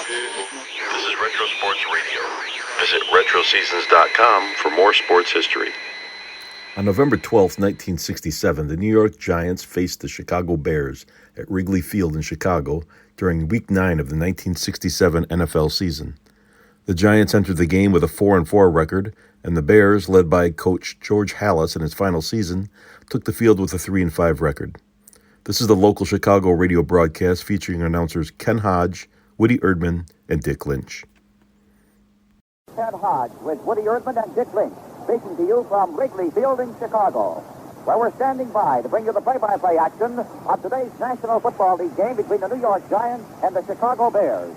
This is Retro Sports Radio. Visit RetroSeasons.com for more sports history. On November 12, 1967, the New York Giants faced the Chicago Bears at Wrigley Field in Chicago during Week 9 of the 1967 NFL season. The Giants entered the game with a 4-4 record, and the Bears, led by coach George Halas in his final season, took the field with a 3-5 record. This is the local Chicago radio broadcast featuring announcers Ken Hodge, Woody Erdman, and Dick Lynch. Ken Hodge with Woody Erdman and Dick Lynch, speaking to you from Wrigley Field in Chicago, where we're standing by to bring you the play-by-play action of today's National Football League game between the New York Giants and the Chicago Bears.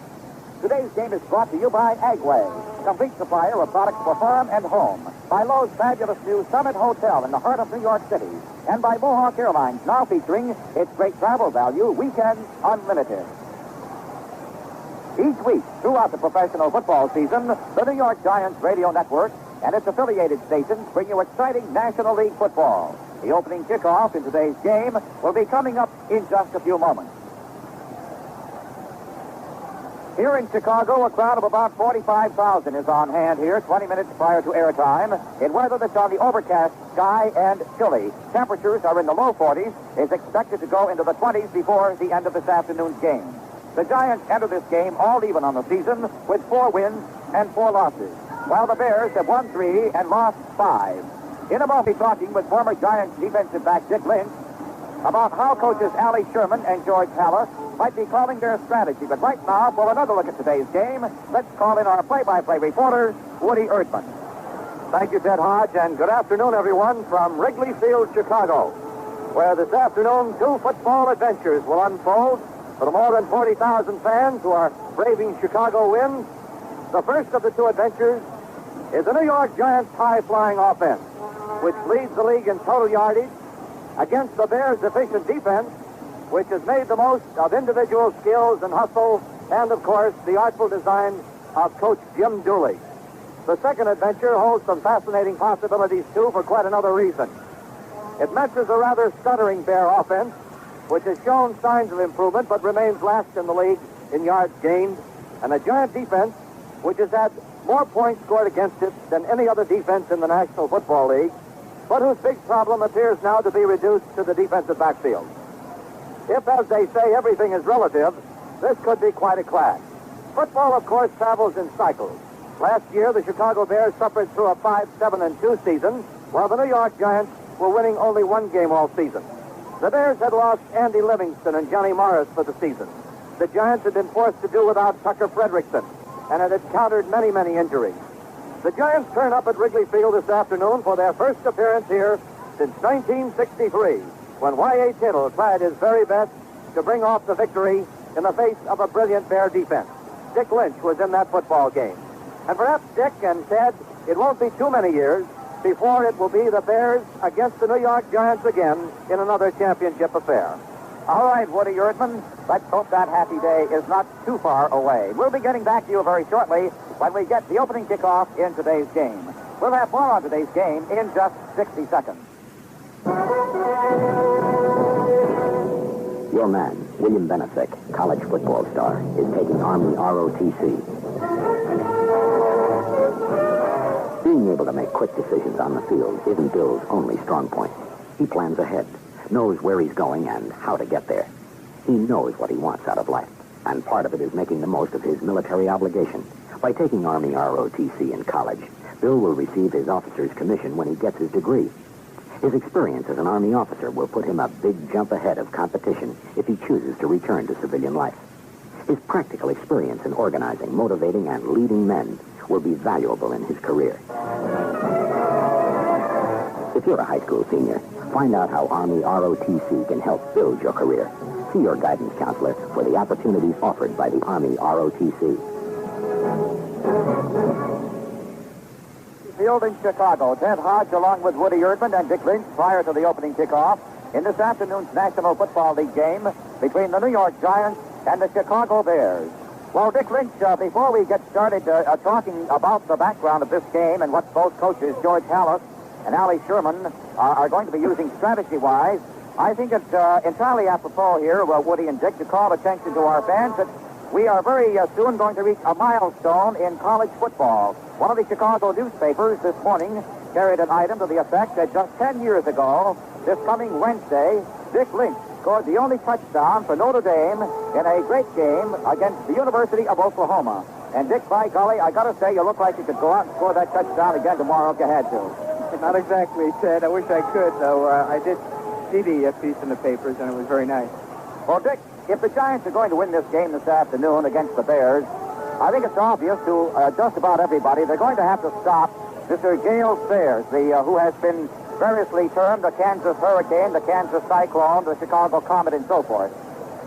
Today's game is brought to you by Agway, complete supplier of products for farm and home, by Lowe's fabulous new Summit Hotel in the heart of New York City, and by Mohawk Airlines, now featuring its great travel value, Weekends Unlimited. Each week, throughout the professional football season, the New York Giants radio network and its affiliated stations bring you exciting National League football. The opening kickoff in today's game will be coming up in just a few moments. Here in Chicago, a crowd of about 45,000 is on hand here 20 minutes prior to airtime in weather that's on the overcast sky and chilly. Temperatures are in the low 40s, is expected to go into the 20s before the end of this afternoon's game. The Giants enter this game all even on the season with 4 wins and 4 losses, while the Bears have won 3 and lost 5. In a moment, we'll be talking with former Giants defensive back Dick Lynch about how coaches Allie Sherman and George Halas might be calling their strategy. But right now, for another look at today's game, let's call in our play-by-play reporter, Woody Erdman. Thank you, Ted Hodge, and good afternoon, everyone, from Wrigley Field, Chicago, where this afternoon 2 football adventures will unfold for the more than 40,000 fans who are braving Chicago winds. The first of the 2 adventures is the New York Giants' high-flying offense, which leads the league in total yardage against the Bears' efficient defense, which has made the most of individual skills and hustle and, of course, the artful design of Coach Jim Dooley. The second adventure holds some fascinating possibilities, too, for quite another reason. It mentions a rather stuttering Bear offense, which has shown signs of improvement but remains last in the league in yards gained, and a Giant defense which has had more points scored against it than any other defense in the National Football League, but whose big problem appears now to be reduced to the defensive backfield. If, as they say, everything is relative, this could be quite a clash. Football, of course, travels in cycles. Last year, the Chicago Bears suffered through a 5-7-2 season, while the New York Giants were winning only 1 game all season. The Bears had lost Andy Livingston and Johnny Morris for the season. The Giants had been forced to do without Tucker Frederickson and had encountered many, many injuries. The Giants turn up at Wrigley Field this afternoon for their first appearance here since 1963, when Y.A. Tittle tried his very best to bring off the victory in the face of a brilliant Bear defense. Dick Lynch was in that football game. And perhaps, Dick and Ted, it won't be too many years before it will be the Bears against the New York Giants again in another championship affair. All right, Woody Erdman, let's hope that happy day is not too far away. We'll be getting back to you very shortly when we get the opening kickoff in today's game. We'll have more on today's game in just 60 seconds. Your man, William Benefic, college football star, is taking Army ROTC. Being able to make quick decisions on the field isn't Bill's only strong point. He plans ahead, knows where he's going and how to get there. He knows what he wants out of life, and part of it is making the most of his military obligation. By taking Army ROTC in college, Bill will receive his officer's commission when he gets his degree. His experience as an Army officer will put him a big jump ahead of competition if he chooses to return to civilian life. His practical experience in organizing, motivating, and leading men will be valuable in his career. If you're a high school senior, find out how Army ROTC can help build your career. See your guidance counselor for the opportunities offered by the Army ROTC. Field in Chicago. Ted Hodge along with Woody Erdman and Dick Lynch prior to the opening kickoff in this afternoon's National Football League game between the New York Giants and the Chicago Bears. Well, Dick Lynch, before we get started talking about the background of this game and what both coaches, George Halas and Allie Sherman, are going to be using strategy-wise, I think it's entirely apropos here, Woody and Dick, to call attention to our fans that we are very soon going to reach a milestone in college football. One of the Chicago newspapers this morning carried an item to the effect that just 10 years ago, this coming Wednesday, Dick Lynch scored the only touchdown for Notre Dame in a great game against the University of Oklahoma. And Dick, by golly, I got to say, you look like you could go out and score that touchdown again tomorrow if you had to. Not exactly, Ted. I wish I could, though. I did see the piece in the papers, and it was very nice. Well, Dick, if the Giants are going to win this game this afternoon against the Bears, I think it's obvious to just about everybody they're going to have to stop Mr. Gale Sayers, who has been variously termed the Kansas Hurricane, the Kansas Cyclone, the Chicago Comet, and so forth.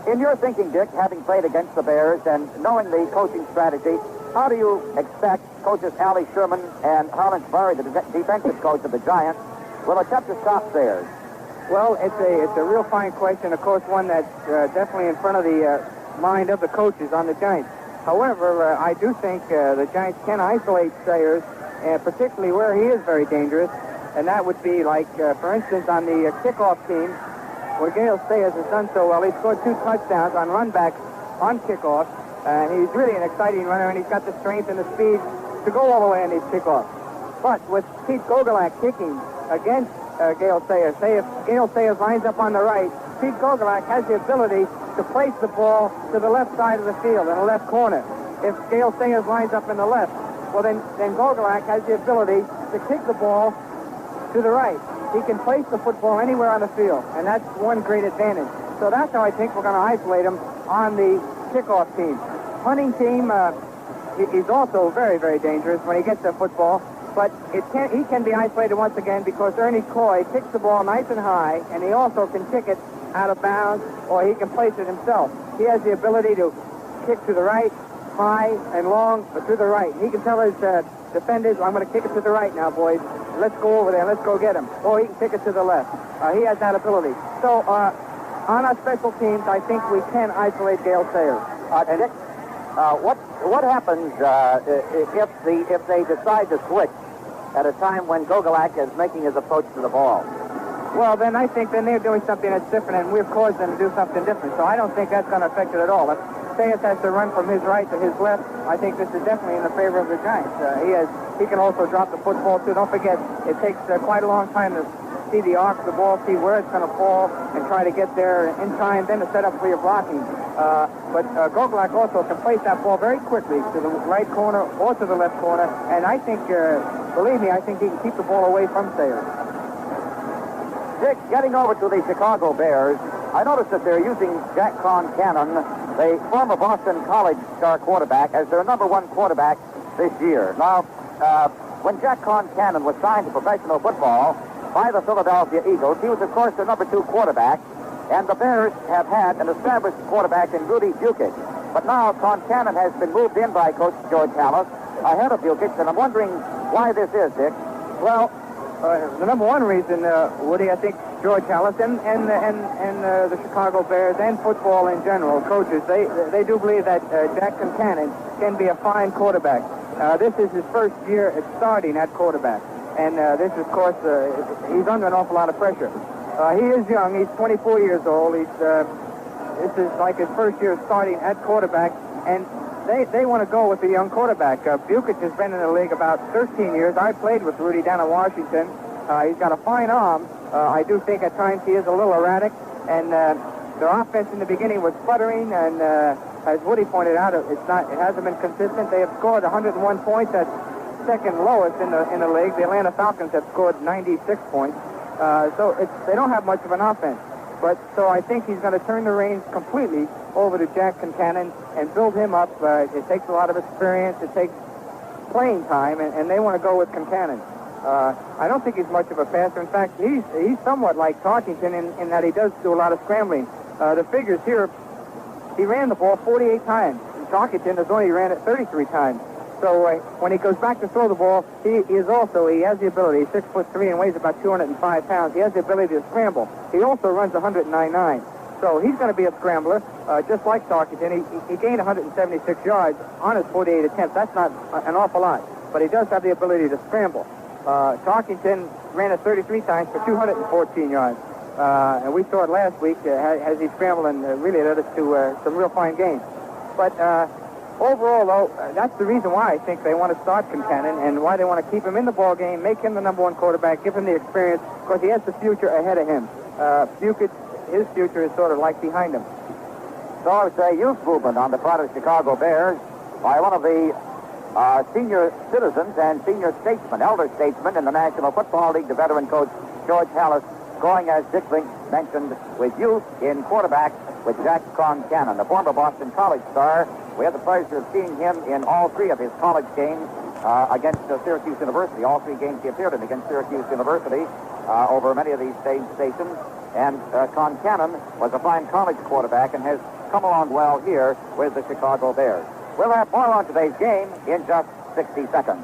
In your thinking, Dick, having played against the Bears and knowing the coaching strategy, how do you expect coaches Ali Sherman and Harlan Murray, the defensive coach of the Giants, will attempt to stop Sayers? Well, it's a real fine question. Of course, one that's definitely in front of the mind of the coaches on the Giants. However, I do think the Giants can isolate Sayers, particularly where he is very dangerous, and that would be like, for instance, on the kickoff team, where Gale Sayers has done so well. He scored 2 touchdowns on runbacks on kickoff, and he's really an exciting runner, and he's got the strength and the speed to go all the way on these kickoffs. But with Pete Gogolak kicking against Gale Sayers, say if Gale Sayers lines up on the right, Pete Gogolak has the ability to place the ball to the left side of the field in the left corner. If Gale Sayers lines up in the left, well then Gogolak has the ability to kick the ball to the right. He can place the football anywhere on the field, and that's one great advantage. So that's how I think we're going to isolate him on the kickoff team. Punting team, he's also very, very dangerous when he gets the football, but he can be isolated once again because Ernie Coy kicks the ball nice and high, and he also can kick it out of bounds, or he can place it himself. He has the ability to kick to the right, high and long, but to the right. He can tell his defenders, I'm going to kick it to the right now, boys. Let's go over there. Let's go get him. Or he can kick it to the left. He has that ability. So on our special teams, I think we can isolate Gale Sayers. Dick, what happens if they decide to switch at a time when Gogolak is making his approach to the ball? Well, then I think then they're doing something that's different, and we've caused them to do something different. So I don't think that's going to affect it at all. If Sayers has to run from his right to his left, I think this is definitely in the favor of the Giants. He can also drop the football, too. Don't forget, it takes quite a long time to see the arc of the ball, see where it's going to fall, and try to get there in time, then to set up for your blocking. But Gogolak also can place that ball very quickly to the right corner or to the left corner, and I think, believe me, I think he can keep the ball away from Sayers. Dick, getting over to the Chicago Bears, I noticed that they're using Jack Concannon, the former Boston College star quarterback, as their number 1 quarterback this year. Now, when Jack Concannon was signed to professional football by the Philadelphia Eagles, he was, of course, the number 2 quarterback, and the Bears have had an established quarterback in Rudy Bukic. But now Concannon has been moved in by Coach George Halas ahead of Bukic, and I'm wondering why this is, Dick. Well, the number 1 reason, Woody, I think George Halas and the Chicago Bears and football in general, coaches, they do believe that Jack Concannon can be a fine quarterback. This is his first year at starting at quarterback, and this is, of course, he's under an awful lot of pressure. He is young. He's 24 years old. This is like his first year starting at quarterback, and they want to go with the young quarterback. Bukic has been in the league about 13 years. I played with Rudy down in Washington. He's got a fine arm. I do think at times he is a little erratic, and their offense in the beginning was sputtering, and as Woody pointed out, it hasn't been consistent. They have scored 101 points. That's second lowest in the league. The Atlanta Falcons have scored 96 points. So they don't have much of an offense. So I think he's going to turn the reins completely over to Jack Concannon and build him up. It takes a lot of experience. It takes playing time, and they want to go with Concannon. I don't think he's much of a passer. In fact, he's somewhat like Tarkington in that he does do a lot of scrambling. The figures here, he ran the ball 48 times. And Tarkington has only ran it 33 times. So when he goes back to throw the ball, he has the ability. He's 6'3" and weighs about 205 pounds. He has the ability to scramble. He also runs 109.9. So he's going to be a scrambler, just like Tarkington. He gained 176 yards on his 48 attempts. That's not an awful lot, but he does have the ability to scramble. Tarkington ran it 33 times for 214 yards. And we saw it last week as he scrambled, and really led us to some real fine games. But overall, though, that's the reason why I think they want to start Concannon and why they want to keep him in the ball game, make him the number one quarterback, give him the experience, because he has the future ahead of him. His future is sort of like behind him. So it's a youth movement on the part of the Chicago Bears by one of the senior citizens and senior statesmen, elder statesmen in the National Football League, the veteran coach George Hallis, going, as Dick Link mentioned, with youth in quarterback with Jack Concannon, the former Boston College star. We had the pleasure of seeing him in all three of his college games against Syracuse University. All three games he appeared in against Syracuse University over many of these stage stations. And Concannon was a fine college quarterback and has come along well here with the Chicago Bears. We'll have more on today's game in just 60 seconds.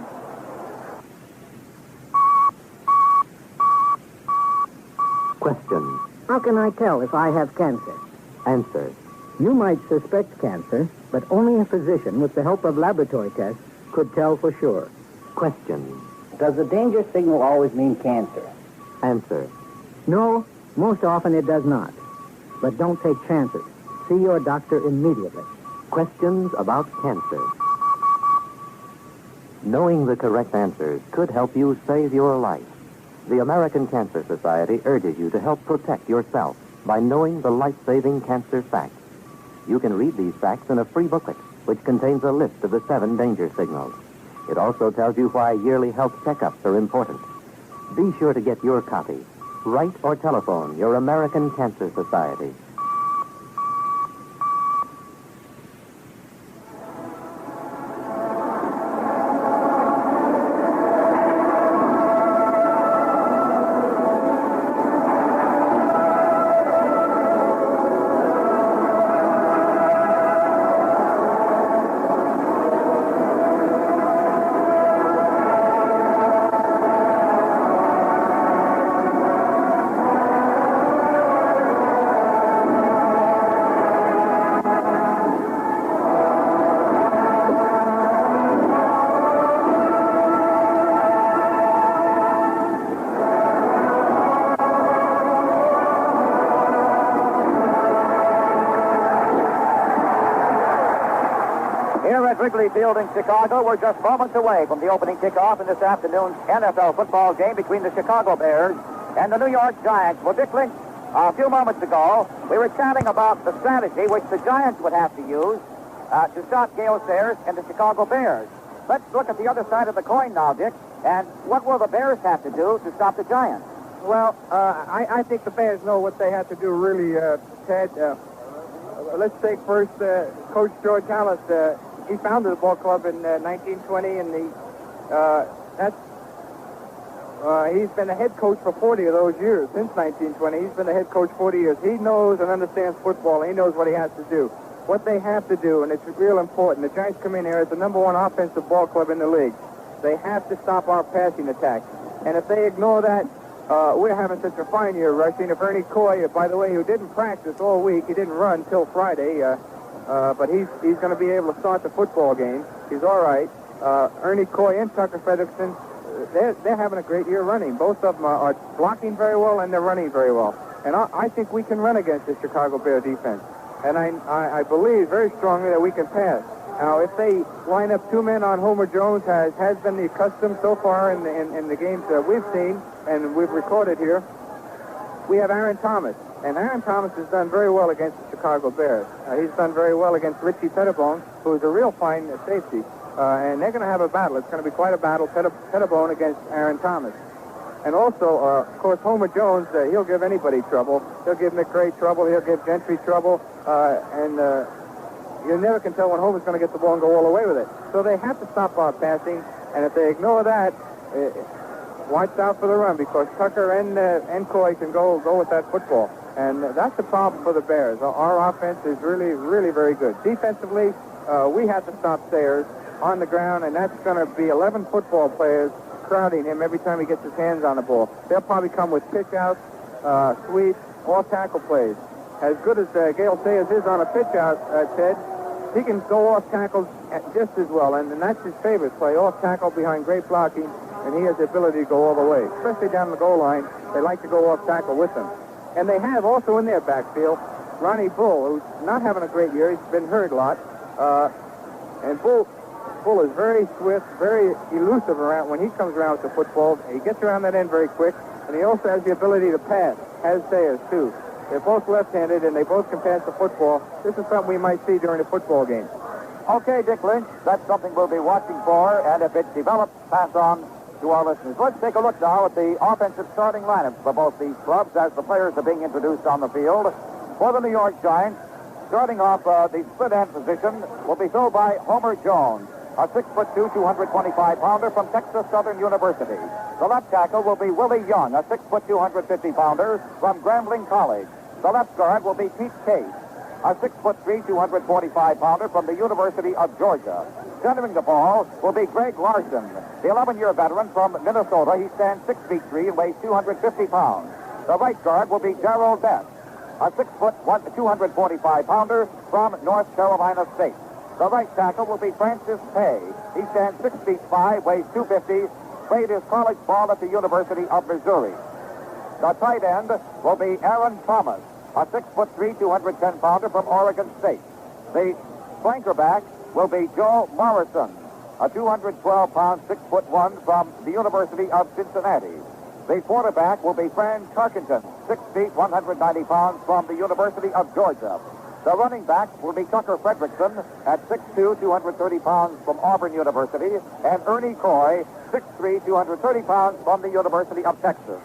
Question. How can I tell if I have cancer? Answer. You might suspect cancer, but only a physician with the help of laboratory tests could tell for sure. Question. Does the danger signal always mean cancer? Answer. No, most often it does not. But don't take chances. See your doctor immediately. Questions about cancer. Knowing the correct answers could help you save your life. The American Cancer Society urges you to help protect yourself by knowing the life-saving cancer facts. You can read these facts in a free booklet, which contains a list of the 7 danger signals. It also tells you why yearly health checkups are important. Be sure to get your copy. Write or telephone your American Cancer Society. Wrigley Field in Chicago. We're just moments away from the opening kickoff in this afternoon's NFL football game between the Chicago Bears and the New York Giants. Well, Dick Link, a few moments ago, we were chatting about the strategy which the Giants would have to use to stop Gale Sayers and the Chicago Bears. Let's look at the other side of the coin now, Dick. And what will the Bears have to do to stop the Giants? Well, I think the Bears know what they have to do, really, Ted. Let's take first Coach George Hallis. He founded the ball club in 1920, and he's been the head coach for 40 of those years. Since 1920, he's been the head coach 40 years. He knows and understands football. He knows what he has to do. What they have to do, and it's real important, the Giants come in here as the number 1 offensive ball club in the league. They have to stop our passing attack. And if they ignore that, we're having such a fine year rushing. If Ernie Coy, by the way, who didn't practice all week, he didn't run till Friday, but he's going to be able to start the football game. He's all right. Ernie Coy and Tucker Fredrickson, they're having a great year running. Both of them are blocking very well, and they're running very well. And I think we can run against the Chicago Bear defense. And I believe very strongly that we can pass. Now, if they line up 2 men on Homer Jones, has been the custom so far in the games that we've seen and we've recorded here, we have Aaron Thomas. And Aaron Thomas has done very well against the Chicago Bears. He's done very well against Richie Pettibone, who's a real fine safety. And they're going to have a battle. It's going to be quite a battle, Pettibone against Aaron Thomas. And also, of course, Homer Jones, he'll give anybody trouble. He'll give McRae trouble. He'll give Gentry trouble. And you never can tell when Homer's going to get the ball and go all the way with it. So they have to stop our passing. And if they ignore that, watch out for the run, because Tucker and Coy can go with that football. And that's the problem for the Bears. Our offense is really, really very good. Defensively, we have to stop Sayers on the ground, and that's going to be 11 football players crowding him every time he gets his hands on the ball. They'll probably come with pitch-outs, sweeps, all tackle plays. As good as Gale Sayers is on a pitch-out, Ted, he can go off tackles just as well, and that's his favorite play, off tackle behind great blocking, and he has the ability to go all the way. Especially down the goal line, they like to go off tackle with him. And they have also in their backfield Ronnie Bull, who's not having a great year. He's been hurt a lot. And Bull is very swift, very elusive around when he comes around with the football. He gets around that end very quick, and he also has the ability to pass, as Sayers, too. They're both left-handed, and they both can pass the football. This is something we might see during a football game. Okay, Dick Lynch, that's something we'll be watching for, and if it develops, pass on to our listeners. Let's take a look now at the offensive starting lineups for both these clubs as the players are being introduced on the field. For the New York Giants, starting off the split end position will be filled by Homer Jones, a 6'2", 225-pounder from Texas Southern University. The left tackle will be Willie Young, a 6', 250-pounder from Grambling College. The left guard will be Pete Case, a 6'3", 245-pounder from the University of Georgia. Centering the ball will be Greg Larson, the 11-year veteran from Minnesota. He stands 6'3" and weighs 250 pounds. The right guard will be Darrell Best, a 6', 245-pounder from North Carolina State. The right tackle will be Francis Pay. He stands 6'5", weighs 250, played his college ball at the University of Missouri. The tight end will be Aaron Thomas, a 6'3", 210-pounder from Oregon State. The flanker back will be Joe Morrison, a 212-pound, 6'1" from the University of Cincinnati. The quarterback will be Fran Tarkenton, 6 feet, 190 pounds from the University of Georgia. The running back will be Tucker Fredrickson at 6'2", 230 pounds from Auburn University, and Ernie Coy, 6'3", 230 pounds from the University of Texas.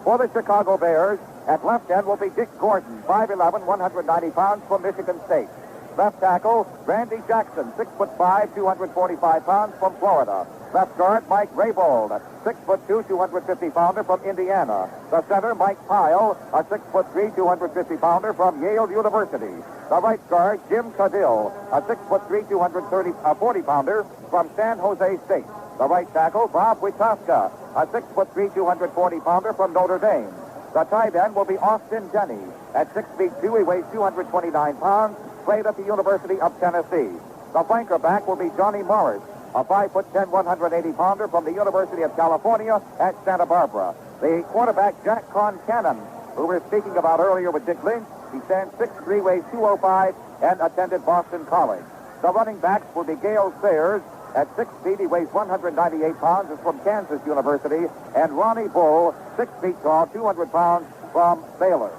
For the Chicago Bears, at left end will be Dick Gordon, 5'11", 190 pounds from Michigan State. Left tackle, Randy Jackson, 6'5", 245 pounds from Florida. Left guard, Mike Raybold, 6'2", 250-pounder from Indiana. The center, Mike Pyle, a 6'3", 250-pounder from Yale University. The right guard, Jim Cadill, a 6'3", 40-pounder from San Jose State. The right tackle, Bob Witaska, a 6'3", 240-pounder from Notre Dame. The tight end will be Austin Denny. At 6'2", he weighs 229 pounds, played at the University of Tennessee. The flanker back will be Johnny Morris, a 5'10", 180-pounder from the University of California at Santa Barbara. The quarterback, Jack Concannon, who we were speaking about earlier with Dick Lynch, he stands 6'3", weighs 205, and attended Boston College. The running backs will be Gale Sayers. At 6 feet, he weighs 198 pounds, is from Kansas University, and Ronnie Bull, 6 feet tall, 200 pounds, from Baylor.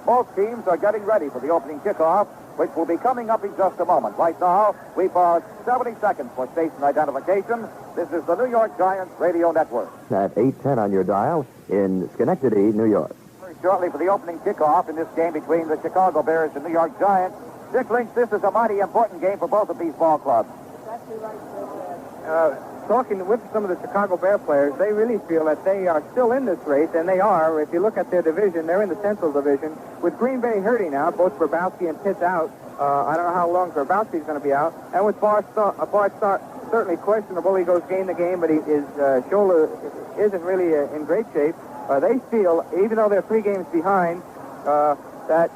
Both teams are getting ready for the opening kickoff, which will be coming up in just a moment. Right now, we pause 70 seconds for station identification. This is the New York Giants Radio Network. At 8:10 on your dial in Schenectady, New York. Very shortly for the opening kickoff in this game between the Chicago Bears and New York Giants. Dick Lynch, this is a mighty important game for both of these ball clubs. Talking with some of the Chicago Bear players, they really feel that they are still in this race, and they are. If you look at their division, they're in the Central Division. With Green Bay hurting out, both Grabowski and Pitts out, I don't know how long Grabowski's going to be out, and with Bart certainly questionable. He goes game to game, but his shoulder isn't really in great shape. They feel, even though they're 3 games behind, that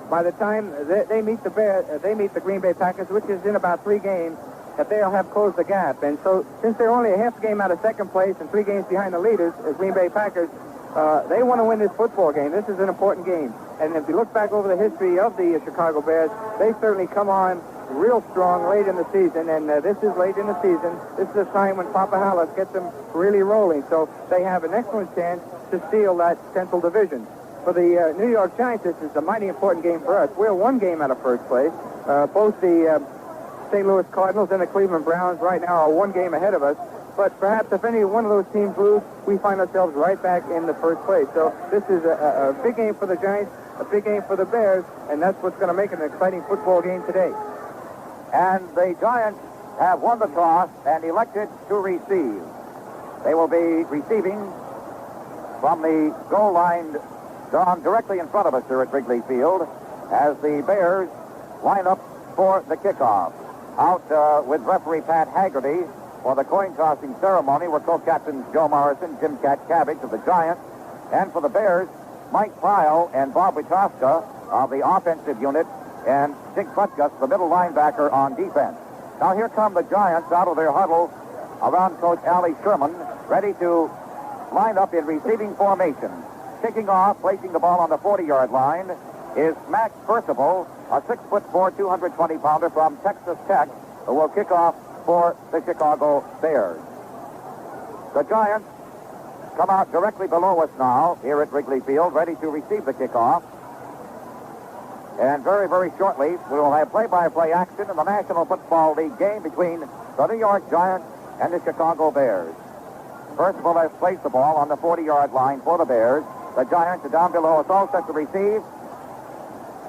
by the time they meet the Green Bay Packers, which is in about 3 games, that they'll have closed the gap. And so, since they're only a half game out of second place and 3 games behind the leaders, the Green Bay Packers, they want to win this football game. This is an important game. And if you look back over the history of the Chicago Bears, they certainly come on real strong late in the season. And this is late in the season. This is a time when Papa Hallis gets them really rolling. So they have an excellent chance to steal that Central Division. For the New York Giants, this is a mighty important game for us. We're 1 game out of first place. Both the St. Louis Cardinals and the Cleveland Browns right now are 1 game ahead of us. But perhaps if any one of those teams lose, we find ourselves right back in the first place. So this is a big game for the Giants, a big game for the Bears, and that's what's going to make it an exciting football game today. And the Giants have won the toss and elected to receive. They will be receiving from the goal line drawn directly in front of us here at Wrigley Field as the Bears line up for the kickoff. Out with referee Pat Haggerty for the coin-tossing ceremony were co-captains Joe Morrison, Jim Cat Cabbage of the Giants, and for the Bears, Mike Pyle and Bob Witaska of the offensive unit, and Dick Butkus, the middle linebacker, on defense. Now here come the Giants out of their huddle around Coach Allie Sherman, ready to line up in receiving formation. Kicking off, placing the ball on the 40-yard line, is Max Percival, a 6'4", 220-pounder from Texas Tech, who will kick off for the Chicago Bears. The Giants come out directly below us now here at Wrigley Field, ready to receive the kickoff. And very, very shortly, we will have play-by-play action in the National Football League game between the New York Giants and the Chicago Bears. Percival has placed the ball on the 40-yard line for the Bears. The Giants are down below. It's all set to receive.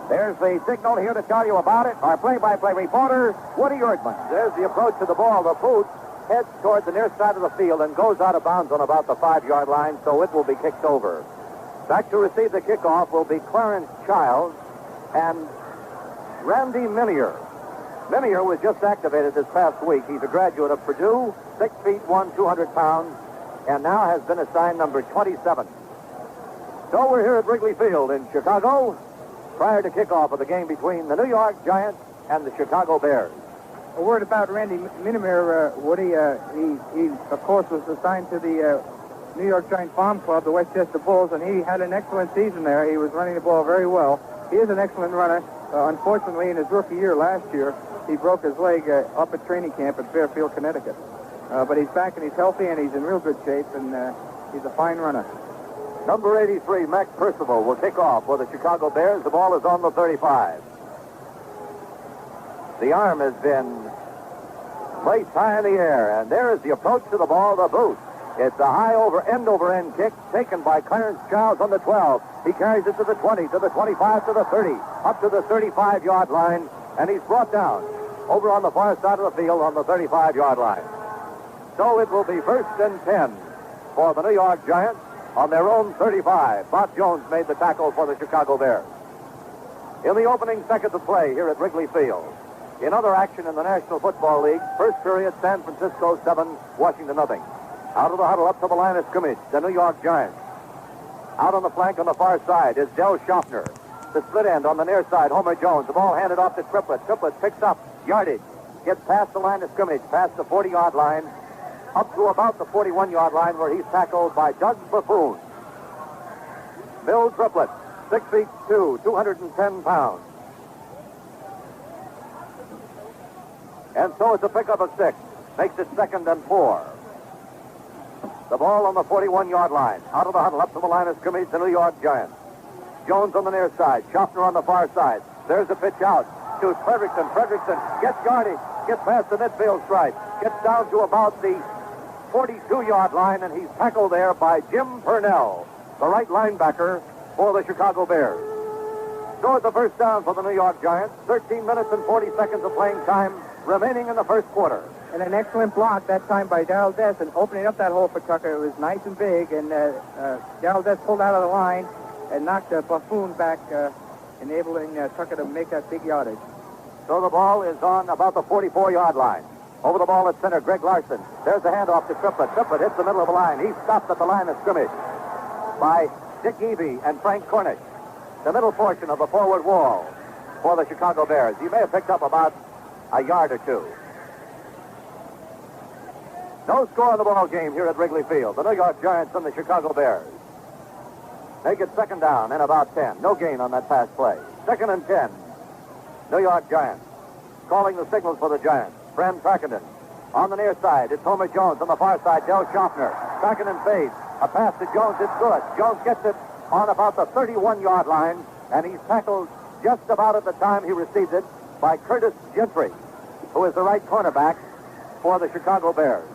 There's the signal here to tell you about it. Our play-by-play reporter, Woody Erdman. There's the approach to the ball. The boot heads towards the near side of the field and goes out of bounds on about the 5-yard line, so it will be kicked over. Back to receive the kickoff will be Clarence Childs and Randy Minier. Minier was just activated this past week. He's a graduate of Purdue, 6'1", 200 pounds, and now has been assigned number 27. So we're here at Wrigley Field in Chicago prior to kickoff of the game between the New York Giants and the Chicago Bears. A word about Randy Minier, Woody. He, of course, was assigned to the New York Giant Farm Club, the Westchester Bulls, and he had an excellent season there. He was running the ball very well. He is an excellent runner. Unfortunately, in his rookie year last year, he broke his leg up at training camp at Fairfield, Connecticut. But he's back and he's healthy and he's in real good shape, and he's a fine runner. Number 83, Max Percival, will kick off for the Chicago Bears. The ball is on the 35. The arm has been placed high in the air, and there is the approach to the ball, the boot. It's a high end-over-end kick taken by Clarence Childs on the 12. He carries it to the 20, to the 25, to the 30, up to the 35-yard line, and he's brought down over on the far side of the field on the 35-yard line. So it will be 1st and 10 for the New York Giants on their own 35. Bob Jones made the tackle for the Chicago Bears. In the opening seconds of play here at Wrigley Field, in other action in the National Football League, first period, San Francisco 7, Washington nothing. Out of the huddle up to the line of scrimmage, the New York Giants. Out on the flank on the far side is Del Schaffner. The split end on the near side, Homer Jones. The ball handed off to Triplett. Triplett picks up yardage. Gets past the line of scrimmage, past the 40-yard line, up to about the 41-yard line where he's tackled by Doug Buffoon. Bill Triplett, 6'2", 210 pounds. And so it's a pickup of 6. Makes it 2nd and 4. The ball on the 41-yard line. Out of the huddle, up to the line of scrimmage, the New York Giants. Jones on the near side. Schaffner on the far side. There's a pitch out to Fredrickson. Fredrickson gets yardage. Gets past the midfield stripe. Gets down to about the 42-yard line, and he's tackled there by Jim Purnell, the right linebacker for the Chicago Bears. So it's a first down for the New York Giants. 13 minutes and 40 seconds of playing time remaining in the first quarter. And an excellent block that time by Darrell Dess, and opening up that hole for Tucker. It was nice and big, and Darrell Dess pulled out of the line and knocked Buffoon back, enabling Tucker to make that big yardage. So the ball is on about the 44-yard line. Over the ball at center, Greg Larson. There's the handoff to Triplett. Triplett hits the middle of the line. He's stopped at the line of scrimmage by Dick Evey and Frank Cornish. The middle portion of the forward wall for the Chicago Bears. He may have picked up about a yard or two. No score in the ball game here at Wrigley Field. The New York Giants and the Chicago Bears. Make it 2nd down and about 10. No gain on that pass play. 2nd and 10. New York Giants. Calling the signals for the Giants. Fran Trackenden. On the near side, it's Homer Jones. On the far side, Del Schaffner. Trackenden fades. A pass to Jones. It's good. Jones gets it on about the 31-yard line, and he's tackled just about at the time he received it by Curtis Gentry, who is the right cornerback for the Chicago Bears.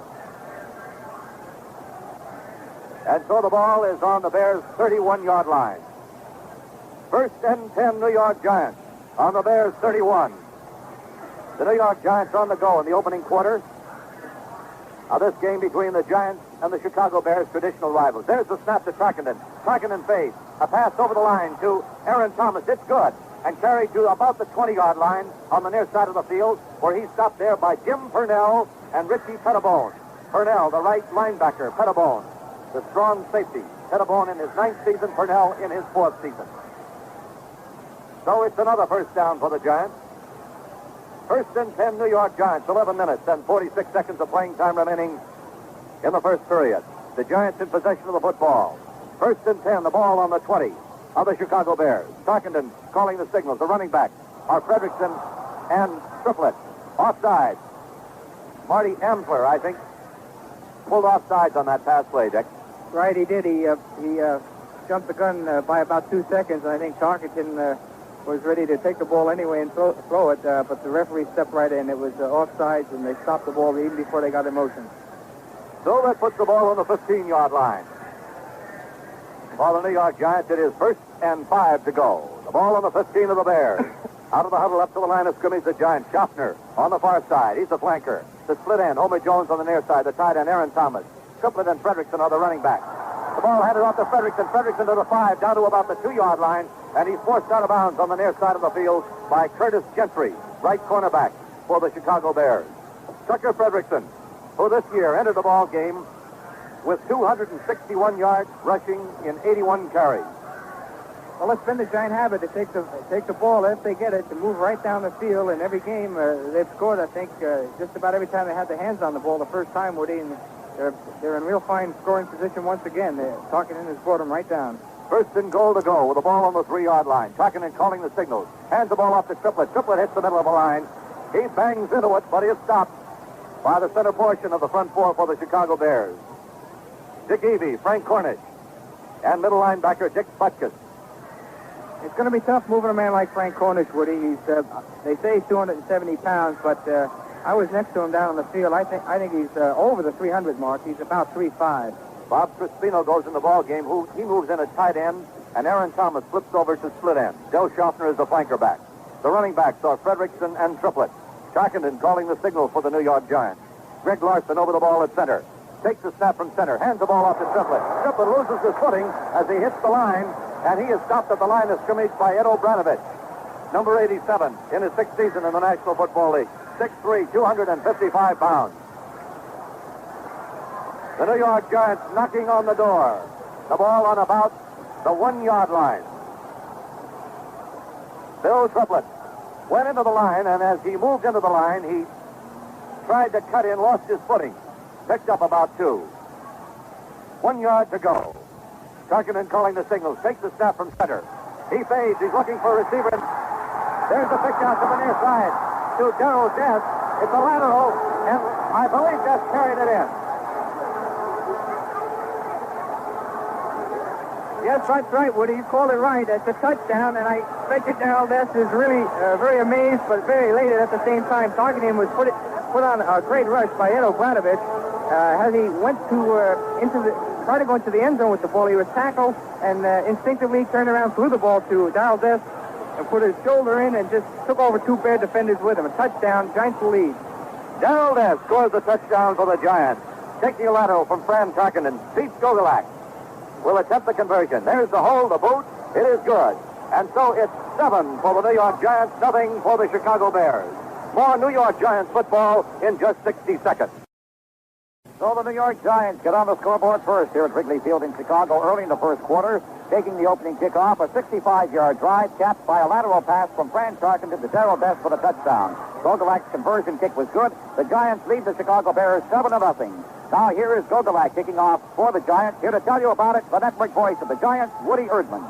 And so the ball is on the Bears' 31-yard line. 1st and 10, New York Giants on the Bears' 31. The New York Giants on the go in the opening quarter of this game between the Giants and the Chicago Bears, traditional rivals. There's the snap to Trackenden. Trackenden fades. A pass over the line to Aaron Thomas. It's good. And carried to about the 20-yard line on the near side of the field, where he's stopped there by Jim Purnell and Richie Pettibone. Purnell, the right linebacker. Pettibone, the strong safety. Pettibone in his 9th season. Purnell in his 4th season. So it's another first down for the Giants. 1st and 10, New York Giants. 11 minutes and 46 seconds of playing time remaining in the first period. The Giants in possession of the football. 1st and 10, the ball on the 20 of the Chicago Bears. Trackenden calling the signals. The running back are Fredrickson and Triplett. Offside. Marty Ambler, I think, pulled offsides on that pass play, Dick. Right, he did. He jumped the gun by about 2 seconds, and I think Tarkenton was ready to take the ball anyway and throw it, but the referee stepped right in. It was offsides, and they stopped the ball even before they got in motion. So that puts the ball on the 15-yard line. For the New York Giants, it is 1st and 5 to go. The ball on the 15 of the Bears. Out of the huddle up to the line of scrimmage, the Giants. Schaffner on the far side. He's the flanker. The split end, Homer Jones on the near side. The tight end, Aaron Thomas. Triplett and Fredrickson are the running back. The ball handed off to Fredrickson. Fredrickson to the 5, down to about the 2-yard line, and he's forced out of bounds on the near side of the field by Curtis Gentry, right cornerback for the Chicago Bears. Tucker Fredrickson, who this year entered the ball game with 261 yards rushing in 81 carries. Well, it's been the Giant habit to take the ball if they get it, to move right down the field. In every game, they've scored, I think, just about every time they had their hands on the ball the first time, Woody, and they're in real fine scoring position once again. Tarkenton has brought them right down. 1st and goal to go with the ball on the 3-yard line. Tarkenton calling the signals. Hands the ball off to Triplett. Triplett hits the middle of the line. He bangs into it, but he is stopped by the center portion of the front four for the Chicago Bears. Dick Evey, Frank Cornish, and middle linebacker Dick Butkus. It's going to be tough moving a man like Frank Cornish, Woody. They say he's 270 pounds, but I was next to him down on the field. I think he's over the 300 mark. He's about 3'5". Bob Crispino goes in the ball game. He moves in at tight end, and Aaron Thomas flips over to split end. Del Schaffner is the flanker back. The running backs are Fredrickson and Triplett. Tarkenton calling the signal for the New York Giants. Greg Larson over the ball at center. Takes the snap from center. Hands the ball off to Triplett. Triplett loses his footing as he hits the line, and he is stopped at the line of scrimmage by Ed O'Branovich, number 87, in his 6th season in the National Football League. 6'3", 255 pounds. The New York Giants knocking on the door. The ball on about the 1-yard line. Bill Triplett went into the line, and as he moved into the line, he tried to cut in, lost his footing. Picked up about 2. 1 yard to go. Tarkenton calling the signals. Takes the snap from center. He fades. He's looking for a receiver. There's the pitch out to the near side to Darrell Death. It's a lateral, and I believe Death carried it in. Yes, that's right, Woody. You called it right. It's a touchdown, and I bet you Darrell Death is really very amazed, but very elated at the same time. Tarkenton was put on a great rush by Ed O'Branovich. As he went tried to go into the end zone with the ball, he was tackled and instinctively turned around, threw the ball to Darrell Death and put his shoulder in and just took over 2 Bear defenders with him. A touchdown, Giants will lead. Darrell Death scores the touchdown for the Giants. Taking a lateral from Fran Tarkenton. Pete Skogalak will attempt the conversion. There's the hole, the boot. It is good. And so it's 7 for the New York Giants, nothing for the Chicago Bears. More New York Giants football in just 60 seconds. So the New York Giants get on the scoreboard first here at Wrigley Field in Chicago early in the first quarter, taking the opening kickoff, a 65-yard drive capped by a lateral pass from Fran Tarkenton to Darrell Death for the touchdown. Skogalak's conversion kick was good. The Giants lead the Chicago Bears 7-0. Now here is Skogalak kicking off for the Giants. Here to tell you about it, the network voice of the Giants, Woody Erdman.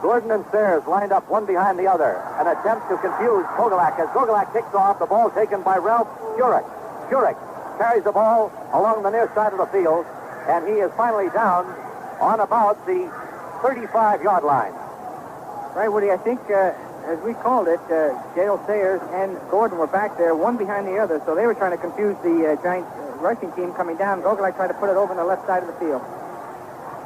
Gordon and Sayers lined up one behind the other. An attempt to confuse Skogalak. As Skogalak kicks off, the ball taken by Ralph Jurek. Jurek carries the ball along the near side of the field, and he is finally down on about the 35-yard line. Right, Woody, I think, as we called it, Dale Sayers and Gordon were back there, one behind the other, so they were trying to confuse the Giants rushing team coming down. Skogalak tried to put it over on the left side of the field.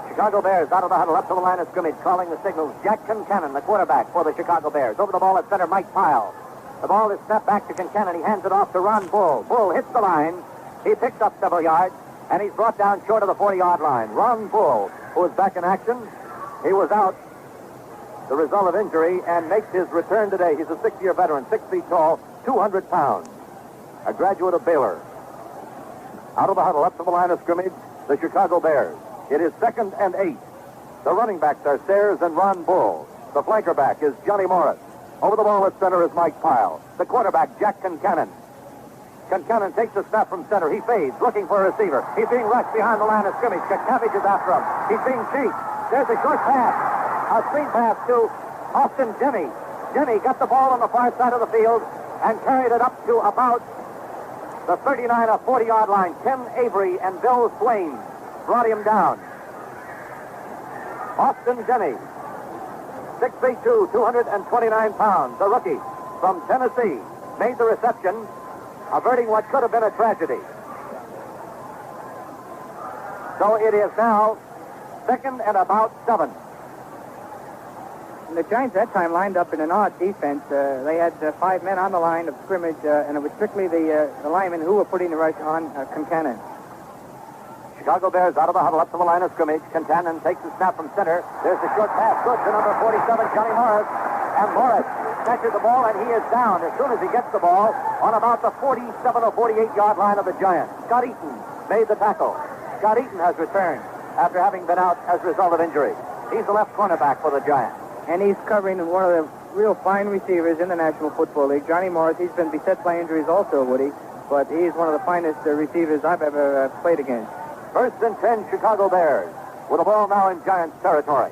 Chicago Bears out of the huddle up to the line of scrimmage, calling the signals. Jack Concannon, the quarterback for the Chicago Bears. Over the ball at center, Mike Pyle. The ball is snapped back to Concannon. He hands it off to Ron Bull. Bull hits the line. He picks up several yards, and he's brought down short of the 40-yard line. Ron Bull, who is back in action, he was out, the result of injury, and makes his return today. He's a 6-year veteran, 6 feet tall, 200 pounds, a graduate of Baylor. Out of the huddle, up to the line of scrimmage, the Chicago Bears. It is 2nd and 8. The running backs are Sayers and Ron Bull. The flanker back is Johnny Morris. Over the ball at center is Mike Pyle. The quarterback, Jack Concannon. Concannon takes the snap from center. He fades, looking for a receiver. He's being rushed behind the line of scrimmage. Cabbage is after him. He's being chased. There's a short pass. A screen pass to Austin Demme. Jimmy got the ball on the far side of the field and carried it up to about the 39 or 40-yard line. Ken Avery and Bill Swain brought him down. Austin Denny, 6'2", 229 pounds, a rookie from Tennessee, made the reception, averting what could have been a tragedy. So it is now 2nd and about 7. And the Giants that time lined up in an odd defense. They had 5 men on the line of scrimmage, and it was strictly the linemen who were putting the rush on Concannon. Chicago Bears out of the huddle up to the line of scrimmage. Concannon takes the snap from center. There's the short pass. Good to number 47, Johnny Morris. And Morris catches the ball, and he is down as soon as he gets the ball on about the 47 or 48-yard line of the Giants. Scott Eaton made the tackle. Scott Eaton has returned after having been out as a result of injury. He's the left cornerback for the Giants. And he's covering one of the real fine receivers in the National Football League. Johnny Morris, he's been beset by injuries also, Woody, but he's one of the finest receivers I've ever played against. 1st and 10, Chicago Bears, with the ball now in Giants territory.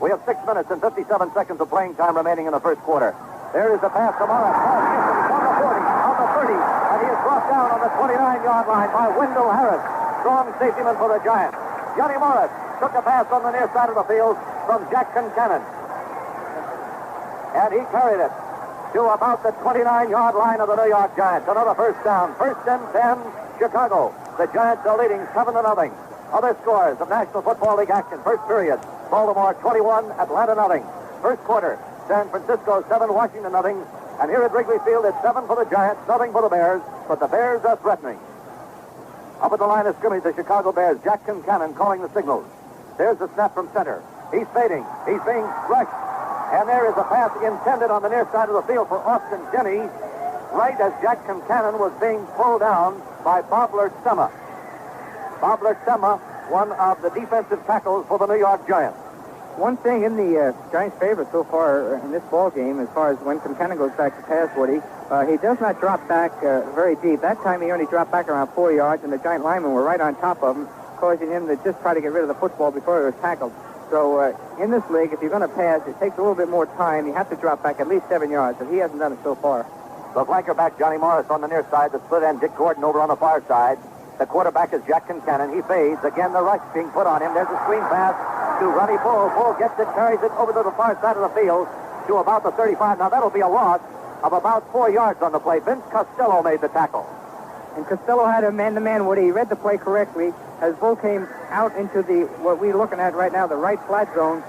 We have 6 minutes and 57 seconds of playing time remaining in the first quarter. There is the pass to Morris. On the 40, on the 30, and he is brought down on the 29-yard line by Wendell Harris, strong safetyman for the Giants. Johnny Morris took a pass on the near side of the field from Jack Concannon. And he carried it to about the 29-yard line of the New York Giants. Another first down. 1st and 10, Chicago. The Giants are leading 7-0. Other scores of National Football League action. First period, Baltimore 21, Atlanta 0. First quarter, San Francisco 7, Washington 0. And here at Wrigley Field, it's 7 for the Giants, 0 for the Bears, but the Bears are threatening. Up at the line of scrimmage, the Chicago Bears, Jack Concannon calling the signals. There's the snap from center. He's fading. He's being rushed. And there is a pass intended on the near side of the field for Austin Denny, right as Jack Concannon was being pulled down by Bob Lertsema. Bob Lertsema, one of the defensive tackles for the New York Giants. One thing in the Giants' favor so far in this ball game, as far as when Concannon goes back to pass, Woody, he does not drop back very deep. That time he only dropped back around 4 yards, and the Giant linemen were right on top of him, causing him to just try to get rid of the football before he was tackled. So in this league, if you're going to pass, it takes a little bit more time. You have to drop back at least 7 yards, and he hasn't done it so far. The flanker back, Johnny Morris, on the near side. The split end, Dick Gordon over on the far side. The quarterback is Jack Concannon. He fades. Again, the rush being put on him. There's a screen pass to Ronnie Bull. Bull gets it, carries it over to the far side of the field to about the 35. Now, that'll be a loss of about 4 yards on the play. Vince Costello made the tackle. And Costello had a man-to-man, Woody. He read the play correctly. As Bull came out into the, what we're looking at right now, the right flat zone,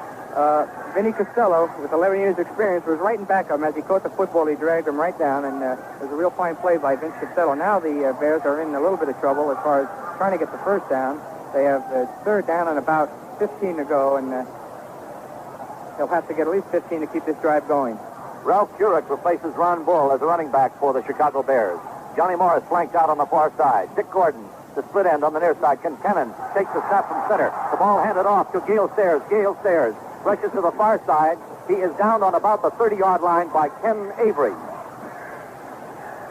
Vinny Costello, with 11 years experience, was right in back of him. As he caught the football, he dragged him right down, and it was a real fine play by Vince Costello. Now the Bears are in a little bit of trouble as far as trying to get the first down. They have 3rd down and about 15 to go, and they'll have to get at least 15 to keep this drive going. Ralph Jurek replaces Ron Bull as a running back for the Chicago Bears. Johnny Morris flanked out on the far side. Dick Gordon, the split end on the near side. Concannon takes the snap from center. The ball handed off to Gale Sayers. Gale Sayers rushes to the far side. He is down on about the 30-yard line by Ken Avery.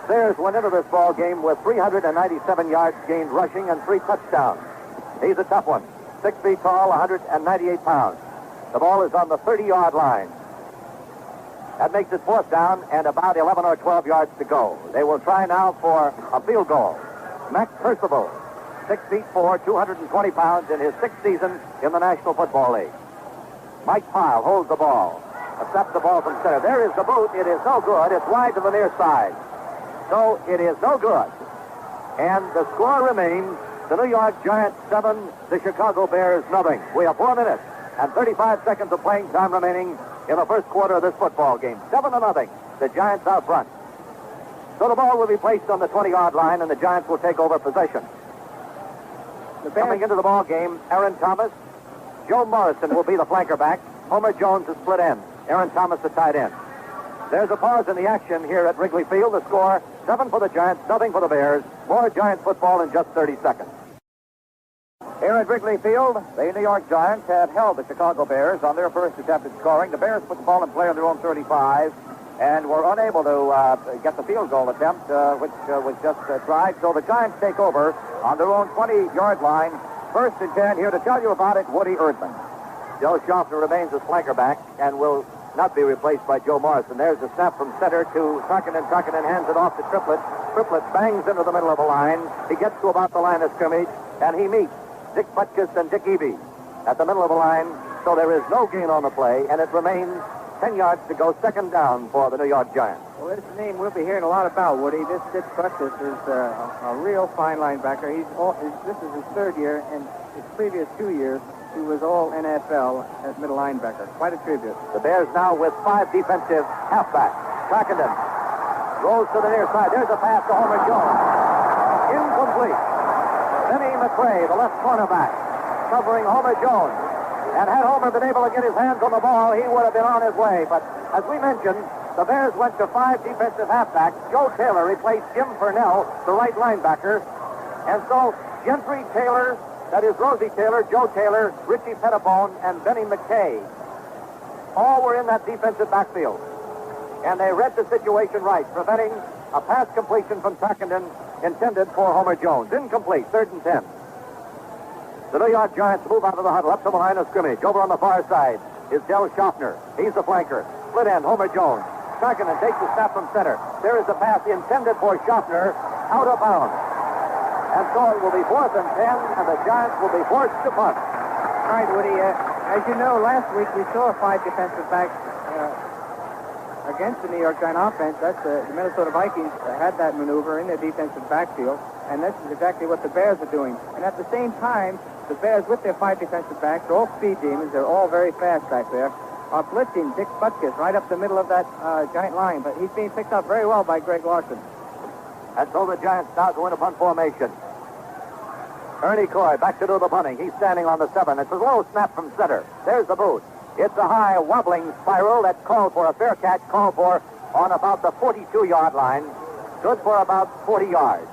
Sayers went into this ball game with 397 yards gained rushing and 3 touchdowns. He's a tough one. 6 feet tall, 198 pounds. The ball is on the 30-yard line. That makes it 4th down and about 11 or 12 yards to go. They will try now for a field goal. Mac Percival, 6'4", 220 pounds in his 6th season in the National Football League. Mike Pyle holds the ball. Accepts the ball from center. There is the boot. It is no good. It's wide to the near side. So it is no good. And the score remains the New York Giants 7, the Chicago Bears 0. We have 4 minutes and 35 seconds of playing time remaining in the first quarter of this football game. 7-0. The Giants out front. So the ball will be placed on the 20-yard line, and the Giants will take over possession. Coming into the ball game, Aaron Thomas. Joe Morrison will be the flanker back. Homer Jones the split end. Aaron Thomas the tight end. There's a pause in the action here at Wrigley Field. The score, 7 for the Giants, 0 for the Bears. More Giants football in just 30 seconds. Here at Wrigley Field, the New York Giants have held the Chicago Bears on their first attempt at scoring. The Bears put the ball in play on their own 35 and were unable to get the field goal attempt, which was just tried. So the Giants take over on their own 20-yard line. 1st and 10. Here to tell you about it, Woody Erdman. Joe Schaffner remains as flanker back and will not be replaced by Joe Morrison. There's the snap from center to Tarkenton. Tarkenton hands it off to Triplett. Triplett bangs into the middle of the line. He gets to about the line of scrimmage, and he meets Dick Butkus and Dick Eby at the middle of the line. So there is no gain on the play, and it remains 10 yards to go, second down for the New York Giants. Well, this is a name we'll be hearing a lot about, Woody. This Dick Butkus is a real fine linebacker. This is his third year, and his previous 2 years, he was all NFL as middle linebacker. Quite a tribute. The Bears now with 5 defensive halfbacks. Tarkenton rolls to the near side. There's a pass to Homer Jones. Incomplete. Benny McRae, the left cornerback, covering Homer Jones. And had Homer been able to get his hands on the ball, he would have been on his way. But as we mentioned, the Bears went to 5 defensive halfbacks. Joe Taylor replaced Jim Purnell, the right linebacker. And so Gentry Taylor, that is Rosie Taylor, Joe Taylor, Richie Pettibone, and Benny McKay, all were in that defensive backfield. And they read the situation right, preventing a pass completion from Tarkenton intended for Homer Jones. Incomplete, 3rd and 10. The New York Giants move out of the huddle up to the line of scrimmage. Over on the far side is Del Schaffner. He's the flanker. Split end, Homer Jones. Tarkenton takes the snap from center. There is a pass intended for Schaffner, out of bounds. And so it will be 4th and 10, and the Giants will be forced to punt. All right, Woody. As you know, last week we saw 5 defensive backs against the New York Giant offense. That's the Minnesota Vikings had that maneuver in their defensive backfield, and this is exactly what the Bears are doing. And at the same time, the Bears, with their 5 defensive backs, they're all speed demons. They're all very fast back there. Are blitzing Dick Butkus right up the middle of that Giant line, but he's being picked up very well by Greg Larson. And so the Giants start to win a punt formation. Ernie Coy back to do the punting. He's standing on the 7. It's a low snap from center. There's the boot. It's a high wobbling spiral that's called for a fair catch, called for on about the 42-yard line. Good for about 40 yards.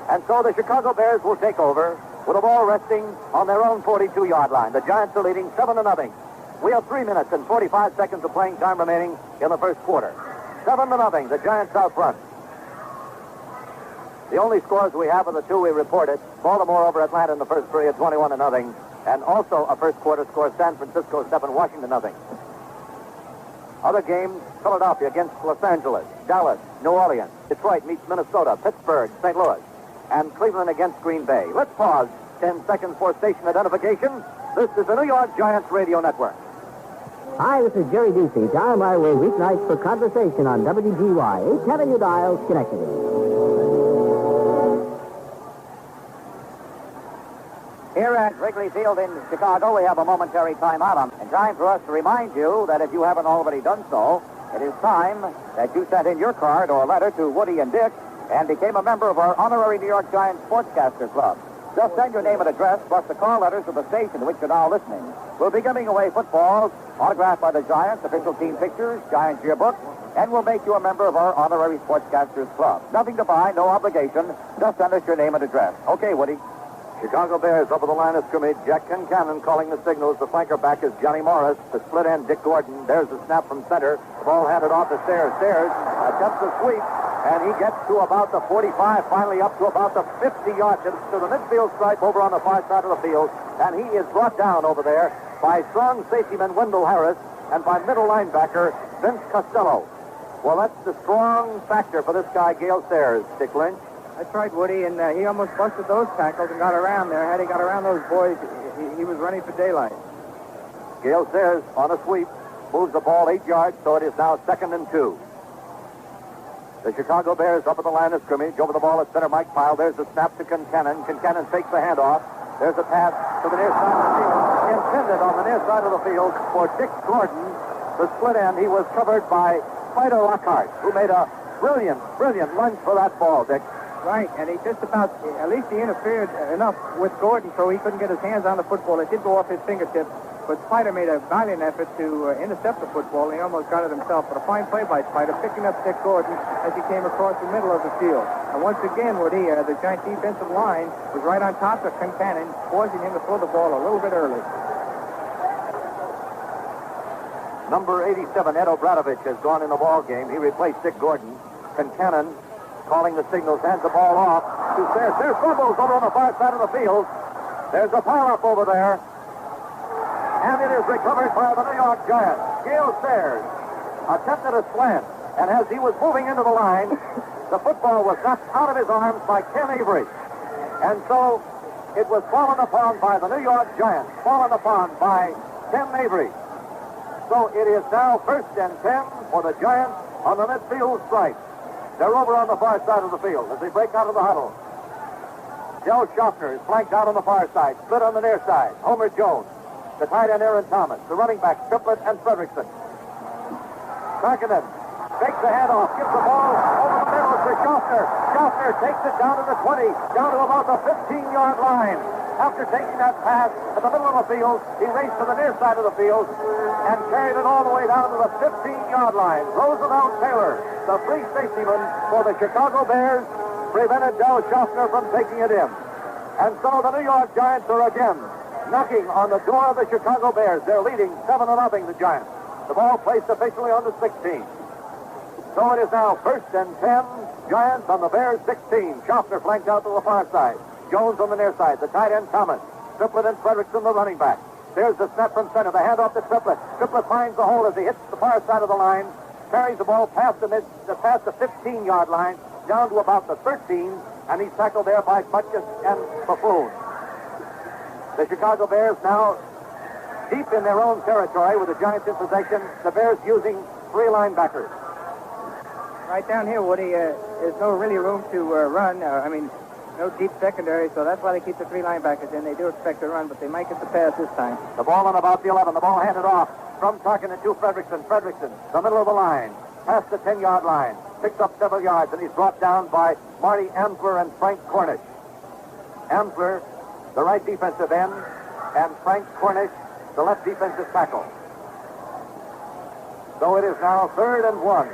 And so the Chicago Bears will take over with the ball resting on their own 42-yard line. The Giants are leading 7-0. We have 3 minutes and 45 seconds of playing time remaining in the first quarter. 7-0. The Giants out front. The only scores we have are the 2 we reported. Baltimore over Atlanta in the first period, 21-0. And also a first quarter score, San Francisco 7, Washington 0. Other games, Philadelphia against Los Angeles, Dallas, New Orleans, Detroit meets Minnesota, Pittsburgh, St. Louis, and Cleveland against Green Bay. Let's pause 10 seconds for station identification. This is the New York Giants Radio Network. Hi, this is Jerry Ducey. Dial my way weeknights for conversation on WGY. 810 you dial, Schenectady. Here at Wrigley Field in Chicago, we have a momentary timeout, and time for us to remind you that if you haven't already done so, it is time that you sent in your card or letter to Woody and Dick and became a member of our honorary New York Giants Sportscaster Club. Just send your name and address, plus the call letters of the station to which you're now listening. We'll be giving away footballs, autographed by the Giants, official team pictures, Giants yearbook, and we'll make you a member of our honorary Sportscasters Club. Nothing to buy, no obligation. Just send us your name and address. Okay, Woody. Chicago Bears up at the line of scrimmage. Jack Concannon calling the signals. The flanker back is Johnny Morris. The split end, Dick Gordon. There's the snap from center. The ball handed off to Sayers. Sayers attempts a sweep, and he gets to about the 45, finally up to about the 50-yard to the midfield stripe over on the far side of the field. And he is brought down over there by strong safetyman Wendell Harris and by middle linebacker Vince Costello. Well, that's the strong factor for this guy, Gale Sayers, Dick Lynch. That's right, Woody, and he almost busted those tackles and got around there. Had he got around those boys, he was running for daylight. Gale Sayers on a sweep, moves the ball 8 yards, so it is now 2nd and 2. The Chicago Bears up at the line of scrimmage. Over the ball at center, Mike Pyle. There's the snap to Concannon. Concannon fakes the handoff. There's a pass to the near side of the field. Intended on the near side of the field for Dick Gordon. The split end, he was covered by Spider Lockhart, who made a brilliant lunge for that ball, Dick. Right, and he just about, at least he interfered enough with Gordon so he couldn't get his hands on the football. It did go off his fingertips, but Spider made a valiant effort to intercept the football, and he almost got it himself. But a fine play by Spider, picking up Dick Gordon as he came across the middle of the field. And once again, Woody, the Giant defensive line was right on top of Concannon, forcing him to throw the ball a little bit early. Number 87, Ed Obradovich, has gone in the ball game. He replaced Dick Gordon. Concannon calling the signals, hands the ball off to Sayers. There's fumbles over on the far side of the field. There's a pile-up over there. And it is recovered by the New York Giants. Gale Sayers attempted a slant, and as he was moving into the line, the football was knocked out of his arms by Ken Avery. And so it was fallen upon by the New York Giants, fallen upon by Ken Avery. So it is now 1st and 10 for the Giants on the midfield stripe. They're over on the far side of the field as they break out of the huddle. Del Schaffner is flanked out on the far side, split on the near side. Homer Jones, the tight end Aaron Thomas, the running backs Triplett and Fredrickson. Tarkinen takes the handoff, gives the ball over the middle for Schaffner. Schaffner takes it down to the 20, down to about the 15-yard line. After taking that pass at the middle of the field, he raced to the near side of the field and carried it all the way down to the 15-yard line. Roosevelt Taylor, the free safetyman for the Chicago Bears, prevented Del Schaffner from taking it in. And so the New York Giants are again knocking on the door of the Chicago Bears. They're leading 7-0, the Giants. The ball placed officially on the 16. So it is now 1st and 10, Giants on the Bears 16. Schaffner flanked out to the far side. Jones on the near side, the tight end Thomas. Triplett and Fredrickson, the running back. There's the snap from center, the handoff to Triplett. Triplett finds the hole as he hits the far side of the line, carries the ball past the 15-yard line, down to about the 13, and he's tackled there by Butkus and Buffoon. The Chicago Bears now deep in their own territory with the Giants in possession. The Bears using 3 linebackers. Right down here, Woody, there's no really room to run. No deep secondary, so that's why they keep the 3 linebackers in. They do expect to run, but they might get the pass this time. The ball on about the 11. The ball handed off from Tarkinen to Fredrickson. Fredrickson, the middle of the line, past the 10-yard line, picks up several yards, and he's brought down by Marty Amsler and Frank Cornish. Amsler, the right defensive end, and Frank Cornish, the left defensive tackle. So it is now 3rd and 1.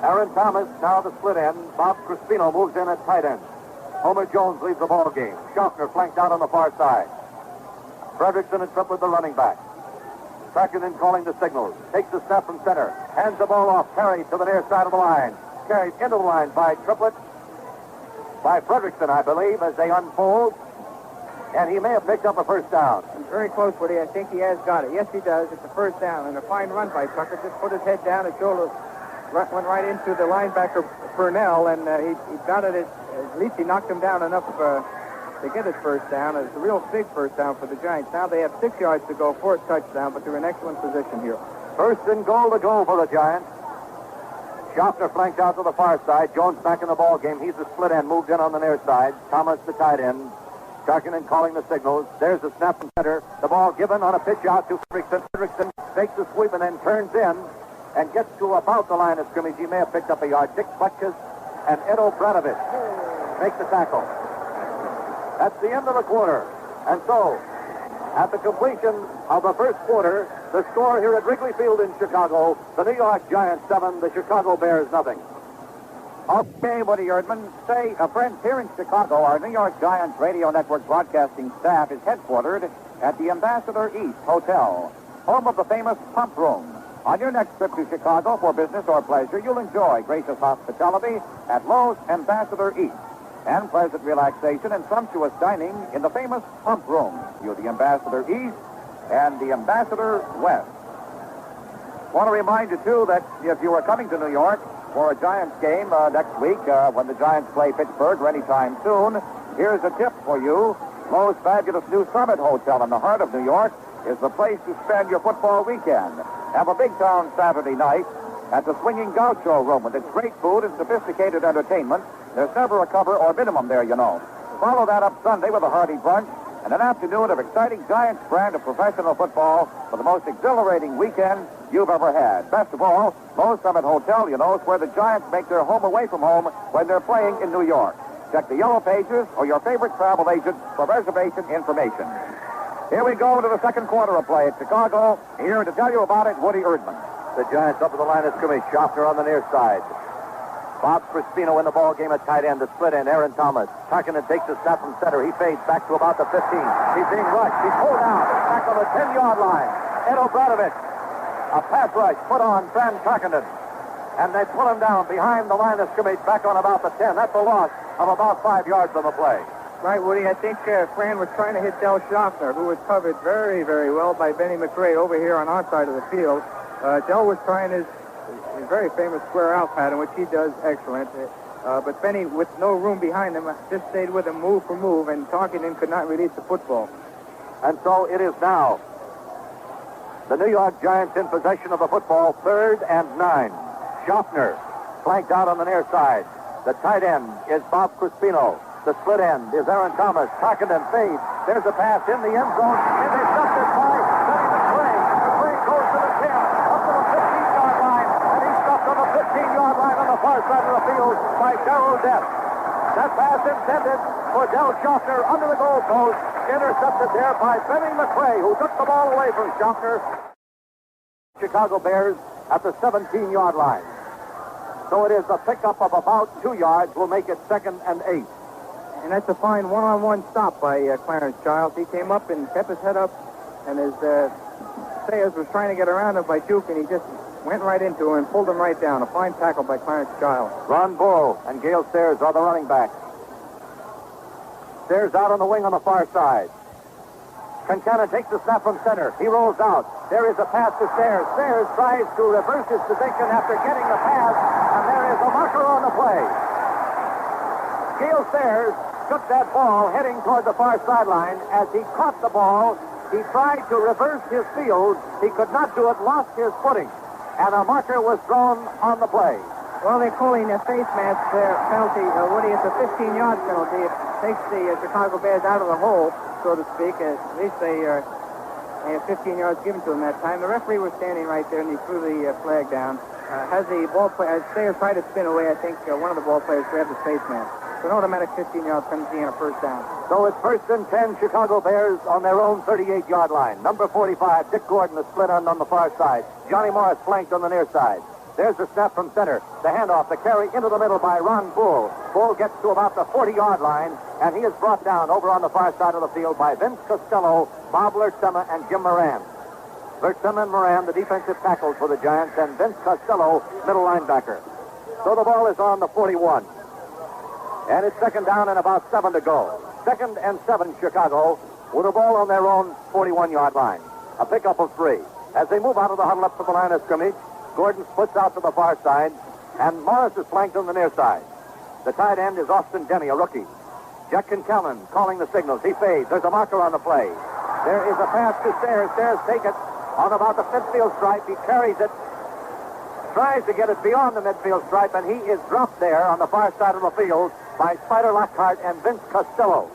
Aaron Thomas, now the split end. Bob Crispino moves in at tight end. Homer Jones leads the ball game. Schaffner flanked out on the far side. Fredrickson and Triplett, the running back. Tarkinen calling the signals. Takes the snap from center. Hands the ball off. Carried to the near side of the line. Carried into the line by Triplett. By Fredrickson, I believe, as they unfold. And he may have picked up a first down. He's very close, Woody. I think he has got it. Yes, he does. It's a first down. And a fine run by Tucker. Just put his head down. His shoulder went right into the linebacker, Purnell. And he got it. At least he knocked him down enough to get his first down. It's a real big first down for the Giants. Now they have 6 yards to go for a touchdown, but they're in excellent position here. 1st and goal to go for the Giants. Schaffner flanked out to the far side. Jones back in the ball game. He's the split end, moved in on the near side. Thomas the tight end. Tarkinen calling the signals. There's the snap from center. The ball given on a pitch out to Fredrickson. Fredrickson takes the sweep and then turns in and gets to about the line of scrimmage. He may have picked up a yard. Dick Butkus and Edo Branovich make the tackle. That's the end of the quarter. And so, at the completion of the first quarter, the score here at Wrigley Field in Chicago, the New York Giants 7, the Chicago Bears nothing. Okay, Woody Erdman. Say, friends, here in Chicago, our New York Giants radio network broadcasting staff is headquartered at the Ambassador East Hotel, home of the famous Pump Room. On your next trip to Chicago for business or pleasure, you'll enjoy gracious hospitality at Lowe's Ambassador East and pleasant relaxation and sumptuous dining in the famous Pump Room. You're the Ambassador East and the Ambassador West. Want to remind you, too, that if you are coming to New York for a Giants game next week when the Giants play Pittsburgh or anytime soon, here's a tip for you. Lowe's fabulous new Summit Hotel in the heart of New York is the place to spend your football weekend. Have a big town Saturday night at the Swinging Gaucho Room with its great food and sophisticated entertainment. There's never a cover or minimum there, you know. Follow that up Sunday with a hearty brunch and an afternoon of exciting Giants brand of professional football for the most exhilarating weekend you've ever had. Best of all, Lowe's Summit Hotel, you know, is where the Giants make their home away from home when they're playing in New York. Check the Yellow Pages or your favorite travel agent for reservation information. Here we go to the second quarter of play at Chicago. Here to tell you about it, Woody Erdman. The Giants up at the line of scrimmage. Schaffner on the near side. Bob Crispino in the ball game at tight end. The split end, Aaron Thomas. Tarkinen takes the snap from center. He fades back to about the 15. He's being rushed. He's pulled down. Back on the 10-yard line. Edo Branovich. A pass rush put on Fran Tarkinen. And they pull him down behind the line of scrimmage back on about the 10. That's a loss of about 5 yards on the play. Right, Woody. I think Fran was trying to hit Del Schaffner, who was covered very, very well by Benny McRae over here on our side of the field. Dell was trying his very famous square out pattern, which he does excellent. But Benny, with no room behind him, just stayed with him move for move, and Tarkenton could not release the football. And so it is now. The New York Giants in possession of the football, 3rd and 9. Schaffner flanked out on the near side. The tight end is Bob Crispino. The split end is Aaron Thomas. Tarkenton fades. There's a pass in the end zone. Intercepted by Benny McCray. McCray goes to the 10, up to the 15-yard line, and he's stopped on the 15-yard line on the far side of the field by Darrell Depp. That pass intended for Del Schaffner under the goalpost, intercepted there by Benny McCray, who took the ball away from Schaffner. Chicago Bears at the 17-yard line. So it is a pickup of about 2 yards will make it 2nd and 8. And that's a fine one-on-one stop by Clarence Childs. He came up and kept his head up, and as Sayers was trying to get around him by Duke, and he just went right into him and pulled him right down. A fine tackle by Clarence Childs. Ron Bull and Gale Sayers are the running backs. Sayers out on the wing on the far side. Concannon takes the snap from center. He rolls out. There is a pass to Sayers. Sayers tries to reverse his position after getting the pass, and there is a marker on the play. Gale Sayers took that ball heading toward the far sideline. As he caught the ball, he tried to reverse his field. He could not do it, lost his footing, and a marker was thrown on the play. Well, they're calling a face mask penalty. Woody, it's a 15-yard penalty. It takes the Chicago Bears out of the hole, so to speak. At least they had 15 yards given to them that time. The referee was standing right there, and he threw the flag down. As the ball player, as Sayers tried to spin away, I think one of the ball players grabbed the face mask. So an automatic 15-yard penalty and a first down. So it's 1st and 10, Chicago Bears on their own 38-yard line. Number 45, Dick Gordon, the split end on the far side. Johnny Morris flanked on the near side. There's the snap from center. The handoff, the carry into the middle by Ron Bull. Bull gets to about the 40-yard line, and he is brought down over on the far side of the field by Vince Costello, Bob Lertsema, and Jim Moran. Lertsema and Moran, the defensive tackles for the Giants, and Vince Costello, middle linebacker. So the ball is on the 41. And it's 2nd down and about 7 to go. 2nd and 7, Chicago, with the ball on their own 41-yard line. A pickup of 3. As they move out of the huddle up to the line of scrimmage, Gordon splits out to the far side, and Morris is flanked on the near side. The tight end is Austin Denny, a rookie. Jack Concannon calling the signals. He fades. There's a marker on the play. There is a pass to Sayers. Sayers take it on about the midfield stripe. He carries it, tries to get it beyond the midfield stripe, and he is dropped there on the far side of the field by Spider Lockhart and Vince Costello.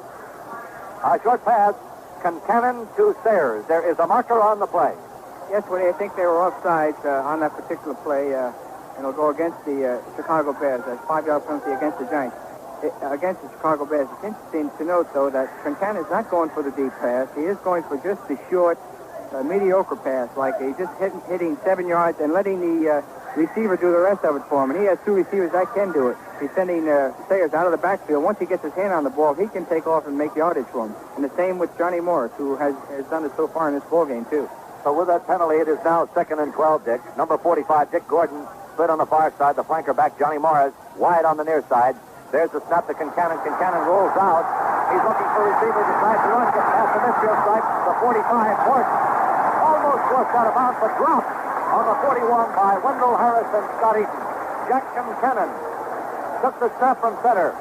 A short pass, Concannon to Sayers. There is a marker on the play. Yes, Woody, I think they were offside on that particular play, and it'll go against the Chicago Bears. That's 5-yard penalty against the Giants. Against the Chicago Bears. It's interesting to note, though, that Concannon is not going for the deep pass. He is going for just the short, mediocre pass, like he's just hitting 7 yards and letting the receiver do the rest of it for him. And he has 2 receivers that can do it. He's sending Sayers out of the backfield. Once he gets his hand on the ball, he can take off and make yardage for him. And the same with Johnny Morris, who has done it so far in this ballgame, too. So with that penalty, it is now 2nd and 12, Dick. Number 45, Dick Gordon, split on the far side. The flanker back, Johnny Morris, wide on the near side. There's the snap to Concannon. Concannon rolls out. He's looking for a receiver, decides to run, gets past the midfield stripe. The 45, forced, almost forced out of bounds, but dropped on the 41 by Wendell Harris and Scott Eaton. Jack Concannon took the snap from center,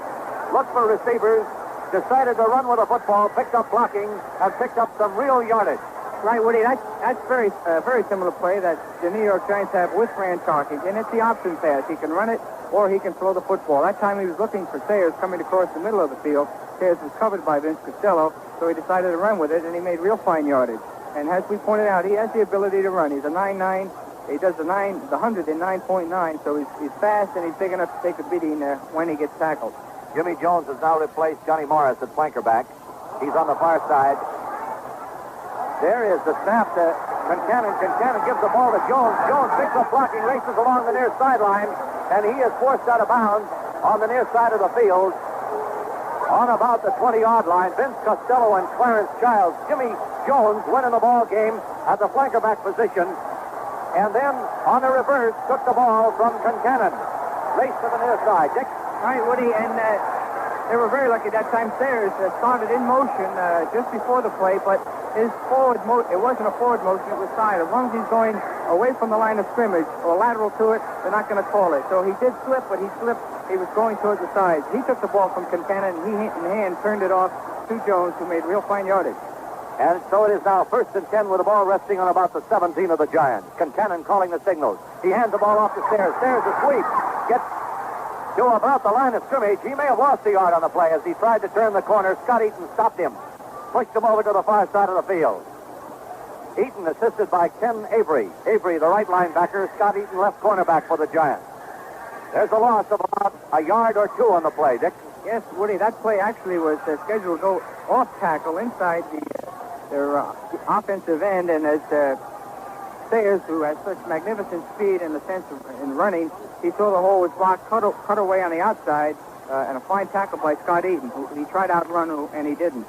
looked for receivers, decided to run with the football, picked up blocking, and picked up some real yardage. Right, Woody, that's very similar play that the New York Giants have with Fran Tarkenton, and it's the option pass. He can run it, or he can throw the football. That time he was looking for Sayers coming across the middle of the field. Sayers was covered by Vince Costello, so he decided to run with it, and he made real fine yardage. And as we pointed out, he has the ability to run. He's a 9.9. He does the 100 in 9.9, so he's fast, and he's big enough to take a beating when he gets tackled. Jimmy Jones has now replaced Johnny Morris at flanker back. He's on the far side. There is the snap to Concannon. Concannon gives the ball to Jones. Jones picks up blocking, races along the near sideline, and he is forced out of bounds on the near side of the field. On about the 20-yard line, Vince Costello and Clarence Childs. Jimmy Jones winning the ball game at the flanker back position, and then on the reverse took the ball from Concannon. Race to the near side. Dick? All right, Woody, and they were very lucky that time. Sayers started in motion just before the play, but his it wasn't a forward motion, it was side. As long as he's going away from the line of scrimmage or lateral to it, they're not going to call it. So he did slip, but he was going towards the sides. He took the ball from Concannon, and he in hand turned it off to Jones, who made real fine yardage. And so it is now 1st and 10 with the ball resting on about the 17 of the Giants. Concannon calling the signals. He hands the ball off to Sayers. Sayers a sweep. Gets to about the line of scrimmage. He may have lost a yard on the play as he tried to turn the corner. Scott Eaton stopped him. Pushed him over to the far side of the field. Eaton assisted by Ken Avery. Avery, the right linebacker. Scott Eaton, left cornerback for the Giants. There's a loss of about a yard or two on the play, Dick. Yes, Woody, that play actually was scheduled to go off tackle inside their offensive end, and as Sayers, who has such magnificent speed in the sense of in running, he saw the hole was blocked, cut away on the outside, and a fine tackle by Scott Eaton, who he tried to outrun, and he didn't.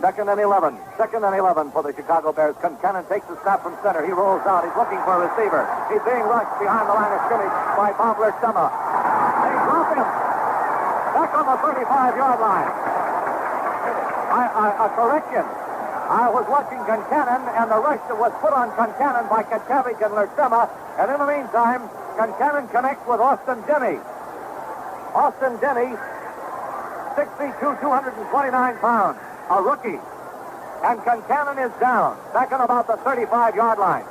Second and 11 for the Chicago Bears. Concannon takes the snap from center. He rolls out. He's looking for a receiver. He's being rushed behind the line of scrimmage by Bob Lerstema. They drop him. Back on the 35-yard line. A correction. I was watching Concannon, and the rush that was put on Concannon by Katcavage and Lerstema. And in the meantime, Concannon connects with Austin Denny. Austin Denny, 6'2", 229 pounds. A rookie. And Concannon is down. Back on about the 35-yard line.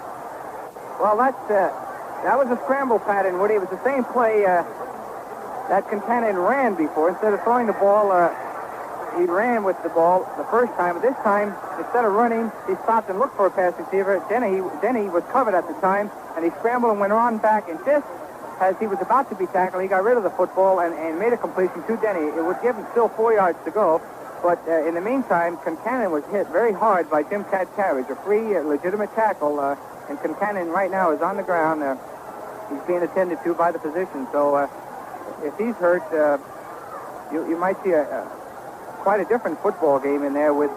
Well, that was a scramble pattern, Woody. It was the same play that Concannon ran before. Instead of throwing the ball, he ran with the ball the first time. But this time, instead of running, he stopped and looked for a pass receiver. Denny was covered at the time, and he scrambled and went on back. And just as he was about to be tackled, he got rid of the football and made a completion to Denny. It would give him still 4 yards to go. But in the meantime, Concannon was hit very hard by Jim Katcavage, a free, legitimate tackle. And Concannon right now is on the ground. He's being attended to by the physician. So if he's hurt, you might see quite a different football game in there with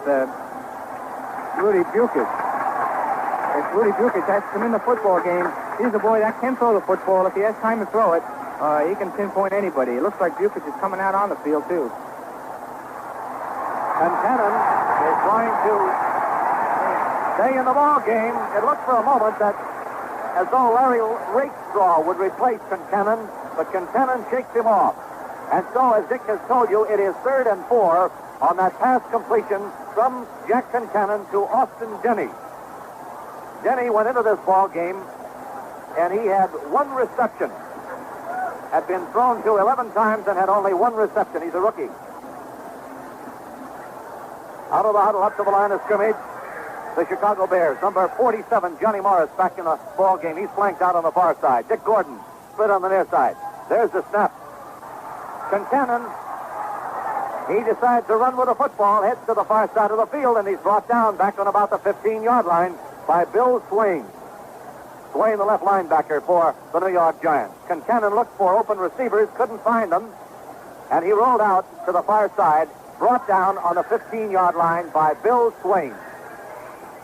Rudy Bukic. If Rudy Bukic has to come in the football game, he's a boy that can throw the football. If he has time to throw it, he can pinpoint anybody. It looks like Bukic is coming out on the field, too. Concannon is going to stay in the ball game. It looked for a moment that as though Larry Rakestraw would replace Concannon, but Concannon shakes him off. And so, as Dick has told you, it is 3rd and 4 on that pass completion from Jack Concannon to Austin Denny. Denny went into this ball game, and he had one reception. Had been thrown to 11 times and had only one reception. He's a rookie. Out of the huddle, up to the line of scrimmage, the Chicago Bears. Number 47, Johnny Morris, back in the ball game. He's flanked out on the far side. Dick Gordon, split on the near side. There's the snap. Concannon, he decides to run with the football, heads to the far side of the field, and he's brought down back on about the 15-yard line by Bill Swain. Swain, the left linebacker for the New York Giants. Concannon looked for open receivers, couldn't find them, and he rolled out to the far side, brought down on the 15-yard line by Bill Swain.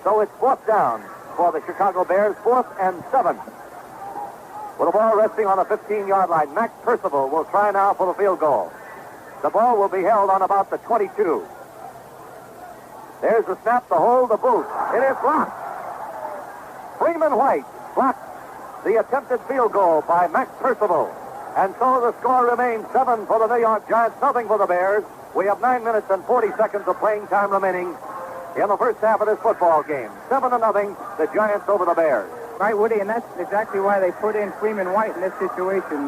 So it's 4th down for the Chicago Bears, 4th and 7. With the ball resting on the 15-yard line, Max Percival will try now for the field goal. The ball will be held on about the 22. There's the snap, the hold, the boot. It is blocked. Freeman White blocked the attempted field goal by Max Percival. And so the score remains 7 for the New York Giants, nothing for the Bears. We have 9 minutes and 40 seconds of playing time remaining in the first half of this football game. 7-0, the Giants over the Bears. Right, Woody, and that's exactly why they put in Freeman White in this situation.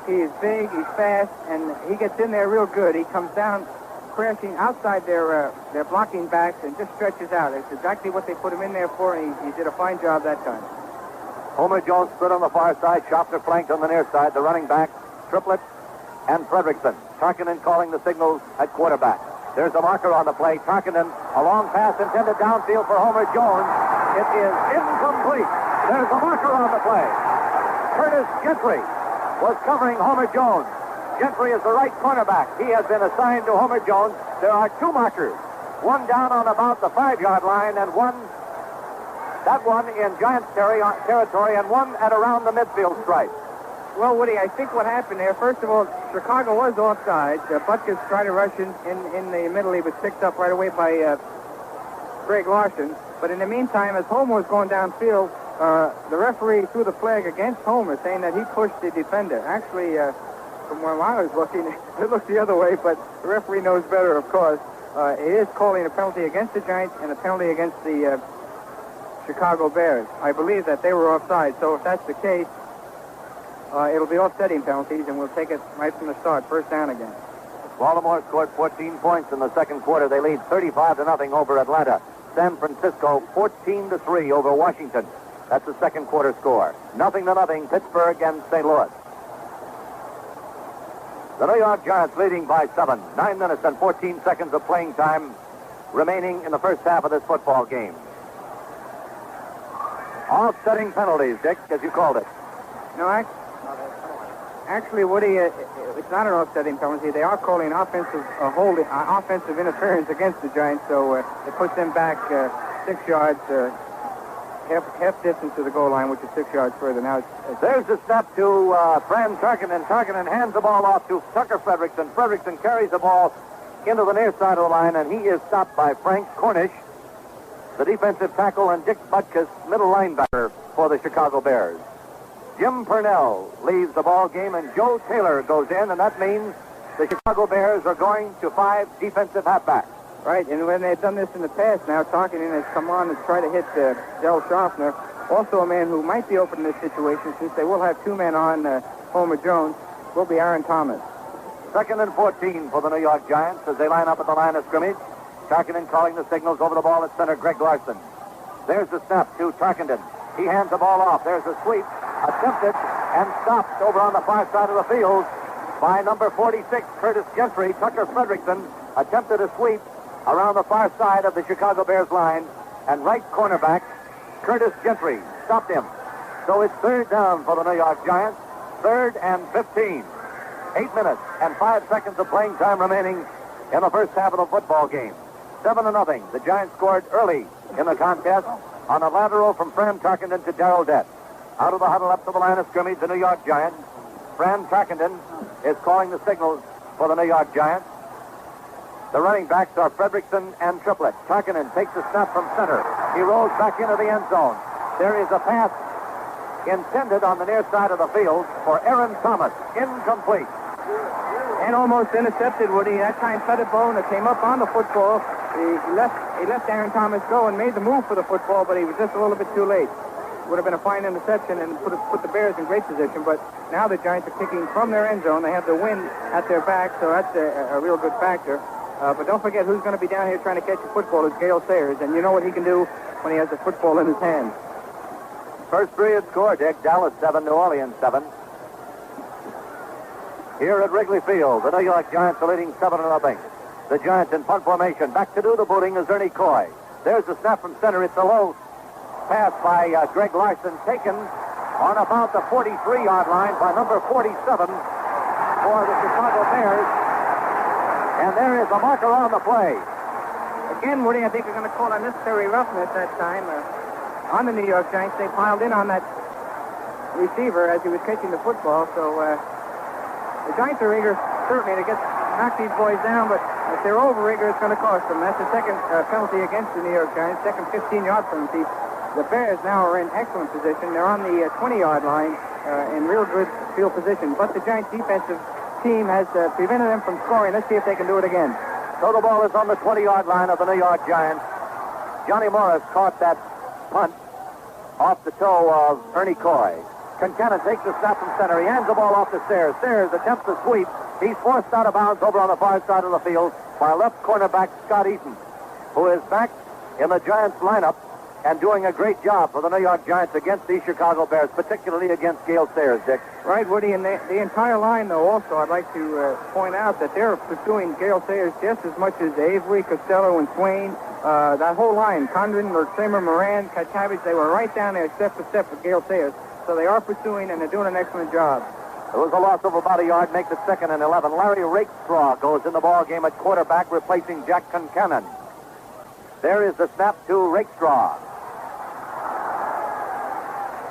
He is big, he's fast, and he gets in there real good. He comes down crashing outside their blocking backs and just stretches out. It's exactly what they put him in there for, and he did a fine job that time. Homer Jones stood on the far side. Shopner flanked on the near side. The running back, Triplett, and Fredrickson. Tarkinen calling the signals at quarterback. There's a marker on the play. Tarkinen, a long pass intended downfield for Homer Jones. It is incomplete. There's a marker on the play. Curtis Gentry was covering Homer Jones. Gentry is the right cornerback. He has been assigned to Homer Jones. There are 2 markers. One down on about the 5-yard line and one in Giants territory and one at around the midfield stripe. Well, Woody, I think what happened there, first of all, Chicago was offside. Butkus tried to rush in the middle. He was picked up right away by Greg Larson. But in the meantime, as Homer was going downfield, the referee threw the flag against Homer, saying that he pushed the defender. Actually, from where I was looking, it looked the other way, but the referee knows better, of course. He is calling a penalty against the Giants and a penalty against the Chicago Bears. I believe that they were offside, so if that's the case, it'll be offsetting penalties, and we'll take it right from the start, first down again. Baltimore scored 14 points in the second quarter. They lead 35-0 over Atlanta. San Francisco 14-3 over Washington. That's the second quarter score. 0-0, Pittsburgh and St. Louis. The New York Giants leading by 7. 9 minutes and 14 seconds of playing time remaining in the first half of this football game. Offsetting penalties, Dick, as you called it. No, actually, Woody, it's not an offsetting penalty. They are calling offensive offensive interference against the Giants, so it puts them back 6 yards, half distance to the goal line, which is 6 yards further. Now There's the snap to Fran Tarkenton. Tarkenton hands the ball off to Tucker Fredrickson. Fredrickson carries the ball into the near side of the line, and he is stopped by Frank Cornish, the defensive tackle, and Dick Butkus, middle linebacker for the Chicago Bears. Jim Purnell leaves the ball game, and Joe Taylor goes in, and that means the Chicago Bears are going to 5 defensive halfbacks. Right, and when they've done this in the past, now Tarkenton has come on and tried to hit Del Schaffner, also a man who might be open in this situation, since they will have 2 men on Homer Jones, will be Aaron Thomas. 2nd and 14 for the New York Giants as they line up at the line of scrimmage. Tarkenton calling the signals over the ball at center, Greg Larson. There's the snap to Tarkenton. He hands the ball off. There's a sweep, attempted and stopped over on the far side of the field by number 46, Curtis Gentry. Tucker Fredrickson attempted a sweep around the far side of the Chicago Bears line, and right cornerback Curtis Gentry stopped him. So it's 3rd down for the New York Giants, 3rd and 15. 8 minutes and 5 seconds of playing time remaining in the first half of the football game. 7-0. The Giants scored early in the contest on a lateral from Fran Tarkenton to Darrell Dett. Out of the huddle up to the line of scrimmage, the New York Giants. Fran Tarkenton is calling the signals for the New York Giants. The running backs are Fredrickson and Triplett. Tarkenton takes a snap from center. He rolls back into the end zone. There is a pass intended on the near side of the field for Aaron Thomas. Incomplete. And almost intercepted, Woody. That time Featherbone that came up on the football. He left Aaron Thomas go and made the move for the football, but he was just a little bit too late. Would have been a fine interception and put the Bears in great position, but now the Giants are kicking from their end zone. They have the wind at their back, so that's a real good factor. But don't forget who's going to be down here trying to catch a football is Gale Sayers, and you know what he can do when he has the football in his hand. First period score, Dick. Dallas 7, New Orleans 7. Here at Wrigley Field, the New York Giants are leading 7-0. The Giants in punt formation. Back to do the booting is Ernie Coy. There's the snap from center. It's a low pass by Greg Larson, taken on about the 43-yard line by number 47 for the Chicago Bears. And there is a marker on the play. Again, Woody, I think they're going to call unnecessary roughness that time on the New York Giants. They piled in on that receiver as he was catching the football, so the Giants are eager, certainly, to knock these boys down, but if they're over eager, it's going to cost them. That's the second penalty against the New York Giants, second 15-yard penalty. The Bears now are in excellent position. They're on the 20-yard line in real good field position, but the Giants' defensive team has prevented them from scoring. Let's see if they can do it again. So the ball is on the 20-yard line of the New York Giants. Johnny Morris caught that punt off the toe of Ernie Coy. Concannon takes the snap from center. He hands the ball off to Sayers. Sayers attempts to sweep. He's forced out of bounds over on the far side of the field by left cornerback Scott Eaton, who is back in the Giants lineup and doing a great job for the New York Giants against these Chicago Bears, particularly against Gale Sayers, Dick. Right, Woody, and the entire line, though, also, I'd like to point out that they're pursuing Gale Sayers just as much as Avery, Costello, and Swain. That whole line, Condren, Kramer, Moran, Katavage, they were right down there step for step with Gale Sayers. So they are pursuing, and they're doing an excellent job. There was a loss of about a yard, makes it 2nd and 11. Larry Rakestraw goes in the ball game at quarterback, replacing Jack Concannon. There is the snap to Rakestraw.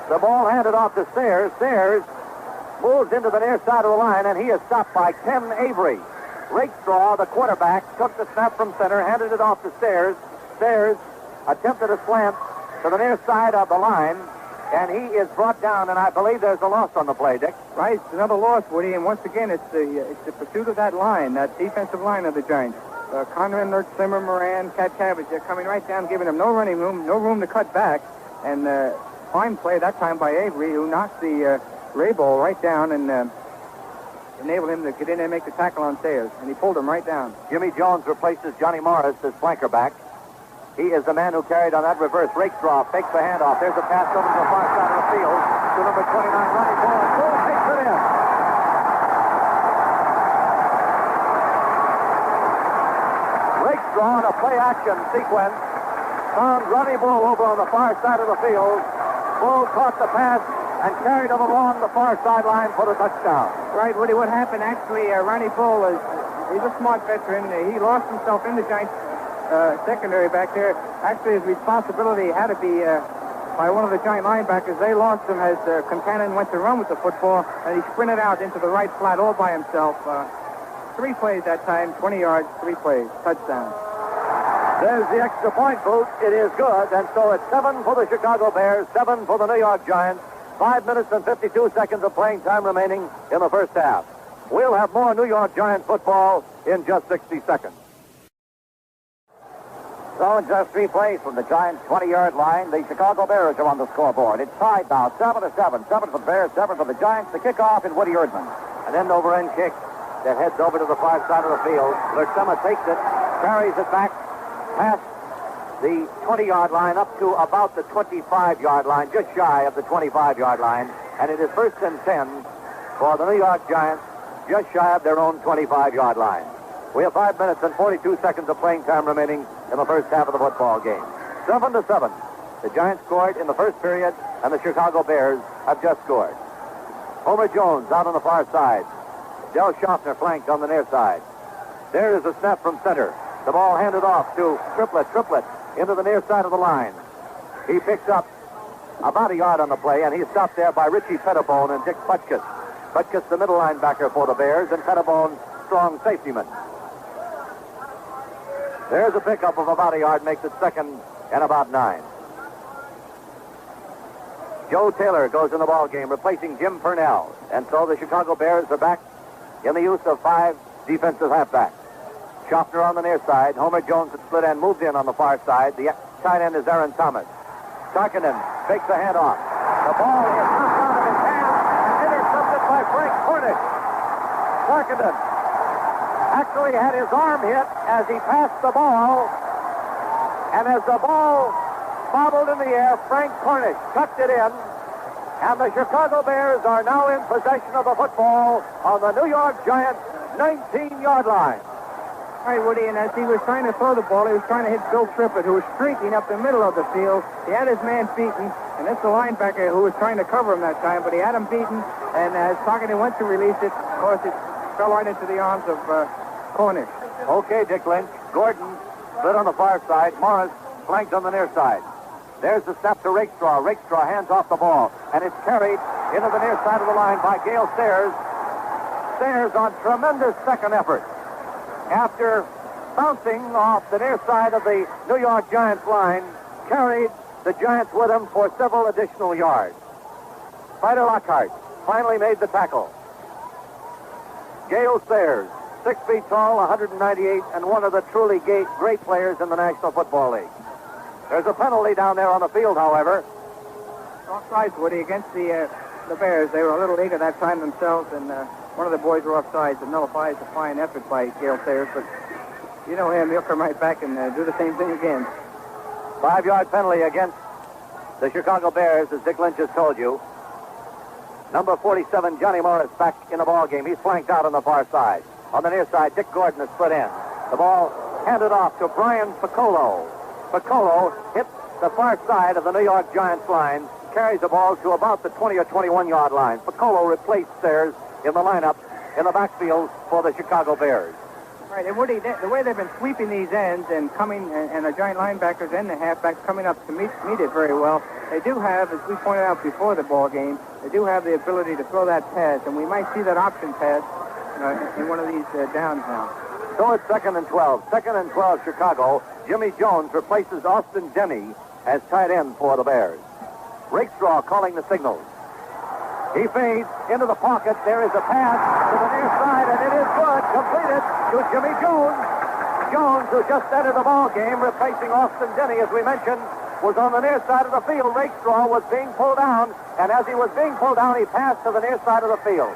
The ball handed off to Sayers. Sayers moves into the near side of the line, and he is stopped by Ken Avery. Rakestraw, the quarterback, took the snap from center, handed it off to Sayers. Sayers attempted a slant to the near side of the line, and he is brought down, and I believe there's a loss on the play, Dick. Right, it's another loss, Woody, and once again, it's the pursuit of that line, that defensive line of the Giants. Conran, Lurch, Simmer, Moran, Cat Cabbage, they're coming right down, giving them no running room, no room to cut back, and fine play that time by Avery, who knocked the Ray ball right down and enabled him to get in and make the tackle on Sayers, and he pulled him right down. Jimmy Jones replaces Johnny Morris as flanker back. He is the man who carried on that reverse. Rakestraw fakes the handoff. There's a pass over to the far side of the field to number 29, Ronnie Bull, and Bull takes it in. Rakestraw in a play-action sequence found Ronnie Bull over on the far side of the field. Bull caught the pass and carried him along the far sideline for the touchdown. Right, Woody, what happened, actually, Ronnie Bull, he's a smart veteran. He lost himself in the Giants' secondary back there. Actually, his responsibility had to be by one of the Giant linebackers. They lost him as Concannon went to run with the football, and he sprinted out into the right flat all by himself. 3 plays that time, 20 yards, 3 plays, touchdown. There's the extra point, Booth. It is good, and so it's 7 for the Chicago Bears, 7 for the New York Giants. 5 minutes and 52 seconds of playing time remaining in the first half. We'll have more New York Giants football in just 60 seconds. So in just 3 plays from the Giants' 20-yard line, the Chicago Bears are on the scoreboard. It's tied now, 7-7. 7 for the Bears, 7 for the Giants. The kickoff in Woody Erdman. An end-over-end kick that heads over to the far side of the field. Lertsema takes it, carries it back past the 20-yard line up to about the 25-yard line, just shy of the 25-yard line. And it is 1st and 10 for the New York Giants, just shy of their own 25-yard line. We have 5 minutes and 42 seconds of playing time remaining in the first half of the football game. 7-7. The Giants scored in the first period, and the Chicago Bears have just scored. Homer Jones out on the far side. Del Schaffner flanked on the near side. There is a snap from center. The ball handed off to Triplett into the near side of the line. He picks up about a yard on the play, and he's stopped there by Richie Pettibone and Dick Butkus. Butkus, the middle linebacker for the Bears, and Pettibone, strong safetyman. There's a pickup of about a yard, makes it 2nd and about 9. Joe Taylor goes in the ball game, replacing Jim Purnell. And so the Chicago Bears are back in the use of 5 defensive halfbacks. Schaffner on the near side. Homer Jones at split end moves in on the far side. The tight end is Aaron Thomas. Tarkinen fakes the handoff. The ball is knocked out of his hands and intercepted by Frank Cornish. Tarkinen actually had his arm hit as he passed the ball. And as the ball bobbled in the air, Frank Cornish tucked it in. And the Chicago Bears are now in possession of the football on the New York Giants' 19-yard line. All right, Woody, and as he was trying to throw the ball, he was trying to hit Bill Trippett, who was streaking up the middle of the field. He had his man beaten, and that's the linebacker who was trying to cover him that time, but he had him beaten, and as Tarkinen went to release it, of course, it fell right into the arms of Cornish. Okay, Dick Lynch. Gordon split on the far side. Morris flanked on the near side. There's the snap to Rakestraw. Rakestraw hands off the ball, and it's carried into the near side of the line by Gale Sayers. Sayers on tremendous second effort. After bouncing off the near side of the New York Giants line, carried the Giants with him for several additional yards. Spider Lockhart finally made the tackle. Gale Sayers, 6 feet tall, 198, and one of the truly great players in the National Football League. There's a penalty down there on the field, however. Offsides, Woody, against the Bears. They were a little eager that time themselves, and one of the boys were offsides. It nullifies a fine effort by Gale Sayers, but you know him, he'll come right back and do the same thing again. 5-yard penalty against the Chicago Bears, as Dick Lynch has told you. Number 47, Johnny Morris, back in the ball game. He's flanked out on the far side. On the near side, Dick Gordon has split in. The ball handed off to Brian Piccolo. Piccolo hit the far side of the New York Giants line, carries the ball to about the 20 or 21-yard line. Piccolo replaced Sayers in the lineup in the backfield for the Chicago Bears. Right, and Woody, the way they've been sweeping these ends and coming, and the giant linebackers and the halfbacks coming up to meet it very well, they do have, as we pointed out before the ball game, they do have the ability to throw that pass, and we might see that option pass in one of these downs now. So it's 2nd and 12. 2nd and 12, Chicago. Jimmy Jones replaces Austin Denny as tight end for the Bears. Rakestraw calling the signals. He fades into the pocket. There is a pass to the near side, and it is good. Completed to Jimmy Jones. Jones, who just entered the ball game, replacing Austin Denny, as we mentioned, was on the near side of the field. Rakestraw was being pulled down, and as he was being pulled down, he passed to the near side of the field.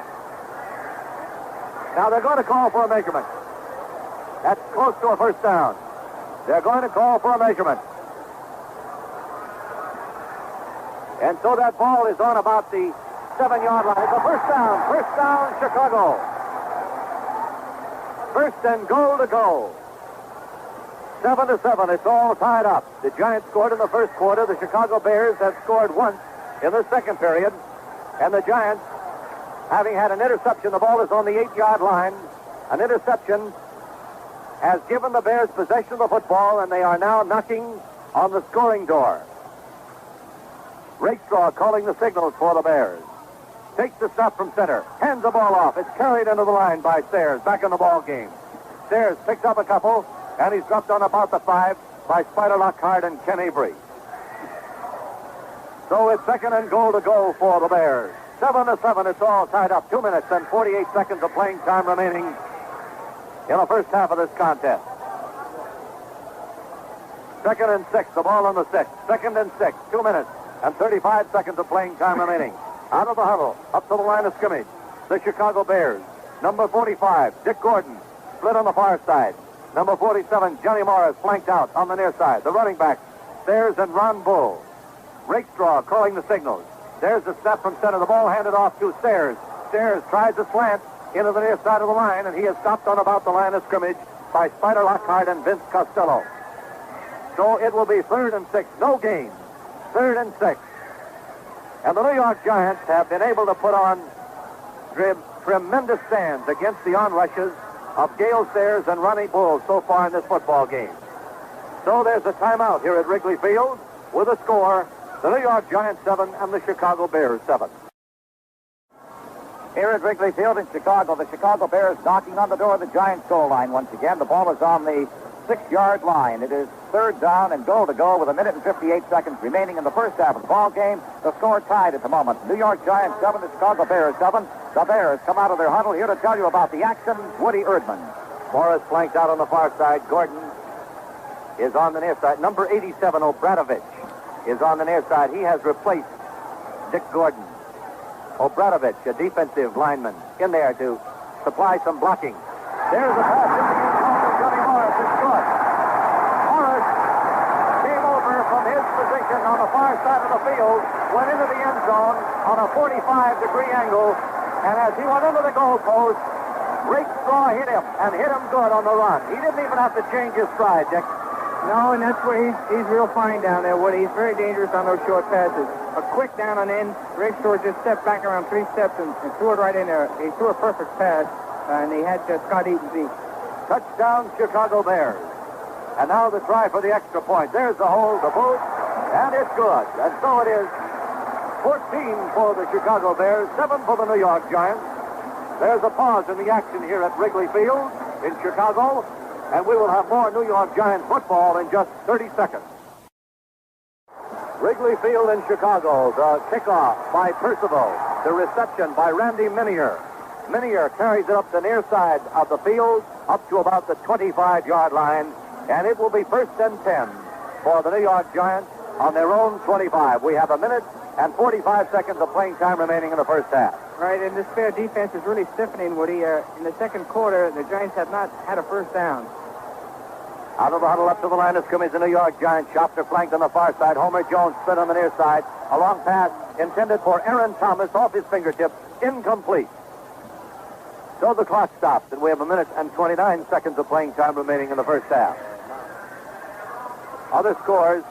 Now they're going to call for a measurement. That's close to a first down. They're going to call for a measurement. And so that ball is on about the 7-yard line. It's a first down. First down, Chicago. First and goal to go. 7-7. It's all tied up. The Giants scored in the first quarter. The Chicago Bears have scored once in the second period. And the Giants, having had an interception, the ball is on the 8-yard line. An interception has given the Bears possession of the football, and they are now knocking on the scoring door. Rakestraw calling the signals for the Bears. Takes the snap from center. Hands the ball off. It's carried into the line by Sayers. Back in the ball game. Sayers picks up a couple, and he's dropped on about the 5 by Spider Lockhart and Ken Avery. So it's 2nd and goal to go for the Bears. 7-7. It's all tied up. 2 minutes and 48 seconds of playing time remaining in the first half of this contest. 2nd and 6. The ball on the 6. 2nd and 6. 2 minutes and 35 seconds of playing time remaining. Out of the huddle, up to the line of scrimmage, the Chicago Bears. Number 45, Dick Gordon, split on the far side. Number 47, Johnny Morris, flanked out on the near side. The running backs, Sayers and Ron Bull. Rakestraw calling the signals. There's the snap from center. The ball handed off to Sayers. Sayers tries a slant into the near side of the line, and he is stopped on about the line of scrimmage by Spider Lockhart and Vince Costello. So it will be 3rd and 6. No gain. 3rd and 6. And the New York Giants have been able to put on tremendous stands against the onrushes of Gale Sayers and Ronnie Bull so far in this football game. So there's a timeout here at Wrigley Field with a score, the New York Giants 7 and the Chicago Bears 7. Here at Wrigley Field in Chicago, the Chicago Bears knocking on the door of the Giants goal line once again. The ball is on the 6-yard line. It is 3rd down and goal to go with 1 minute and 58 seconds remaining in the first half of the ball game. The score tied at the moment. New York Giants 7, the Chicago Bears 7. The Bears come out of their huddle here to tell you about the action. Woody Erdman. Morris flanked out on the far side. Gordon is on the near side. Number 87, Obradovich, is on the near side. He has replaced Dick Gordon. Obradovich, a defensive lineman, in there to supply some blocking. There's a pass in the end zone to Johnny Morris. It's good. Morris came over from his position on the far side of the field, went into the end zone on a 45-degree angle, and as he went into the goalpost, Rakestraw hit him, and hit him good on the run. He didn't even have to change his stride, Dick. No, and that's where he's real fine down there, Woody. He's very dangerous on those short passes. A quick down and in. Rakestraw just stepped back around 3 steps and threw it right in there. He threw a perfect pass, and he had Scott Eaton beat. Touchdown, Chicago Bears. And now the try for the extra point. There's the hold, the boot, and it's good. And so it is 14 for the Chicago Bears, 7 for the New York Giants. There's a pause in the action here at Wrigley Field in Chicago, and we will have more New York Giants football in just 30 seconds. Wrigley Field in Chicago, the kickoff by Percival, the reception by Randy Minier. Minier carries it up the near side of the field, up to about the 25-yard line, and it will be 1st and 10 for the New York Giants on their own 25. We have 1 minute and 45 seconds of playing time remaining in the first half. Right, and this fair defense is really stiffening, Woody. In the second quarter, the Giants have not had a first down. Out of the huddle up to the line of scrimmage, the New York Giants. Shops are flanked on the far side. Homer Jones split on the near side. A long pass intended for Aaron Thomas off his fingertips. Incomplete. So the clock stops, and we have 1 minute and 29 seconds of playing time remaining in the first half. Other scores,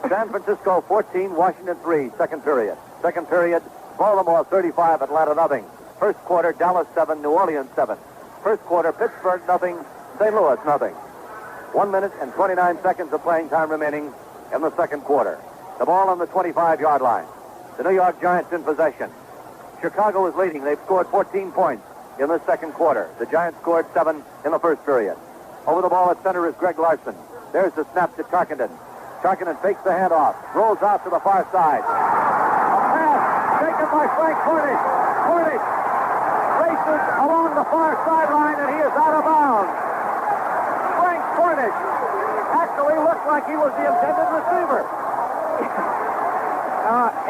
San Francisco 14, Washington 3, second period. Second period, Baltimore 35, Atlanta nothing. First quarter, Dallas 7, New Orleans 7. First quarter, Pittsburgh nothing, St. Louis nothing. 1 minute and 29 seconds of playing time remaining in the second quarter. The ball on the 25-yard line. The New York Giants in possession. Chicago is leading. They've scored 14 points in the second quarter. The Giants scored 7 in the first period. Over the ball at center is Greg Larson. There's the snap to Tarkenton. Tarkenton fakes the handoff, rolls out to the far side. A pass taken by Frank Cornish. Cornish races along the far sideline, and he is out of bounds. Frank Cornish actually looked like he was the intended receiver.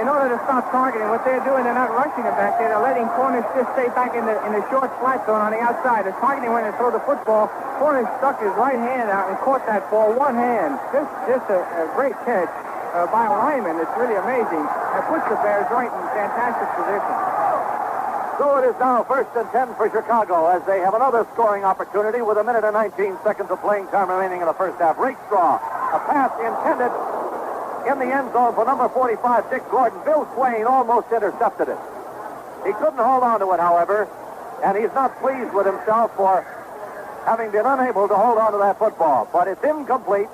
In order to stop targeting, what they're doing, they're not rushing him back there. They're letting Cornish just stay back in the short flat zone on the outside. As targeting went and throw the football, Cornish stuck his right hand out and caught that ball one hand. Just a great catch by a lineman. It's really amazing. It puts the Bears right in fantastic position. So it is now 1st and 10 for Chicago as they have another scoring opportunity with 1 minute and 19 seconds of playing time remaining in the first half. Rakestraw, a pass intended in the end zone for number 45, Dick Gordon. Bill Swain almost intercepted it. He couldn't hold on to it, however, and he's not pleased with himself for having been unable to hold on to that football. But it's incomplete,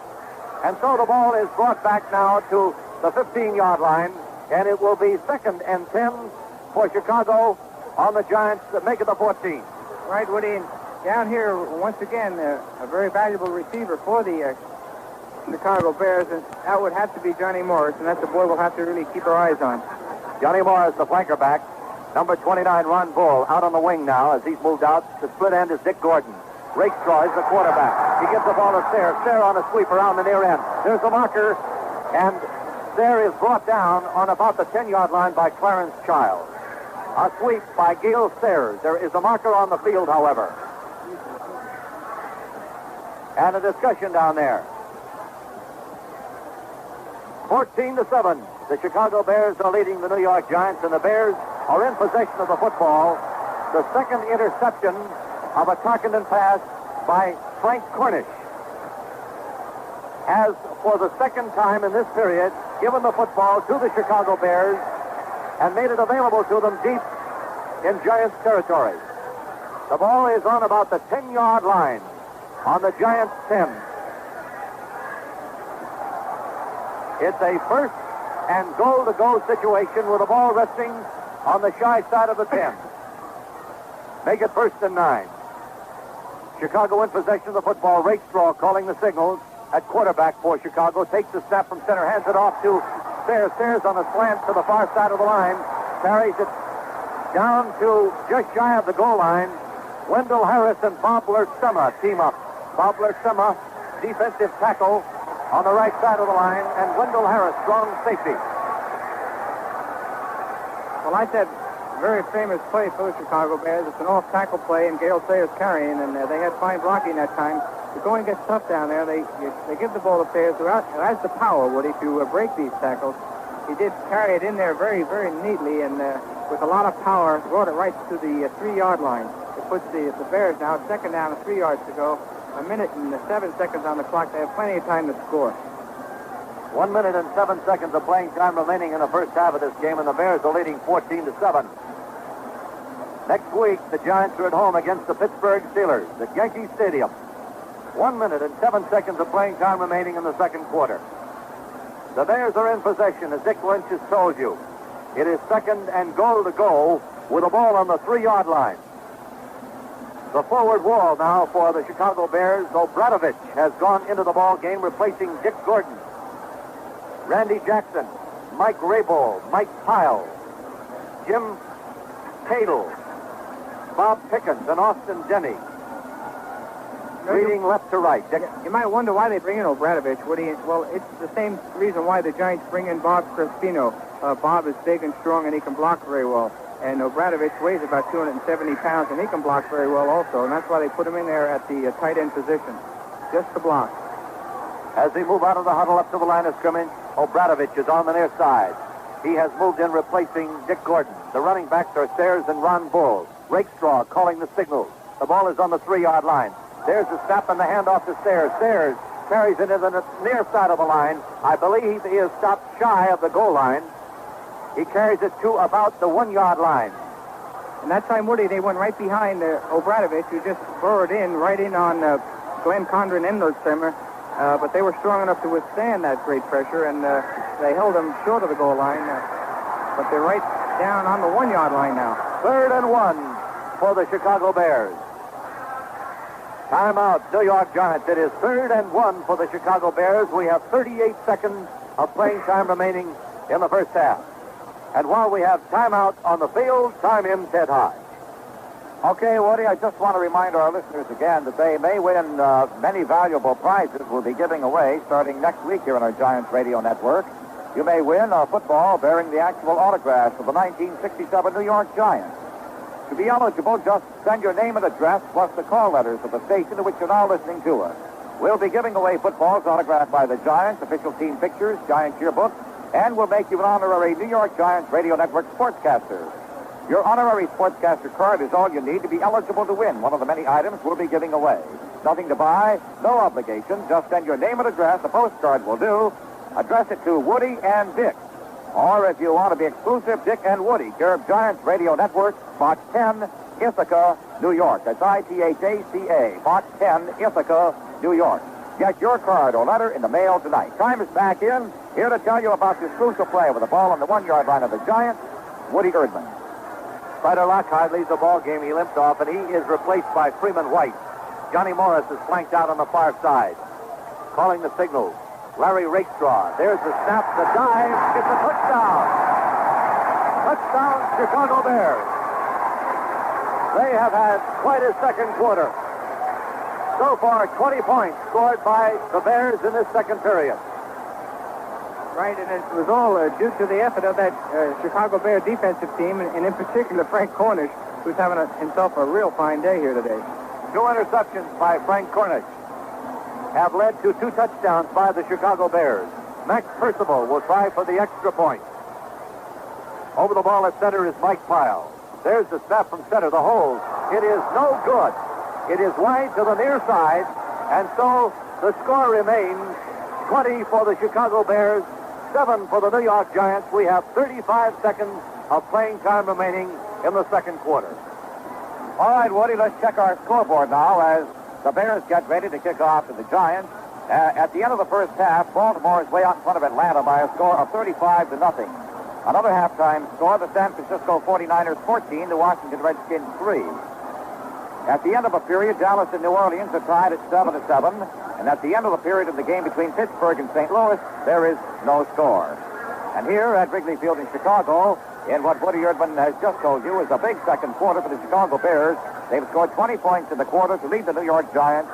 and so the ball is brought back now to the 15-yard line, and it will be 2nd and 10 for Chicago on the Giants that make it the 14. Right, Woody. And down here, once again, a very valuable receiver for the Chicago Bears, and that would have to be Johnny Morris, and that's a boy we'll have to really keep our eyes on. Johnny Morris, the flanker back. Number 29, Ron Bull, out on the wing now as he's moved out. The split end is Dick Gordon. Rakestraw is the quarterback. He gives the ball to Sayre. Sayre on a sweep around the near end. There's a marker, and Sayre is brought down on about the 10-yard line by Clarence Childs. A sweep by Gale Sayers. There is a marker on the field, however. And a discussion down there. 14-7. The Chicago Bears are leading the New York Giants, and the Bears are in possession of the football. The second interception of a Tarkenton pass by Frank Cornish has, for the second time in this period, given the football to the Chicago Bears and made it available to them deep in Giants territory. The ball is on about the 10-yard line on the Giants 10. It's a 1st and goal-to-go situation with the ball resting on the shy side of the 10. Make it 1st and 9. Chicago in possession of the football. Rakestraw calling the signals at quarterback for Chicago. Takes the snap from center, hands it off to Sayre. Sayre's on the slant to the far side of the line. Carries it down to just shy of the goal line. Wendell Harris and Bob Lertsema team up. Bob Lertsema, defensive tackle on the right side of the line, and Wendell Harris, strong safety. Well, like that very famous play for the Chicago Bears, it's an off-tackle play, and Gale Sayers carrying, and they had fine blocking that time. The going gets tough down there. They give the ball to Sayers, who has the power, Woody, to break these tackles. He did carry it in there very, very neatly, and with a lot of power, brought it right to the 3-yard line. It puts the Bears now 2nd down and 3 yards to go. 1 minute and 7 seconds on the clock. They have plenty of time to score. 1 minute and 7 seconds of playing time remaining in the first half of this game, and the Bears are leading 14-7. Next week, the Giants are at home against the Pittsburgh Steelers at Yankee Stadium. 1 minute and 7 seconds of playing time remaining in the second quarter. The Bears are in possession, as Dick Lynch has told you. It is 2nd and goal to go with the ball on the 3-yard line. The forward wall now for the Chicago Bears. Obradovich has gone into the ball game, replacing Dick Gordon. Randy Jackson, Mike Raybould, Mike Pyle, Jim Cadle, Bob Pickens, and Austin Denny. Reading left to right. Dick. You might wonder why they bring in Obradovich, Woody. Well, it's the same reason why the Giants bring in Bob Crespino. Bob is big and strong, and he can block very well. And Obradovich weighs about 270 pounds, and he can block very well also. And that's why they put him in there at the tight end position, just to block. As they move out of the huddle up to the line of scrimmage, Obradovich is on the near side. He has moved in, replacing Dick Gordon. The running backs are Sayers and Ron Bull. Rakestraw calling the signals. The ball is on the 3-yard line. There's the snap and the handoff to Sayers. Sayers carries it in the near side of the line. I believe he is stopped shy of the goal line. He carries it to about the 1-yard line. And that time, Woody, they went right behind Obradovich, who just burrowed right in on Glenn Condren and Nordstremer. But they were strong enough to withstand that great pressure, and they held them short of the goal line. But they're right down on the 1-yard line now. 3rd and 1 for the Chicago Bears. Timeout, New York Giants. It is 3rd and 1 for the Chicago Bears. We have 38 seconds of playing time remaining in the first half. And while we have timeout on the field, time in Ted High. Okay, Woody, I just want to remind our listeners again that they may win many valuable prizes we'll be giving away starting next week here on our Giants Radio Network. You may win a football bearing the actual autographs of the 1967 New York Giants. To be eligible, just send your name and address plus the call letters of the station to which you're now listening to us. We'll be giving away footballs autographed by the Giants, official team pictures, Giants yearbook, and we'll make you an honorary New York Giants Radio Network sportscaster. Your honorary sportscaster card is all you need to be eligible to win one of the many items we'll be giving away. Nothing to buy, no obligation. Just send your name and address. A postcard will do. Address it to Woody and Dick. Or if you want to be exclusive, Dick and Woody, care of Giants Radio Network, Box 10, Ithaca, New York. That's Ithaca, Box 10, Ithaca, New York. Get your card or letter in the mail tonight. Time is back in. Here to tell you about this crucial play with the ball on the 1-yard line of the Giants, Woody Erdman. Spider Lockhart leads the ball game. He limped off, and he is replaced by Freeman White. Johnny Morris is flanked out on the far side. Calling the signal. Larry Rakestraw. There's the snap, the dive. It's a touchdown. Touchdown, Chicago Bears. They have had quite a second quarter. So far, 20 points scored by the Bears in this second period. Right, and it was all due to the effort of that Chicago Bear defensive team, and in particular Frank Cornish, who's having himself a real fine day here today. 2 interceptions by Frank Cornish have led to 2 touchdowns by the Chicago Bears. Max Percival will try for the extra point. Over the ball at center is Mike Pyle. There's the snap from center, the hold. It is no good. It is wide to the near side, and so the score remains 20 for the Chicago Bears, 7 for the New York Giants. We have 35 seconds of playing time remaining in the second quarter. All right, Woody, let's check our scoreboard now as the Bears get ready to kick off to the Giants. At the end of the first half, Baltimore is way out in front of Atlanta by a score of 35-0. Another halftime score, the San Francisco 49ers 14, the Washington Redskins 3. At the end of a period, Dallas and New Orleans are tied at 7-7. And at the end of the period of the game between Pittsburgh and St. Louis, there is no score. And here at Wrigley Field in Chicago, in what Woody Erdman has just told you is a big second quarter for the Chicago Bears. They've scored 20 points in the quarter to lead the New York Giants.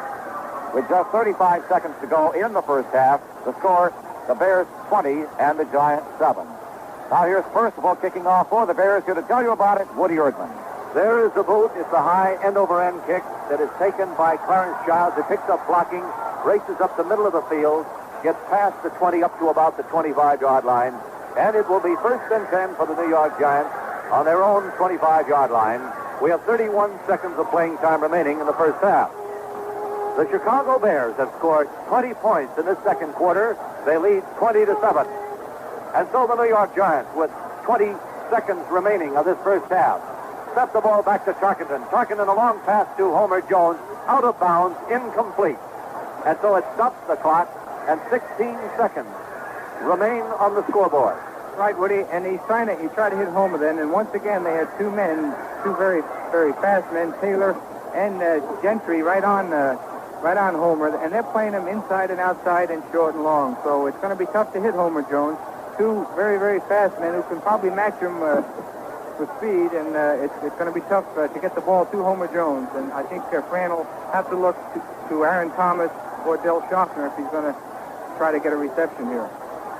With just 35 seconds to go in the first half, the score, the Bears 20 and the Giants 7. Now here's Percival kicking off for the Bears. Here to tell you about it, Woody Erdman. There is the boot. It's a high end-over-end kick that is taken by Clarence Childs, who picks up blocking, races up the middle of the field, gets past the 20 up to about the 25-yard line, and it will be 1st and 10 for the New York Giants on their own 25-yard line. We have 31 seconds of playing time remaining in the first half. The Chicago Bears have scored 20 points in this second quarter. They lead 20-7. And so the New York Giants, with 20 seconds remaining of this first half, set the ball back to Tarkenton. Tarkenton, a long pass to Homer Jones, out of bounds, incomplete. And so it stops the clock, and 16 seconds remain on the scoreboard. Right, Woody, and he tried to hit Homer then, and once again they had 2 men, 2 very, very fast men, Taylor and Gentry, right on Homer, and they're playing him inside and outside and short and long. So it's going to be tough to hit Homer Jones. 2 very, very fast men who can probably match him with speed, and it's going to be tough to get the ball to Homer Jones. And I think Fran will have to look to Aaron Thomas or Del Schaffner if he's going to try to get a reception here.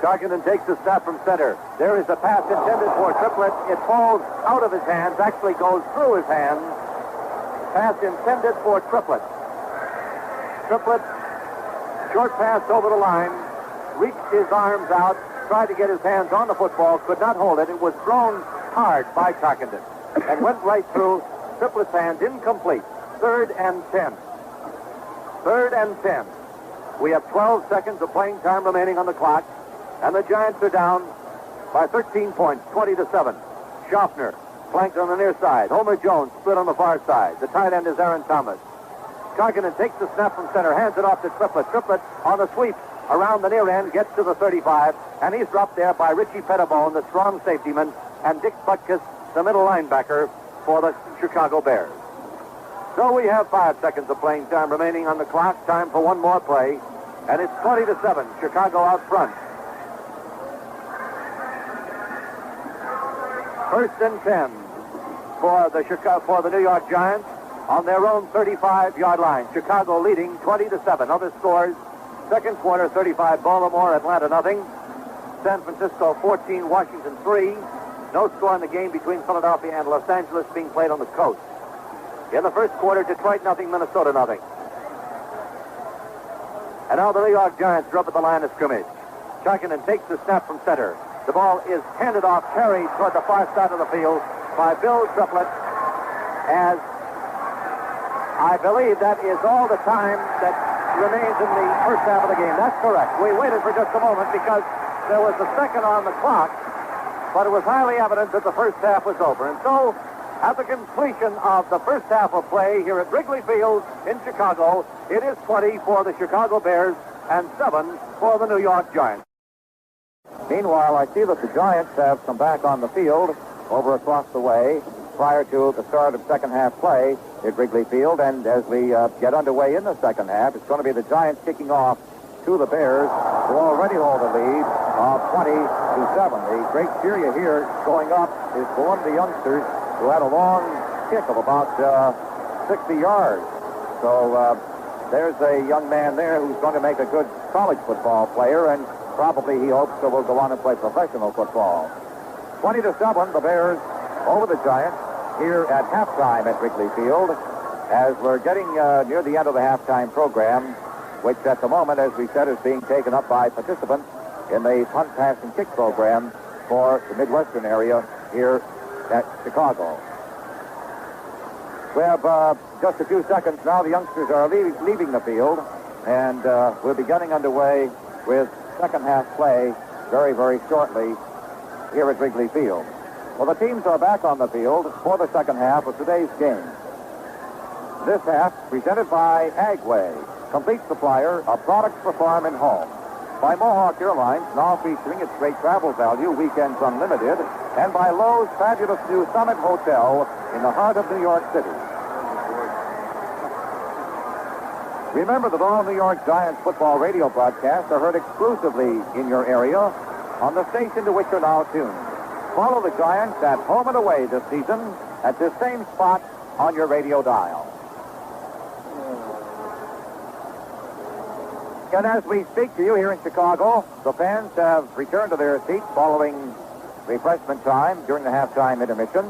Tarkenton takes the snap from center. There is a pass intended for Triplett. It falls out of his hands, actually goes through his hands. Pass intended for Triplett. Triplett, short pass over the line, reached his arms out, tried to get his hands on the football, could not hold it. It was thrown hard by Tarkenton and went right through Triplett's hands, incomplete. 3rd and 10. 3rd and 10. We have 12 seconds of playing time remaining on the clock, and the Giants are down by 13 points, 20-7. Schaffner flanked on the near side. Homer Jones split on the far side. The tight end is Aaron Thomas. Koskinen takes the snap from center, hands it off to Triplett. Triplett on the sweep around the near end, gets to the 35, and he's dropped there by Richie Pettibone, the strong safetyman, and Dick Butkus, the middle linebacker for the Chicago Bears. So we have 5 seconds of playing time remaining on the clock. Time for one more play, and it's 20-7. Chicago out front. First and 10 for the New York Giants on their own 35-yard line. Chicago leading 20-7. Other scores: second quarter 35 Baltimore, Atlanta nothing. San Francisco 14, Washington 3. No score in the game between Philadelphia and Los Angeles being played on the coast. In the first quarter, Detroit nothing, Minnesota nothing. And now the New York Giants are up at the line of scrimmage. Koskinen takes the snap from center. The ball is handed off, carried toward the far side of the field by Bill Triplett, as I believe that is all the time that remains in the first half of the game. That's correct. We waited for just a moment because there was a second on the clock, but it was highly evident that the first half was over. And so, at the completion of the first half of play here at Wrigley Field in Chicago, it is 20 for the Chicago Bears and 7 for the New York Giants. Meanwhile, I see that the Giants have come back on the field over across the way prior to the start of second half play at Wrigley Field. And as we get underway in the second half, it's going to be the Giants kicking off to the Bears, who already hold a lead of 20-7. The great cheer you hear going up is for one of the youngsters who had a long kick of about 60 yards. So there's a young man there who's going to make a good college football player, and probably he hopes that will go on and play professional football. 20-7, the Bears over the Giants here at halftime at Wrigley Field, as we're getting near the end of the halftime program, which at the moment, as we said, is being taken up by participants in the punt, pass, and kick program for the Midwestern area here at Chicago. We have just a few seconds now. The youngsters are leaving the field, and we'll be getting underway with second half play very, very shortly here at Wrigley Field. Well, the teams are back on the field for the second half of today's game. This half, presented by Agway, complete supplier of products for farm and home. By Mohawk Airlines, now featuring its great travel value, Weekends Unlimited, and by Lowe's fabulous new Summit Hotel in the heart of New York City. Remember that all New York Giants football radio broadcasts are heard exclusively in your area on the station to which you're now tuned. Follow the Giants at home and away this season at this same spot on your radio dial. And as we speak to you here in Chicago, the fans have returned to their seats following refreshment time during the halftime intermission.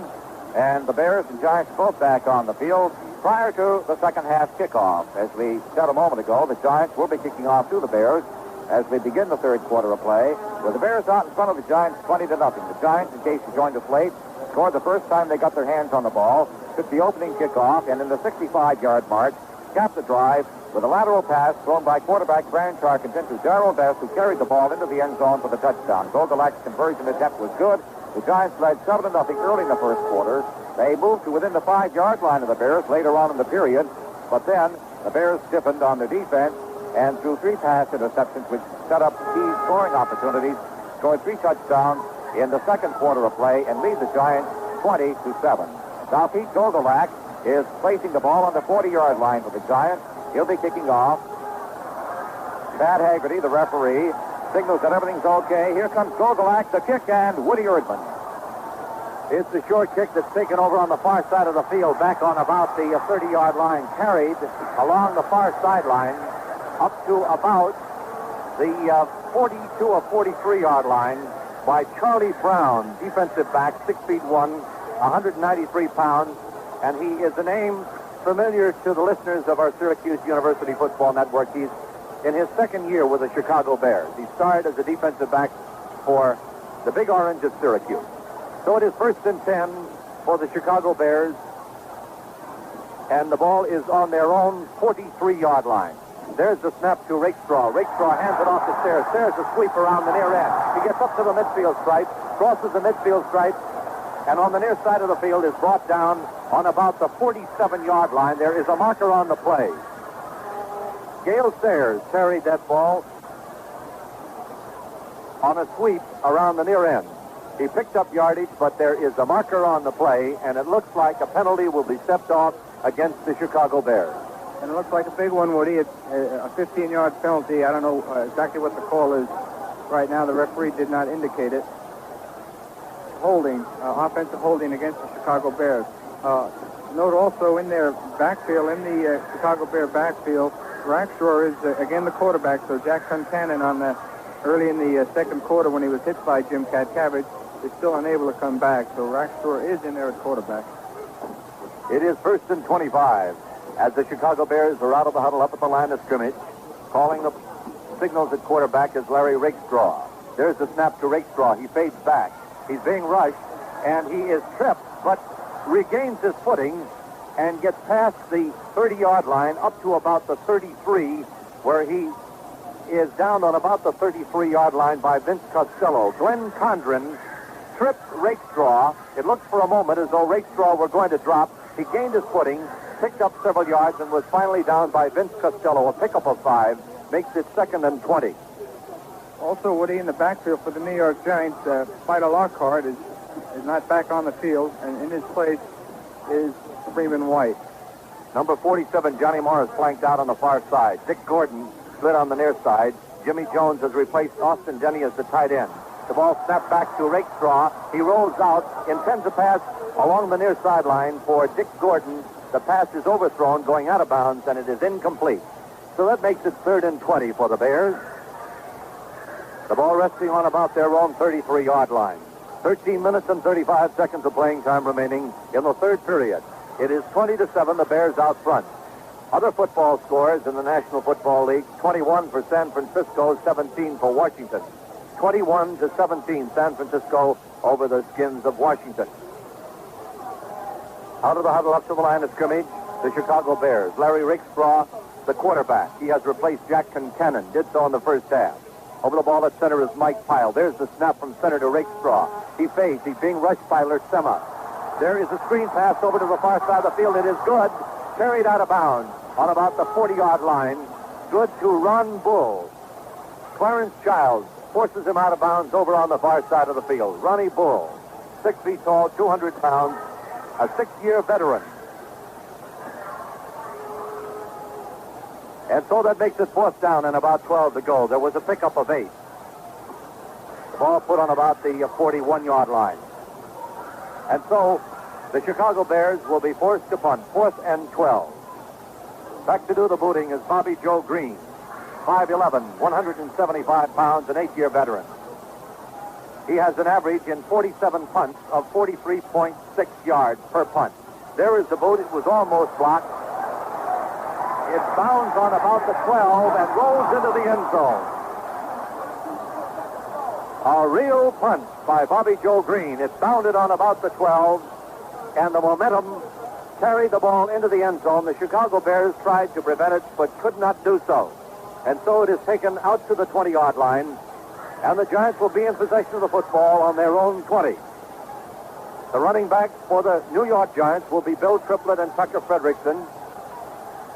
And the Bears and Giants both back on the field prior to the second half kickoff. As we said a moment ago, the Giants will be kicking off to the Bears as we begin the third quarter of play, with the Bears out in front of the Giants 20-0. The Giants, in case you joined us late, scored the first time they got their hands on the ball, took the opening kickoff, and in the 65-yard mark, capped the drive with a lateral pass thrown by quarterback Brian Tarkenton to Darrell Best, who carried the ball into the end zone for the touchdown. Gogolak's conversion attempt was good. The Giants led 7-0 early in the first quarter. They moved to within the 5-yard line of the Bears later on in the period, but then the Bears stiffened on their defense and threw 3 pass interceptions, which set up key scoring opportunities, scored 3 touchdowns in the second quarter of play, and lead the Giants 20-7. Now Pete Gogolak is placing the ball on the 40-yard line for the Giants. He'll be kicking off. Pat Haggerty, the referee, signals that everything's okay. Here comes Gogolak, the kick, and Woody Erdman. It's the short kick that's taken over on the far side of the field, back on about the 30-yard line, carried along the far sideline up to about the 42 or 43-yard line by Charlie Brown, defensive back, 6'1", 193 pounds, and he is a name familiar to the listeners of our Syracuse University Football Network. He's in his second year with the Chicago Bears. He started as a defensive back for the Big Orange of Syracuse. So it is first and 10 for the Chicago Bears, and the ball is on their own 43-yard line. There's the snap to Rakestraw. Rakestraw hands it off to Sayers. Sayers a sweep around the near end. He gets up to the midfield stripe, crosses the midfield stripe, and on the near side of the field is brought down on about the 47-yard line. There is a marker on the play. Gale Sayers carried that ball on a sweep around the near end. He picked up yardage, but there is a marker on the play, and it looks like a penalty will be stepped off against the Chicago Bears. And it looks like a big one, Woody. It's a 15-yard penalty. I don't know exactly what the call is right now. The referee did not indicate it. Holding, offensive holding against the Chicago Bears. Note also in their backfield, in the Chicago Bear backfield, Rackstraw is again the quarterback. So Jack Concannon early in the second quarter when he was hit by Jim Catkavage is still unable to come back. So Rackstraw is in there at quarterback. It is 1st and 25 as the Chicago Bears are out of the huddle up at the line of scrimmage. Calling the signals at quarterback is Larry Rakestraw. There's the snap to Rakestraw. He fades back. He's being rushed, and he is tripped, but regains his footing and gets past the 30-yard line up to about the 33, where he is down on about the 33-yard line by Vince Costello. Glenn Condren tripped Rakestraw. It looked for a moment as though Rakestraw were going to drop. He gained his footing, picked up several yards, and was finally down by Vince Costello. A pickup of 5 makes it 2nd and 20. Also, Woody, in the backfield for the New York Giants, Spider Lockhart is not back on the field, and in his place is Freeman White. Number 47, Johnny Morris, flanked out on the far side. Dick Gordon slid on the near side. Jimmy Jones has replaced Austin Denny as the tight end. The ball snapped back to Rakestraw. He rolls out, intends a pass along the near sideline for Dick Gordon. The pass is overthrown, going out of bounds, and it is incomplete. So that makes it 3rd and 20 for the Bears. The ball resting on about their own 33-yard line. 13 minutes and 35 seconds of playing time remaining in the third period. It is 20-7, the Bears out front. Other football scores in the National Football League: 21 for San Francisco, 17 for Washington. 21-17, San Francisco over the Skins of Washington. Out of the huddle up to the line of scrimmage, the Chicago Bears. Larry Rakestraw, the quarterback. He has replaced Jack Concannon, did so in the first half. Over the ball at center is Mike Pyle. There's the snap from center to Rakestraw. He fades. He's being rushed by Lersema. There is a screen pass over to the far side of the field. It is good. Carried out of bounds on about the 40-yard line. Good to Ron Bull. Clarence Childs forces him out of bounds over on the far side of the field. Ronnie Bull, 6 feet tall, 200 pounds, a 6-year veteran. And so that makes it 4th down and about 12 to go. There was a pickup of 8. The ball put on about the 41-yard line. And so the Chicago Bears will be forced to punt, 4th and 12. Back to do the booting is Bobby Joe Green, 5'11", 175 pounds, an 8-year veteran. He has an average in 47 punts of 43.6 yards per punt. There is the boot. It was almost blocked. It bounds on about the 12 and rolls into the end zone. A real punt by Bobby Joe Green. It bounded on about the 12, and the momentum carried the ball into the end zone. The Chicago Bears tried to prevent it, but could not do so. And so it is taken out to the 20-yard line, and the Giants will be in possession of the football on their own 20. The running backs for the New York Giants will be Bill Triplett and Tucker Fredrickson,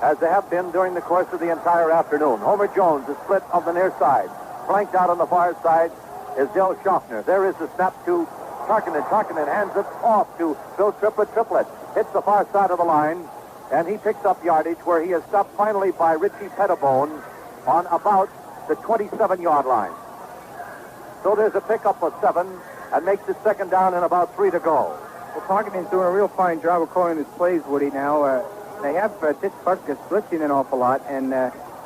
as they have been during the course of the entire afternoon. Homer Jones is split on the near side. Flanked out on the far side is Del Schaffner. There is the snap to Tarkinen. Tarkinen hands it off to Bill Triplett. Triplett hits the far side of the line, and he picks up yardage where he is stopped finally by Richie Pettibone on about the 27-yard line. So there's a pickup of 7 and makes it 2nd down and about 3 to go. Well, Tarkenton's doing a real fine job of calling his plays, Woody, now. They have Titch Butkus blitzing an awful lot, and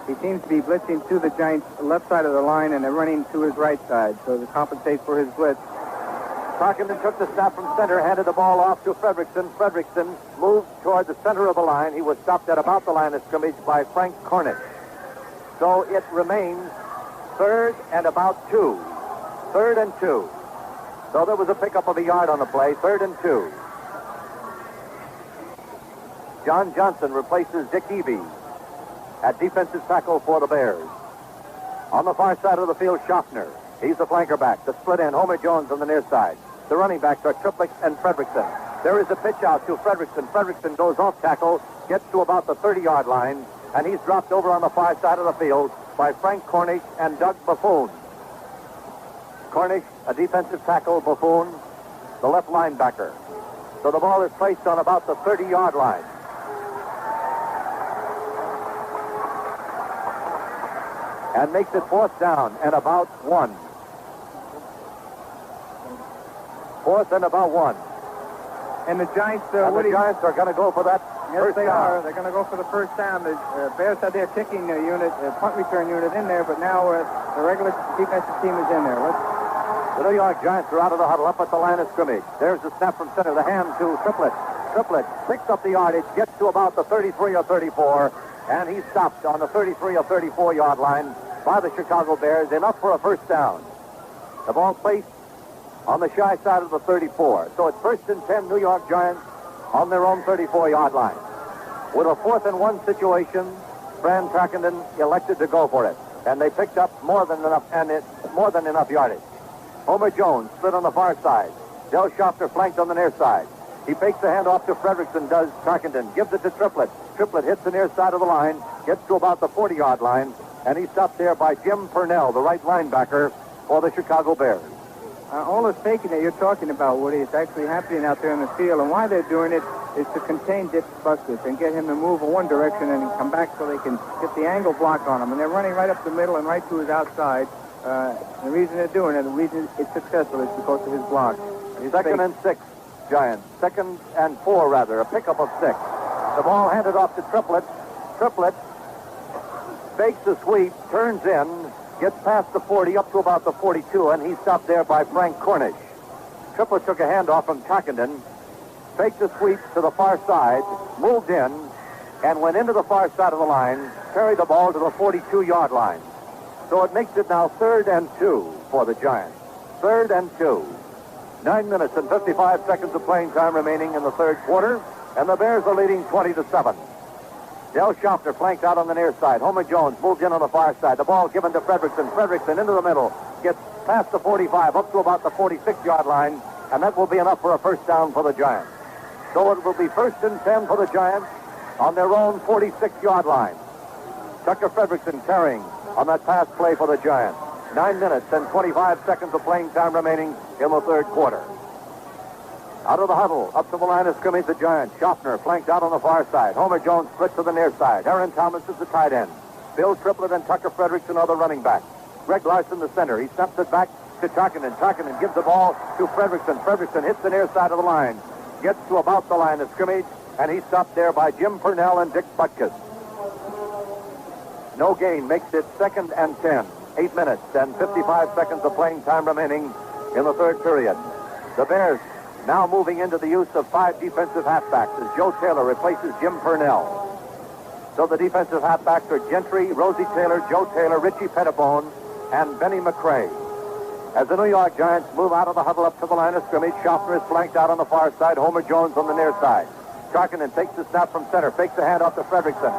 he seems to be blitzing to the Giants' left side of the line, and they're running to his right side, so to compensate for his blitz. Tarkenton took the snap from center, handed the ball off to Fredrickson. Fredrickson moved toward the center of the line. He was stopped at about the line of scrimmage by Frank Cornish. So it remains 3rd and about 2. 3rd and 2. So there was a pickup of a yard on the play. 3rd and 2. John Johnson replaces Dick Eby at defensive tackle for the Bears. On the far side of the field, Schaffner. He's the flanker back. The split end, Homer Jones on the near side. The running backs are Triplett and Fredrickson. There is a pitch out to Fredrickson. Fredrickson goes off tackle, gets to about the 30-yard line, and he's dropped over on the far side of the field by Frank Cornish and Doug Buffoon. Cornish, a defensive tackle, Buffoon, the left linebacker. So the ball is placed on about the 30-yard line. And makes it fourth down and about 1. Fourth and about 1. And the Giants, And the Giants are going to go for that yes, first they down. are. They're going to go for the first down. The Bears had their kicking unit, punt return unit in there, but now the regular defensive team is in there. The New York Giants are out of the huddle up at the line of scrimmage. There's the snap from center. The hand to Triplett. Triplett picks up the yardage, gets to about the 33 or 34, and he's stopped on the 33 or 34-yard line by the Chicago Bears, enough for a first down. The ball placed on the shy side of the 34. So it's first and 10, New York Giants on their own 34-yard line. With a 4th and 1 situation, Fran Tarkenton elected to go for it, and they picked up more than enough yardage. Homer Jones slid on the far side. Del Schaffner flanked on the near side. He fakes the handoff to Fredrickson, does Tarkenton, gives it to Triplett. Triplett hits the near side of the line, gets to about the 40-yard line, and he's stopped there by Jim Purnell, the right linebacker for the Chicago Bears. All the faking that you're talking about, Woody, it's actually happening out there in the field, and why they're doing it is to contain Dick Butkus and get him to move in one direction and come back so they can get the angle block on him. And they're running right up the middle and right to his outside. The reason they're doing it, the reason it's successful is because of his block. Second and 6, Giants. 2nd and 4, rather. A pickup of 6. The ball handed off to Triplett. Triplett fakes the sweep, turns in, gets past the 40, up to about the 42, and he's stopped there by Frank Cornish. Triplett took a handoff from Tarkenton, faked the sweep to the far side, moved in, and went into the far side of the line, carried the ball to the 42-yard line. So it makes it now 3rd and 2 for the Giants. 3rd and 2. 9 minutes and 55 seconds of playing time remaining in the third quarter, and the Bears are leading 20-7. Del Schaffner flanked out on the near side. Homer Jones moved in on the far side. The ball given to Fredrickson. Fredrickson into the middle. Gets past the 45, up to about the 46-yard line, and that will be enough for a first down for the Giants. So it will be 1st and 10 for the Giants on their own 46-yard line. Tucker Fredrickson carrying on that pass play for the Giants. 9 minutes and 25 seconds of playing time remaining in the third quarter. Out of the huddle, up to the line of scrimmage, the Giants. Schaffner flanked out on the far side. Homer Jones split to the near side. Aaron Thomas is the tight end. Bill Triplett and Tucker Fredrickson are the running backs. Greg Larson, the center. He snaps it back to Tarkenton. Tarkenton gives the ball to Fredrickson. Fredrickson hits the near side of the line. Gets to about the line of scrimmage, and he's stopped there by Jim Purnell and Dick Butkus. No gain makes it 2nd and 10. 8 minutes and 55 seconds of playing time remaining in the third period. The Bears now moving into the use of 5 defensive halfbacks as Joe Taylor replaces Jim Purnell. So the defensive halfbacks are Gentry, Rosie Taylor, Joe Taylor, Richie Pettibone, and Benny McCrae. As the New York Giants move out of the huddle up to the line of scrimmage, Schaffner is flanked out on the far side, Homer Jones on the near side. Tarkenton takes the snap from center, fakes the handoff to Fredrickson.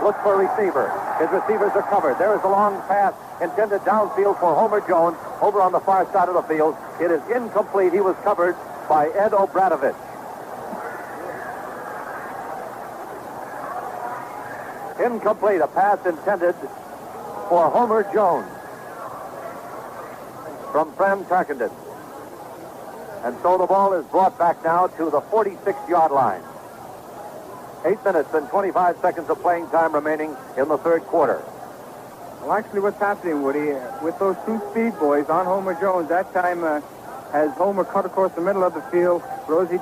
Looks for a receiver. His receivers are covered. There is a long pass intended downfield for Homer Jones over on the far side of the field. It is incomplete. He was covered by Ed Obradovich. Incomplete. A pass intended for Homer Jones from Fran Tarkenton. And so the ball is brought back now to the 46-yard line. 8 minutes and 25 seconds of playing time remaining in the third quarter. Well, actually, what's happening, Woody, with those 2 speed boys on Homer Jones, that time as Homer cut across the middle of the field, Rosie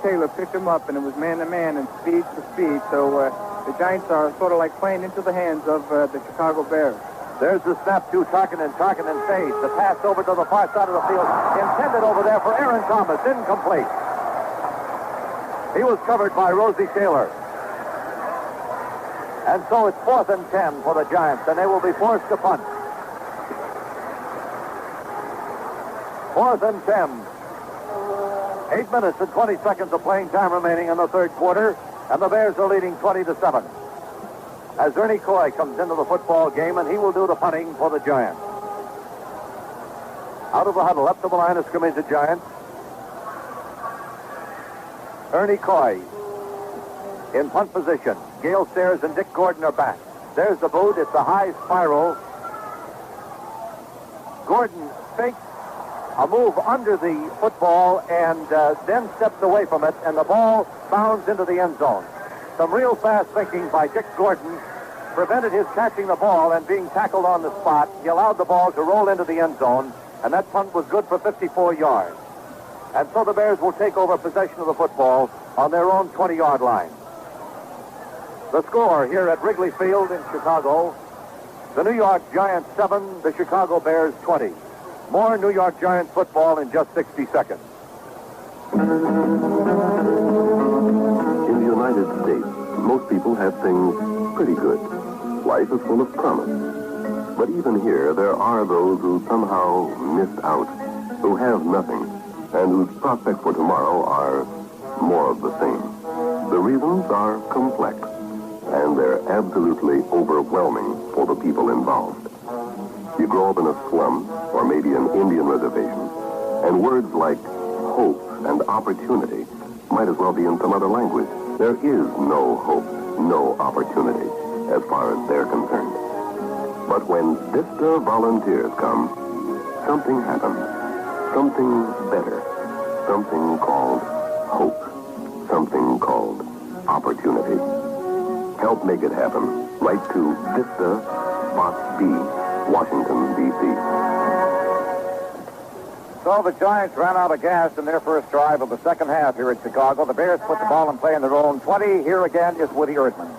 Taylor picked him up, and it was man-to-man and speed to speed. So the Giants are sort of like playing into the hands of the Chicago Bears. There's the snap to Tarkenton. Tarkenton fades. The pass over to the far side of the field. Intended over there for Aaron Thomas. Incomplete. He was covered by Rosie Taylor. And so it's 4th and 10 for the Giants, and they will be forced to punt. 4th and 10. 8 minutes and 20 seconds of playing time remaining in the third quarter, and the Bears are leading 20-7. As Ernie Coy comes into the football game, and he will do the punting for the Giants. Out of the huddle, up to the line of scrimmage, the Giants. Ernie Coy in punt position. Gale Sayers and Dick Gordon are back. There's the boot. It's a high spiral. Gordon fakes a move under the football and then steps away from it, and the ball bounds into the end zone. Some real fast thinking by Dick Gordon prevented his catching the ball and being tackled on the spot. He allowed the ball to roll into the end zone, and that punt was good for 54 yards. And so the Bears will take over possession of the football on their own 20-yard line. The score here at Wrigley Field in Chicago, the New York Giants 7, the Chicago Bears 20. More New York Giants football in just 60 seconds. In the United States, most people have things pretty good. Life is full of promise. But even here, there are those who somehow missed out, who have nothing, and whose prospects for tomorrow are more of the same. The reasons are complex, and they're absolutely overwhelming for the people involved. You grow up in a slum, or maybe an Indian reservation, and words like hope and opportunity might as well be in some other language. There is no hope, no opportunity, as far as they're concerned. But when Vista volunteers come, something happens. Something better. Something called hope. Something called opportunity. Help make it happen. Write to Vista, Box B, Washington, D.C. So the Giants ran out of gas in their first drive of the second half here in Chicago. The Bears put the ball in play in their own 20. Here again is Woody Erdman.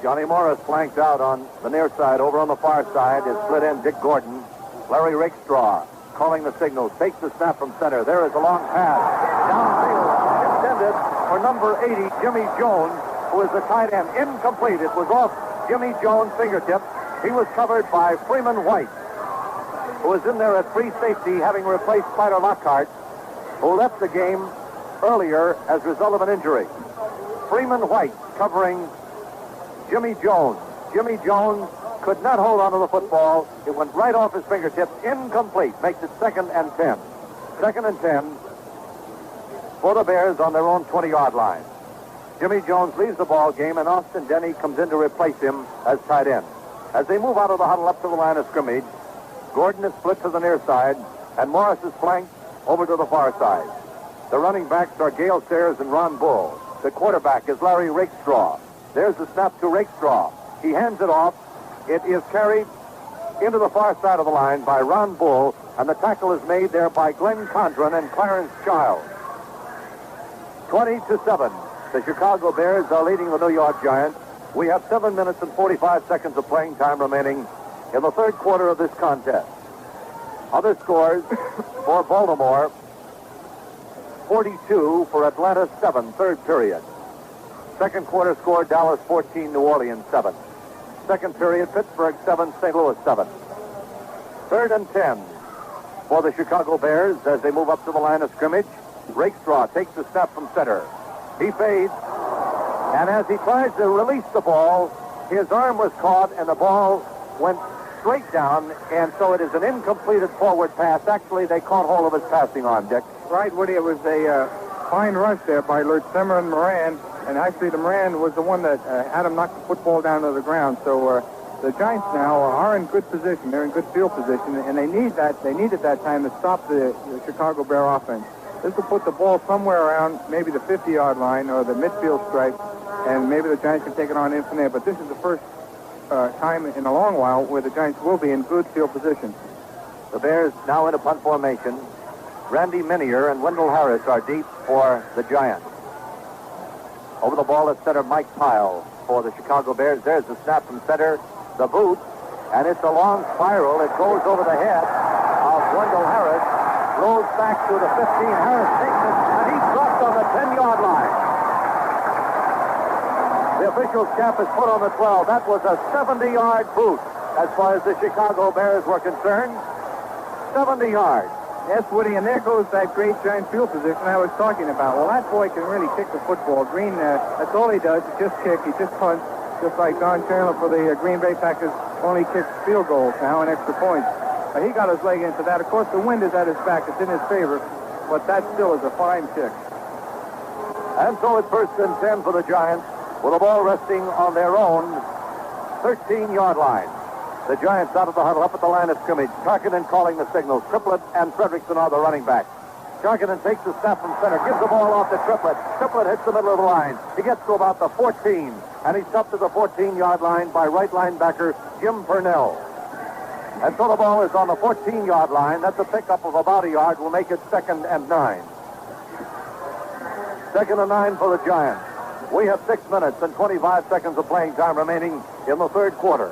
Johnny Morris flanked out on the near side. Over on the far side is split end Dick Gordon. Larry Rakestraw calling the signals. Takes the snap from center. There is a long pass. Downfield. Intended for number 80, Jimmy Jones, who is the tight end. Incomplete. It was off Jimmy Jones' fingertips. He was covered by Freeman White, who was in there at free safety, having replaced Spider Lockhart, who left the game earlier as a result of an injury. Freeman White covering Jimmy Jones. Jimmy Jones could not hold on to the football. It went right off his fingertips. Incomplete. Makes it 2nd and 10. 2nd and 10 for the Bears on their own 20-yard line. Jimmy Jones leaves the ball game, and Austin Denny comes in to replace him as tight end. As they move out of the huddle up to the line of scrimmage, Gordon is split to the near side, and Morris is flanked over to the far side. The running backs are Gale Sayers and Ron Bull. The quarterback is Larry Rakestraw. There's the snap to Rakestraw. He hands it off. It is carried into the far side of the line by Ron Bull, and the tackle is made there by Glenn Condren and Clarence Childs. 20-7. The Chicago Bears are leading the New York Giants. We have 7 minutes and 45 seconds of playing time remaining in the third quarter of this contest. Other scores for Baltimore, 42 for Atlanta 7, third period. Second quarter score, Dallas 14, New Orleans 7. Second period, Pittsburgh 7, St. Louis 7. 3rd and 10 for the Chicago Bears as they move up to the line of scrimmage. Rakestraw takes the snap from center. He fades, and as he tries to release the ball, his arm was caught, and the ball went straight down, and so it is an incompleted forward pass. Actually, they caught hold of his passing arm, Dick. Right, Woody, it was a fine rush there by Lurtzemer and Moran, and actually the Moran was the one that had him knock the football down to the ground. So the Giants now are in good position. They're in good field position, and they needed that time to stop the Chicago Bear offense. This will put the ball somewhere around maybe the 50-yard line or the midfield stripe, and maybe the Giants can take it on in from there. But this is the first time in a long while where the Giants will be in good field position. The Bears now in a punt formation. Randy Minier and Wendell Harris are deep for the Giants. Over the ball at center, Mike Pyle for the Chicago Bears. There's the snap from center, the boot, and it's a long spiral. It goes over the head of Wendell Harris, rolls back to the 15. Harris takes it, and he's dropped on the 10-yard line. The official's cap is put on the 12. That was a 70-yard boot as far as the Chicago Bears were concerned. 70 yards. Yes, Woody, and there goes that great Giant field position I was talking about. Well, that boy can really kick the football. Green, that's all he does, is just kick. He just punts, just like Don Chandler for the Green Bay Packers only kicks field goals now and extra points. He got his leg into that. Of course, the wind is at his back. It's in his favor, but that still is a fine kick. And so it's first and 10 for the Giants, with the ball resting on their own 13-yard line. The Giants out of the huddle up at the line of scrimmage. Tarkenton calling the signals. Triplett and Frederickson are the running backs. Tarkenton takes the snap from center, gives the ball off to Triplett. Triplett hits the middle of the line. He gets to about the 14, and he's stopped at the 14-yard line by right linebacker Jim Purnell. And so the ball is on the 14-yard line. That's a pickup of about a yard. Will make it 2nd and 9. 2nd and 9 for the Giants. We have 6 minutes and 25 seconds of playing time remaining in the third quarter.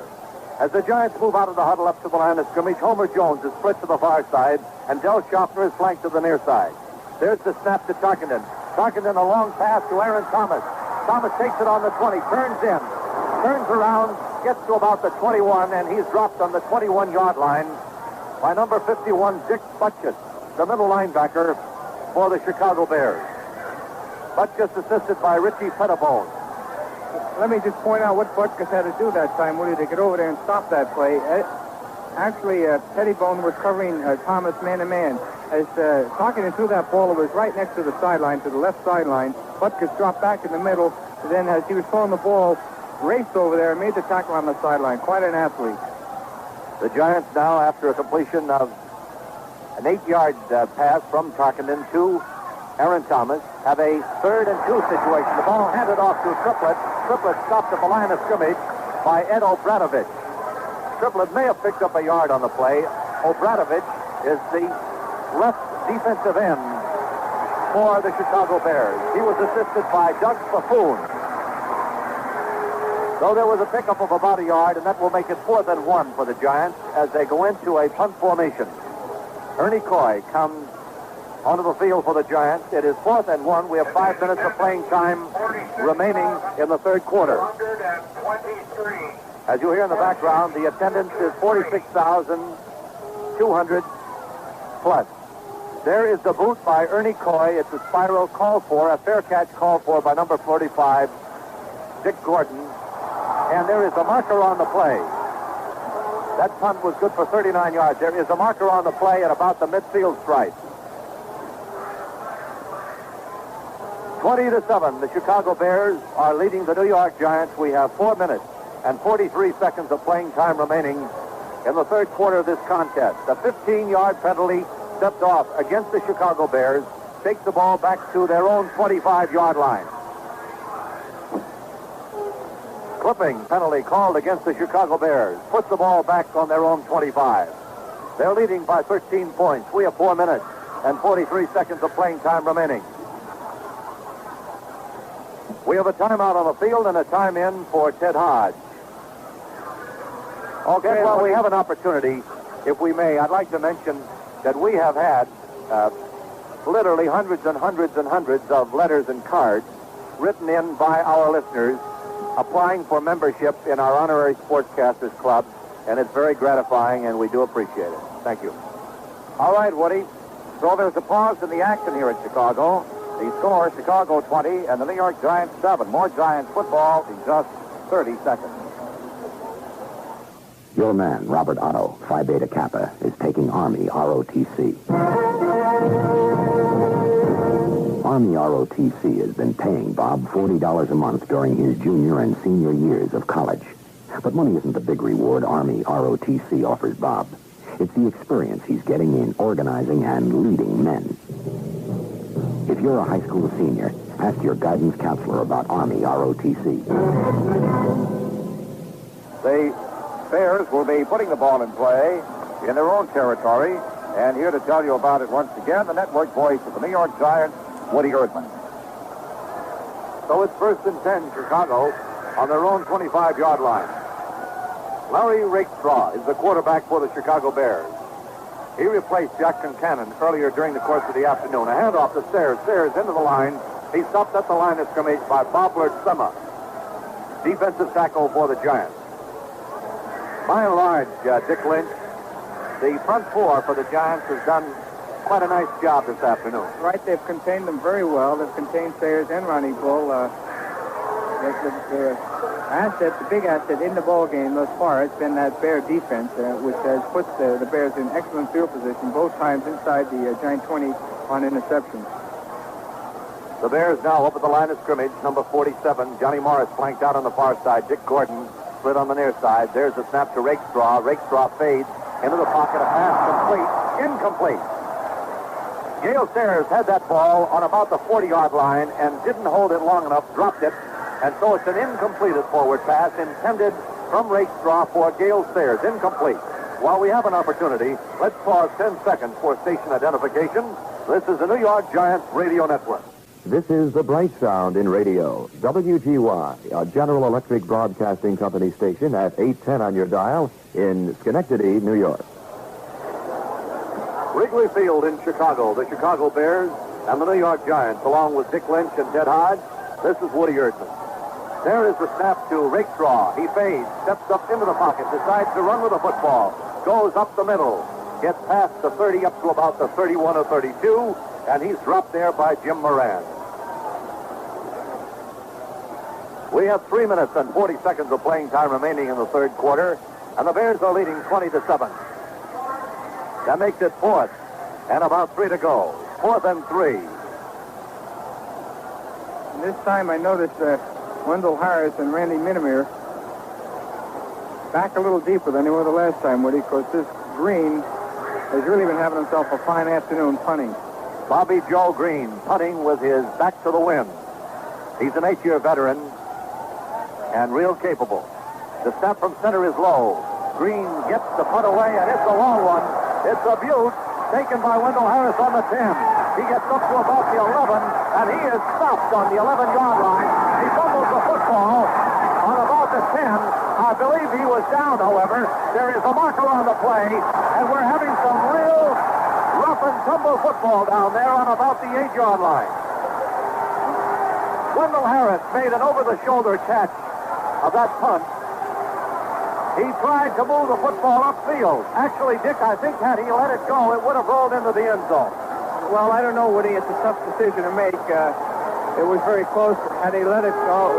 As the Giants move out of the huddle up to the line of scrimmage, Homer Jones is split to the far side, and Del Schaffner is flanked to the near side. There's the snap to Tarkenton. Tarkenton, a long pass to Aaron Thomas. Thomas takes it on the 20, turns in, turns around, gets to about the 21, and he's dropped on the 21-yard line by number 51, Dick Butkus, the middle linebacker for the Chicago Bears. Butkus assisted by Richie Pettibone. Let me just point out what Butkus had to do that time, Woody, to get over there and stop that play. Actually, Pettibone was covering Thomas man-to-man. As Tarkenton threw that ball, it was right next to the sideline, to the left sideline. Butkus dropped back in the middle. Then as he was throwing the ball, raced over there and made the tackle on the sideline. Quite an athlete. The Giants now, after a completion of an 8-yard pass from Tarkenton to Aaron Thomas, have a 3rd and 2 situation. The ball handed off to Triplett. Triplett stopped at the line of scrimmage by Ed Obradovich. Triplett may have picked up a yard on the play. Obradovich is the left defensive end for the Chicago Bears. He was assisted by Doug Buffoon. So there was a pickup of about a yard, and that will make it 4th and 1 for the Giants as they go into a punt formation. Ernie Coy comes onto the field for the Giants. It is 4th and 1. We have 5 minutes of playing time remaining in the third quarter. As you hear in the background, the attendance is 46,200 plus. There is the boot by Ernie Coy. It's a spiral called for, a fair catch called for by number 45, Dick Gordon. And there is a marker on the play. That punt was good for 39 yards. There is a marker on the play at about the midfield stripe. 20-7, the Chicago Bears are leading the New York Giants. We have 4 minutes and 43 seconds of playing time remaining in the third quarter of this contest. A 15-yard penalty stepped off against the Chicago Bears takes the ball back to their own 25-yard line. Clipping penalty called against the Chicago Bears. Puts the ball back on their own 25. They're leading by 13 points. We have 4 minutes and 43 seconds of playing time remaining. We have a timeout on the field and a time in for Ted Hodge. Okay, well, we have an opportunity, if we may. I'd like to mention that we have had literally hundreds and hundreds and hundreds of letters and cards written in by our listeners applying for membership in our Honorary Sportscasters Club, and it's very gratifying, and we do appreciate it. Thank you. All right, Woody. So there's a pause in the action here in Chicago. The score, Chicago 20 and the New York Giants 7. More Giants football in just 30 seconds. Your man, Robert Otto, Phi Beta Kappa, is taking Army ROTC. Army ROTC has been paying Bob $40 a month during his junior and senior years of college. But money isn't the big reward Army ROTC offers Bob. It's the experience he's getting in organizing and leading men. If you're a high school senior, ask your guidance counselor about Army ROTC. The Bears will be putting the ball in play in their own territory. And here to tell you about it once again, the network voice of the New York Giants, Woody Erdman. So it's 1st and 10, Chicago, on their own 25-yard line. Larry Rakestraw is the quarterback for the Chicago Bears. He replaced Jack Concannon earlier during the course of the afternoon. A handoff to Sayers. Sayers into the line. He's stopped at the line of scrimmage by Bobler Sema, defensive tackle for the Giants. By and large, Dick Lynch, the front four for the Giants has done quite a nice job this afternoon. Right, they've contained them very well. They've contained Sayers and Ronnie Bull. The big asset in the ball game thus far has been that Bear defense, which has put the Bears in excellent field position both times inside the Giant 20 on interceptions. The Bears now up at the line of scrimmage. Number 47, Johnny Morris flanked out on the far side. Dick Gordon split on the near side. There's the snap to Rakestraw. Rakestraw fades into the pocket. A pass complete. Incomplete. Gale Sayers had that ball on about the 40-yard line and didn't hold it long enough, dropped it, and so it's an incompleted forward pass intended from Rakestraw for Gale Sayers. Incomplete. While we have an opportunity, let's pause 10 seconds for station identification. This is the New York Giants Radio Network. This is the bright sound in radio. WGY, a General Electric Broadcasting Company station at 810 on your dial in Schenectady, New York. Wrigley Field in Chicago, the Chicago Bears and the New York Giants, along with Dick Lynch and Ted Hodge. This is Woody Erdman. There is the snap to Rakestraw. He fades, steps up into the pocket, decides to run with the football, goes up the middle, gets past the 30 up to about the 31 or 32, and he's dropped there by Jim Moran. We have 3 minutes and 40 seconds of playing time remaining in the third quarter, and the Bears are leading 20-7. That makes it fourth, and about 3 to go. 4th and 3. And this time I noticed Wendell Harris and Randy Minimere back a little deeper than they were the last time, Woody, because this Green has really been having himself a fine afternoon punting. Bobby Joe Green punting with his back to the wind. He's an 8-year veteran and real capable. The snap from center is low. Green gets the punt away, and it's a long one. It's a beaut taken by Wendell Harris on the 10. He gets up to about the 11, and he is stopped on the 11-yard line. He fumbles the football on about the 10. I believe he was down, however. There is a marker on the play, and we're having some real rough and tumble football down there on about the 8-yard line. Wendell Harris made an over-the-shoulder catch of that punt. He tried to move the football upfield. Actually, Dick, I think had he let it go, it would have rolled into the end zone. Well, I don't know, Woody. It's a tough decision to make. It was very close. Had he let it go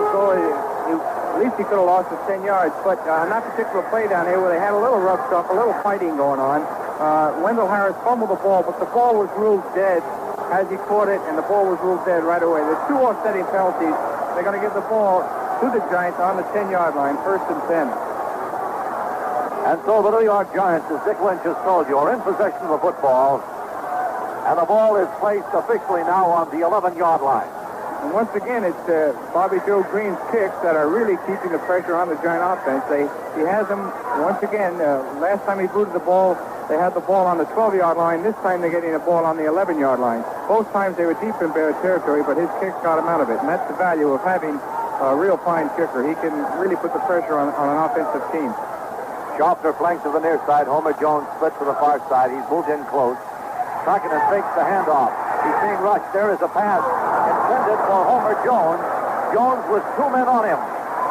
at least he could have lost his 10 yards. But on that particular play down here where they had a little rough stuff, a little fighting going on, Wendell Harris fumbled the ball, but the ball was ruled dead as he caught it, and the ball was ruled dead right away. There's 2 offsetting penalties. They're going to give the ball to the Giants on the 10-yard line, 1st and 10. And so the New York Giants, as Dick Lynch has told you, are in possession of the football. And the ball is placed officially now on the 11-yard line. And once again, it's Bobby Joe Green's kicks that are really keeping the pressure on the Giant offense. He has them, once again, last time he booted the ball, they had the ball on the 12-yard line. This time they're getting the ball on the 11-yard line. Both times they were deep in Bear territory, but his kicks got him out of it. And that's the value of having a real fine kicker. He can really put the pressure on an offensive team. Schaffner flanks to the near side. Homer Jones splits to the far side. He's moved in close. Koskinen fakes the handoff. He's being rushed. There is a pass intended for Homer Jones. Jones with 2 men on him.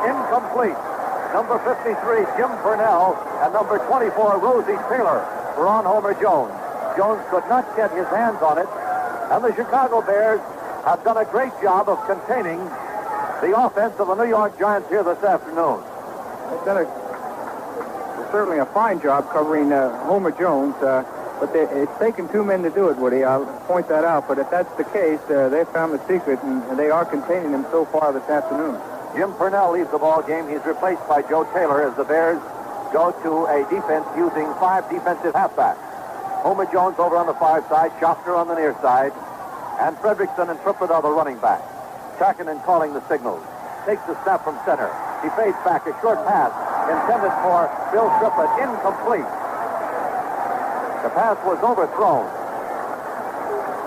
Incomplete. Number 53, Jim Purnell, and number 24, Rosie Taylor, were on Homer Jones. Jones could not get his hands on it, and the Chicago Bears have done a great job of containing the offense of the New York Giants here this afternoon. They've done certainly a fine job covering Homer Jones, but it's taken 2 men to do it, Woody. I'll point that out. But if that's the case, they found the secret, and they are containing him so far this afternoon. Jim Purnell leaves the ball game. He's replaced by Joe Taylor as the Bears go to a defense using 5 defensive halfbacks. Homer Jones over on the far side, Schaffner on the near side, and Fredrickson and Triplett are the running backs. Koskinen calling the signals. Takes the snap from center. He fades back. A short pass intended for Bill Triplett. Incomplete. The pass was overthrown.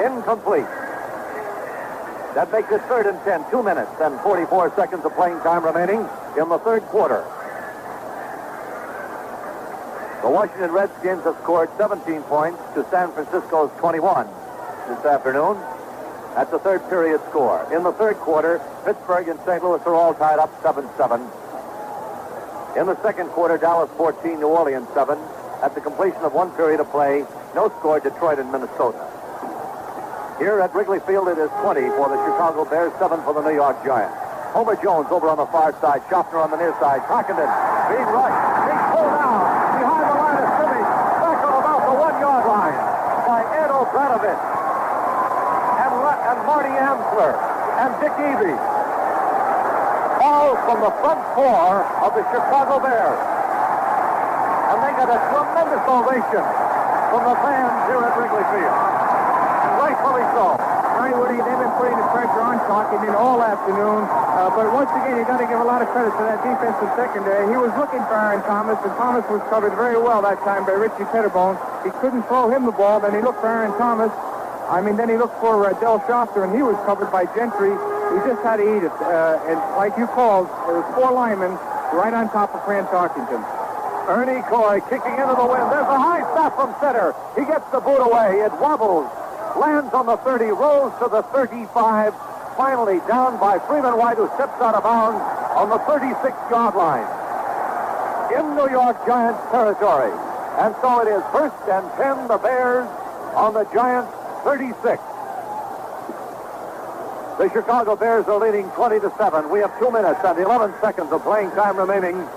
Incomplete. That makes it 3rd and 10. 2 minutes and 44 seconds of playing time remaining in the third quarter. The Washington Redskins have scored 17 points to San Francisco's 21 this afternoon. That's the third period score. In the third quarter, Pittsburgh and St. Louis are all tied up 7-7. In the second quarter, Dallas 14, New Orleans 7. At the completion of 1 period of play, no score, Detroit and Minnesota. Here at Wrigley Field, it is 20 for the Chicago Bears, 7 for the New York Giants. Homer Jones over on the far side, Schaffner on the near side, Koskinen being rushed, being pulled down behind the line of scrimmage, back on about the 1-yard line by Ed O'Branovich and Marty Amsler. and Dick Evey. All from the front four of the Chicago Bears. And they got a tremendous ovation from the fans here at Wrigley Field. And rightfully so. Right, Woody, they've been putting the pressure on Talkington all afternoon. But once again, you got to give a lot of credit to that defensive secondary. He was looking for Aaron Thomas, and Thomas was covered very well that time by Richie Pettibone. He couldn't throw him the ball. Then he looked for Aaron Thomas. Then he looked for Del Shofter, and he was covered by Gentry. He just had to eat it. And like you called, there was 4 linemen right on top of Fran Talkington. Ernie Coy kicking into the wind. There's a high stop from center. He gets the boot away. It wobbles. Lands on the 30, rolls to the 35, finally down by Freeman White, who steps out of bounds on the 36-yard line. In New York Giants territory. And so it is 1st and 10, the Bears on the Giants 36. The Chicago Bears are leading 20-7. We have 2 minutes and 11 seconds of playing time remaining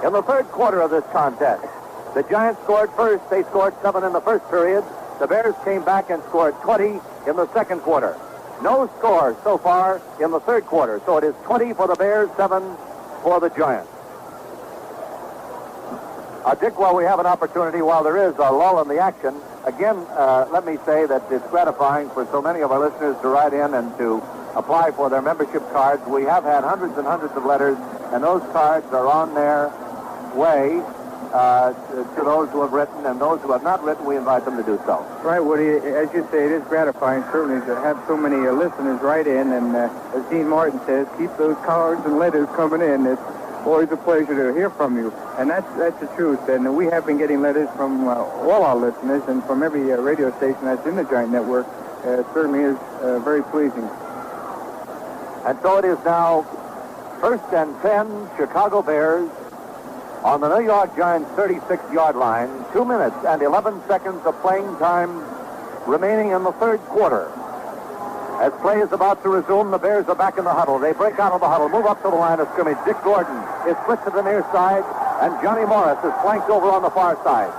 in the third quarter of this contest. The Giants scored first. They scored 7 in the first period. The Bears came back and scored 20 in the second quarter. No scores so far in the third quarter. So it is 20 for the Bears, 7 for the Giants. Dick, while we have an opportunity, while there is a lull in the action, again, let me say that it's gratifying for so many of our listeners to write in and to apply for their membership cards. We have had hundreds and hundreds of letters, and those cards are on their way to those who have written, and those who have not written, we invite them to do so. Right, Woody. As you say, it is gratifying, certainly, to have so many listeners write in, and as Dean Martin says, keep those cards and letters coming in. It's always a pleasure to hear from you, and that's the truth. And we have been getting letters from all our listeners and from every radio station that's in the Giant Network. It certainly is very pleasing. And so it is now 1st and 10, Chicago Bears on the New York Giants 36-yard line. 2 minutes and 11 seconds of playing time remaining in the third quarter. As play is about to resume, the Bears are back in the huddle. They break out of the huddle, move up to the line of scrimmage. Dick Gordon is split to the near side, and Johnny Morris is flanked over on the far side.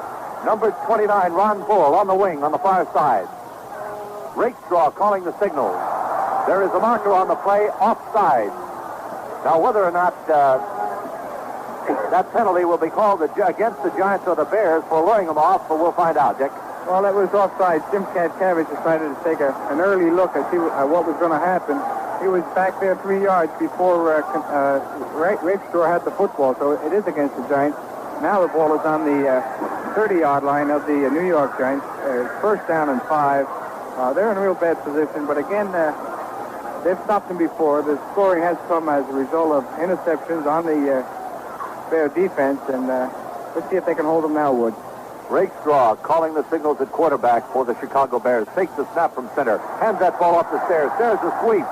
Number 29, Ron Bull, on the wing on the far side. Rakestraw calling the signals. There is a marker on the play, offside. Now, whether or not that penalty will be called against the Giants or the Bears for luring them off, but we'll find out, Dick. Well, that was offside. Jim Cavish decided to take an early look at see what was going to happen. He was back there 3 yards before Rakestraw had the football, so it is against the Giants. Now the ball is on the 30-yard line of the New York Giants. 1st down and 5. They're in a real bad position, but again, they've stopped them before. The scoring has come as a result of interceptions on the Bear defense, and let's see if they can hold them now, Wood. Rakestraw calling the signals at quarterback for the Chicago Bears. Takes the snap from center. Hands that ball up the stairs. There's a sweep.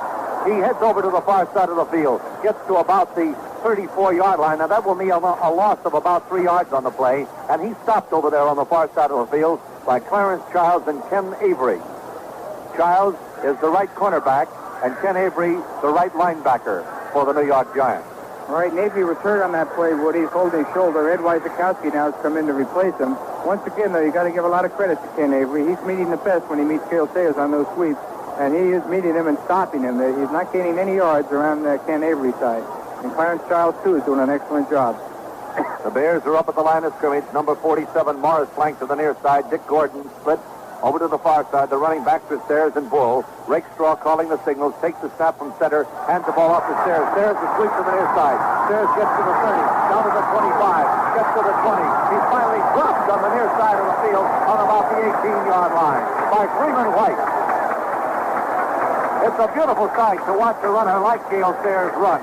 He heads over to the far side of the field. Gets to about the 34-yard line. Now, that will mean a loss of about 3 yards on the play. And he's stopped over there on the far side of the field by Clarence Childs and Ken Avery. Childs is the right cornerback, and Ken Avery the right linebacker for the New York Giants. All right, Navy returned on that play, Woody. He's holding his shoulder. Ed Wyzakowski now has come in to replace him. Once again, though, you got to give a lot of credit to Ken Avery. He's meeting the best when he meets Cale Sayers on those sweeps, and he is meeting him and stopping him. He's not gaining any yards around Ken Avery's side. And Clarence Childs, too, is doing an excellent job. The Bears are up at the line of scrimmage. Number 47, Morris, flanked to the near side. Dick Gordon split over to the far side. The running backs are Sayers and Bull. Rakestraw calling the signals. Takes the snap from center. Hands the ball off to Sayers. Sayers is sweep to the near side. Sayers gets to the 30. Down to the 25. Gets to the 20. He's finally dropped on the near side of the field on about the 18-yard line by Freeman White. It's a beautiful sight to watch a runner like Cale Sayers run.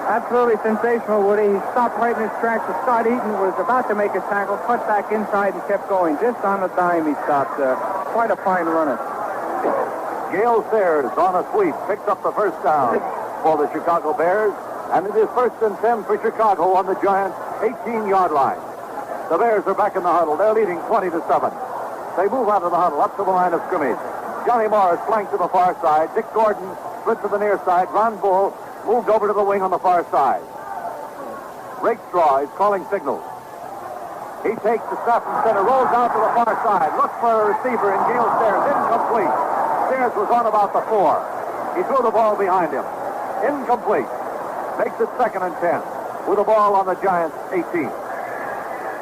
Absolutely sensational, Woody. He stopped right in his tracks. Scott Eaton was about to make a tackle, cut back inside and kept going. Just on the dime he stopped. Quite a fine runner. Cale Sayers on a sweep picks up the first down for the Chicago Bears, and it is 1st and 10 for Chicago on the Giants' 18-yard line. The Bears are back in the huddle. They're leading 20-7. They move out of the huddle up to the line of scrimmage. Johnny Morris flanked to the far side. Dick Gordon split to the near side. Ron Bull moved over to the wing on the far side. Rakestraw is calling signals. He takes the snap from center, rolls out to the far side, looks for a receiver in Gale Sayers, incomplete. Sayers was on about the 4. He threw the ball behind him. Incomplete. Makes it 2nd and 10 with the ball on the Giants' 18.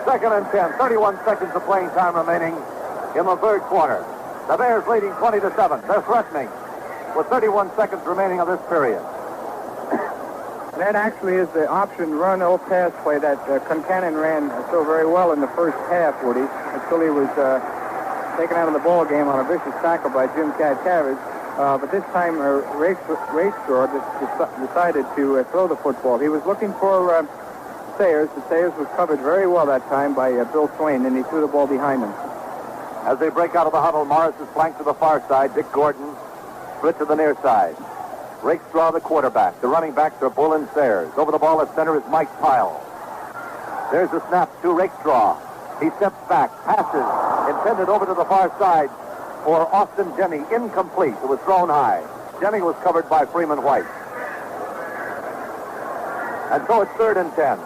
2nd and 10, 31 seconds of playing time remaining in the third quarter. The Bears leading 20-7. They're threatening with 31 seconds remaining of this period. That actually is the option run or pass play that Concannon ran so very well in the first half, Woody, until he was taken out of the ball game on a vicious tackle by Jim Cadcavis. But this time, Rakestraw decided to throw the football. He was looking for Sayers. The Sayers was covered very well that time by Bill Swain, and he threw the ball behind him. As they break out of the huddle, Morris is flanked to the far side. Dick Gordon split to the near side. Rakestraw, the quarterback. The running backs are Bull and Sayers. Over the ball at center is Mike Pyle. There's the snap to Rakestraw. He steps back, passes, intended over to the far side for Austin Jenney. Incomplete. It was thrown high. Jenney was covered by Freeman White. And so it's 3rd and 10.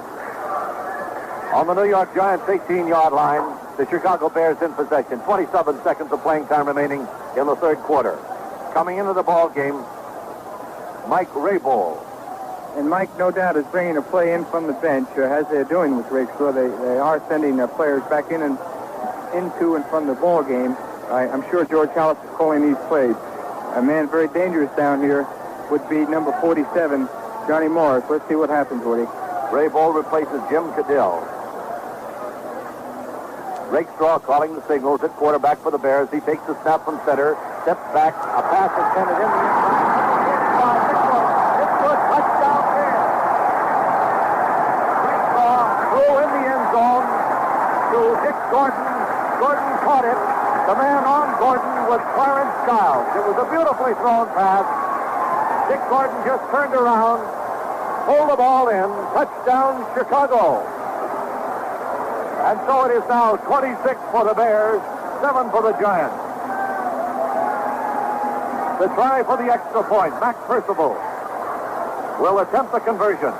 On the New York Giants' 18-yard line, the Chicago Bears in possession. 27 seconds of playing time remaining in the third quarter. Coming into the ball game, Mike Raybould. And Mike, no doubt, is bringing a play in from the bench, as they're doing with Rakestraw. They are sending players back in and into and from the ball game. I'm sure George Hallis is calling these plays. A man very dangerous down here would be number 47, Johnny Morris. Let's see what happens, Woody. Raybould replaces Jim Cadill. Rakestraw calling the signals at quarterback for the Bears. He takes the snap from center, steps back, a pass intended in the inside. It's good. Touchdown Bears. Rakestraw threw in the end zone to Dick Gordon. Gordon caught it. The man on Gordon was Clarence Giles. It was a beautifully thrown pass. Dick Gordon just turned around, pulled the ball in. Touchdown Chicago. And so it is now 26 for the Bears, 7 for the Giants. The try for the extra point. Mac Percival will attempt the conversion.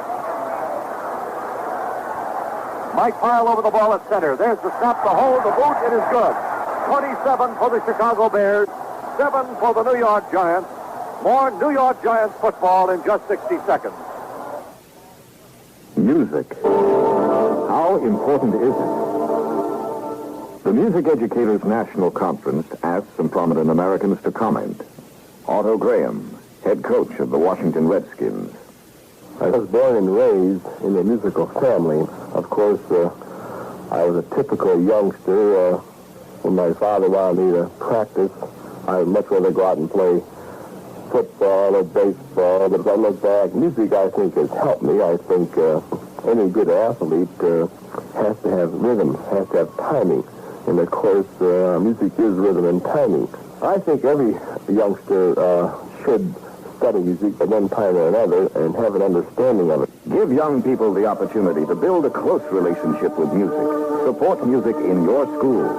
Mike Pyle over the ball at center. There's the snap, the hold, the boot. It is good. 27 for the Chicago Bears, 7 for the New York Giants. More New York Giants football in just 60 seconds. Music. How important is it? The Music Educators National Conference asked some prominent Americans to comment. Otto Graham, head coach of the Washington Redskins. I was born and raised in a musical family. Of course, I was a typical youngster. When my father wanted me to practice, I would much rather go out and play football or baseball. But if I look back, music, I think, has helped me. I think any good athlete has to have rhythm, has to have timing. And, of course, music is rhythm and timing. I think every youngster should study music at one time or another and have an understanding of it. Give young people the opportunity to build a close relationship with music. Support music in your school.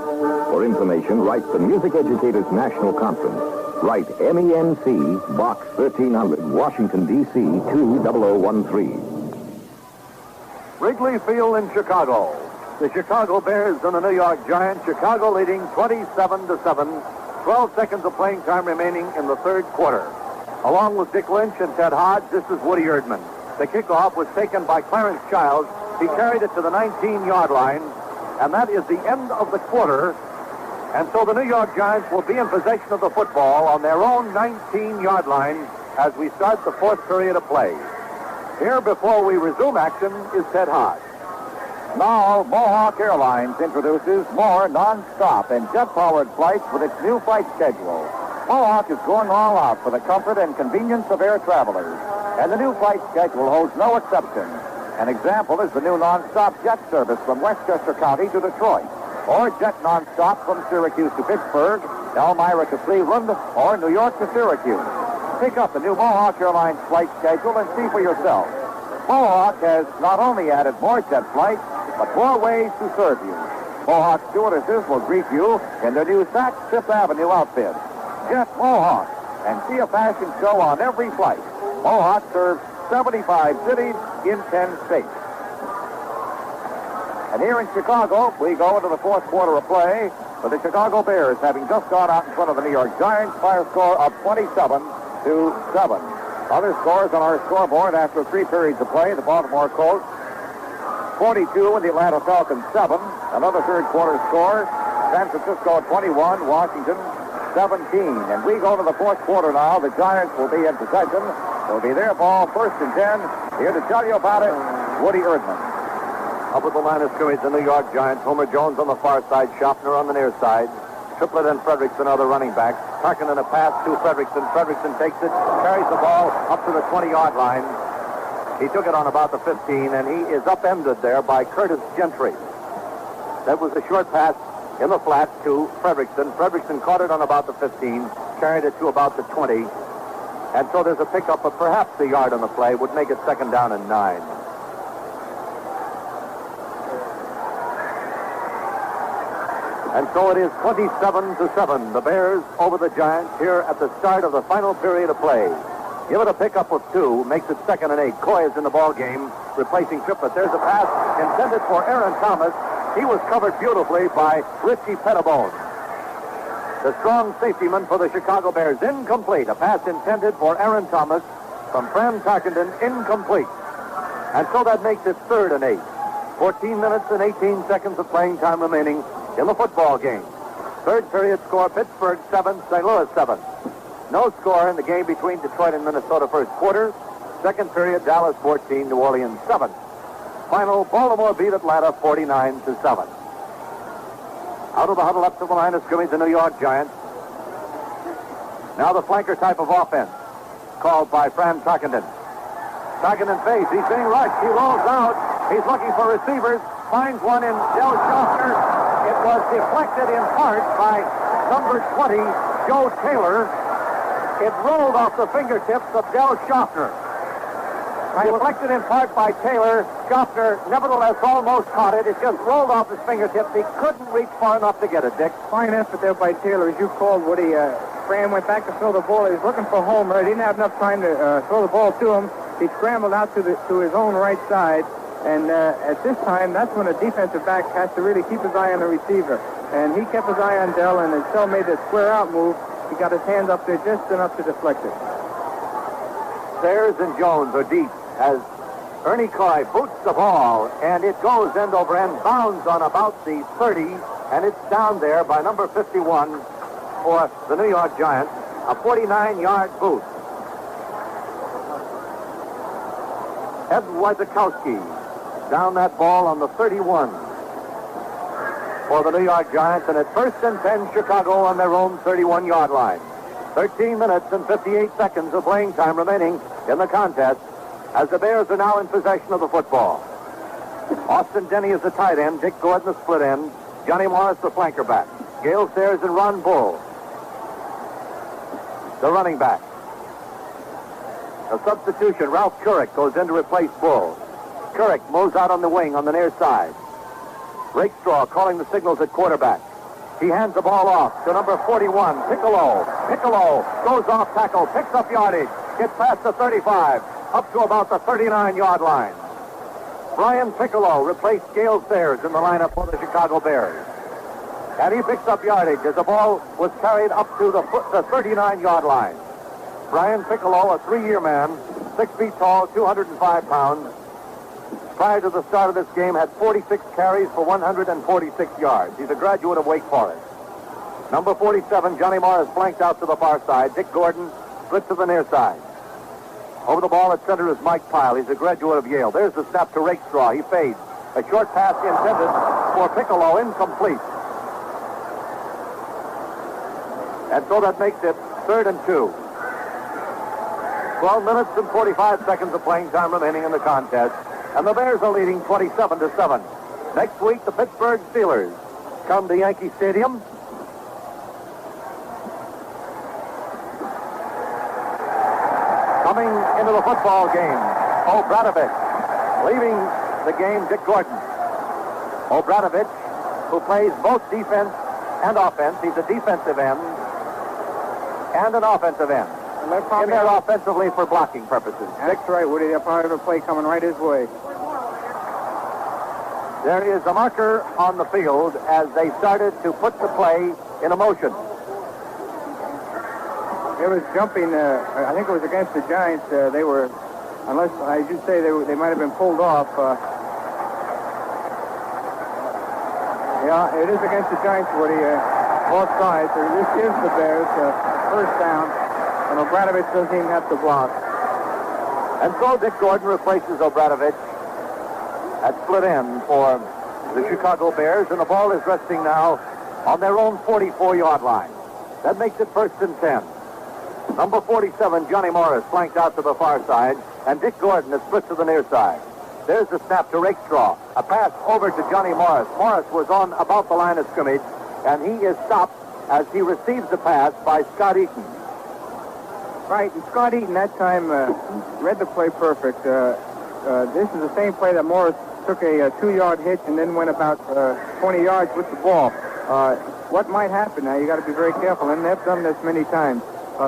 For information, write the Music Educators National Conference. Write MENC, Box 1300, Washington, D.C. 20013. Wrigley Field in Chicago. The Chicago Bears and the New York Giants. Chicago leading 27-7. 12 seconds of playing time remaining in the third quarter. Along with Dick Lynch and Ted Hodge, this is Woody Erdman. The kickoff was taken by Clarence Childs. He carried it to the 19-yard line, and that is the end of the quarter. And so the New York Giants will be in possession of the football on their own 19-yard line as we start the fourth period of play. Here before we resume action is Ted Hodge. Now, Mohawk Airlines introduces more non-stop and jet-powered flights with its new flight schedule. Mohawk is going all out for the comfort and convenience of air travelers, and the new flight schedule holds no exception. An example is the new non-stop jet service from Westchester County to Detroit, or jet non-stop from Syracuse to Pittsburgh, Elmira to Cleveland, or New York to Syracuse. Pick up the new Mohawk Airlines flight schedule and see for yourself. Mohawk has not only added more jet flights, but more ways to serve you. Mohawk stewardesses will greet you in their new Saks Fifth Avenue outfit. Jet Mohawk, and see a fashion show on every flight. Mohawk serves 75 cities in 10 states. And here in Chicago, we go into the fourth quarter of play with the Chicago Bears having just gone out in front of the New York Giants by a score of 27 Other scores on our scoreboard after 3 periods of play. The Baltimore Colts 42 and the Atlanta Falcons 7. Another third quarter score. San Francisco 21, Washington 17. And we go to the fourth quarter now. The Giants will be in possession. It'll be their ball, 1st and 10. Here to tell you about it, Woody Erdman. Up at the line of scrimmage, the New York Giants. Homer Jones on the far side, Schaffner on the near side. Triplett and Fredrickson are the running backs. Tarkenton a pass to Fredrickson. Fredrickson takes it, carries the ball up to the 20-yard line. He took it on about the 15, and he is upended there by Curtis Gentry. That was a short pass in the flat to Fredrickson. Fredrickson caught it on about the 15, carried it to about the 20. And so there's a pickup of perhaps a yard on the play, would make it 2nd down and 9. And so it is 27-7. The Bears over the Giants here at the start of the final period of play. Give it a pickup of 2, makes it 2nd and 8. Coy is in the ball game, replacing Triplett. There's a pass intended for Aaron Thomas. He was covered beautifully by Richie Pettibone, the strong safetyman for the Chicago Bears. Incomplete. A pass intended for Aaron Thomas from Fran Tarkenton. Incomplete. And so that makes it 3rd and 8. 14 minutes and 18 seconds of playing time remaining in the football game. Third period score, Pittsburgh 7, St. Louis 7. No score in the game between Detroit and Minnesota first quarter. Second period, Dallas 14, New Orleans 7. Final, Baltimore beat Atlanta 49-7. Out of the huddle up to the line of scrimmage, the New York Giants. Now the flanker type of offense called by Fran Tarkenton. Tarkenton face, he's being rushed. He rolls out. He's looking for receivers. Finds one in Del Schaffner. It was deflected in part by number 20, Joe Taylor. It rolled off the fingertips of Del Schaffner. Deflected in part by Taylor. Schaffner nevertheless almost caught it. It just rolled off his fingertips. He couldn't reach far enough to get it, Dick. Fine effort there by Taylor, as you called, Woody. Fran went back to throw the ball. He was looking for Homer. He didn't have enough time to throw the ball to him. He scrambled out to his own right side. And at this time, that's when a defensive back has to really keep his eye on the receiver. And he kept his eye on Dell, and as Dell made the square-out move, he got his hands up there just enough to deflect it. Sayers and Jones are deep as Ernie Coy boots the ball, and it goes end over end, bounds on about the 30, and it's down there by number 51 for the New York Giants, a 49-yard boot. Ed Wojciechowski down that ball on the 31 for the New York Giants, and at 1st and 10, Chicago on their own 31-yard line. 13 minutes and 58 seconds of playing time remaining in the contest as the Bears are now in possession of the football. Austin Denny is the tight end, Dick Gordon the split end, Johnny Morris the flanker back, Gale Sayers and Ron Bull the running back. A substitution, Ralph Couric goes in to replace Bull. Couric moves out on the wing on the near side. Rakestraw calling the signals at quarterback. He hands the ball off to number 41, Piccolo. Piccolo goes off tackle, picks up yardage, gets past the 35, up to about the 39-yard line. Brian Piccolo replaced Gale Sayers in the lineup for the Chicago Bears. And he picks up yardage as the ball was carried up to the 39-yard line. Brian Piccolo, a 3-year man, 6 feet tall, 205 pounds. Prior to the start of this game, had 46 carries for 146 yards. He's a graduate of Wake Forest. Number 47, Johnny Morris, flanked out to the far side. Dick Gordon split to the near side. Over the ball at center is Mike Pyle. He's a graduate of Yale. There's the snap to Rakestraw. He fades. A short pass intended for Piccolo, incomplete. And so that makes it 3rd and 2. 12 minutes and 45 seconds of playing time remaining in the contest. And the Bears are leading 27-7. Next week, the Pittsburgh Steelers come to Yankee Stadium. Coming into the football game, Obradovich. Leaving the game, Dick Gordon. Obradovich, who plays both defense and offense. He's a defensive end and an offensive end. In there offensively for blocking purposes. That's right, Woody. They'll probably have a play coming right his way. There is a marker on the field as they started to put the play in motion. There was jumping, I think it was against the Giants. They were, unless I should say they might have been pulled off. Yeah, it is against the Giants, Woody. Both sides. So this gives the Bears first down, and Obradovich doesn't even have to block. And so Dick Gordon replaces Obradovich at split end for the Chicago Bears, and the ball is resting now on their own 44-yard line. That makes it 1st and 10. Number 47, Johnny Morris, flanked out to the far side, and Dick Gordon is split to the near side. There's the snap to Rakestraw. A pass over to Johnny Morris. Morris was on about the line of scrimmage, and he is stopped as he receives the pass by Scott Eaton. Right, and Scott Eaton that time read the play perfect. This is the same play that Morris took a 2-yard hitch and then went about 20 yards with the ball. What might happen now, you got to be very careful, and they've done this many times.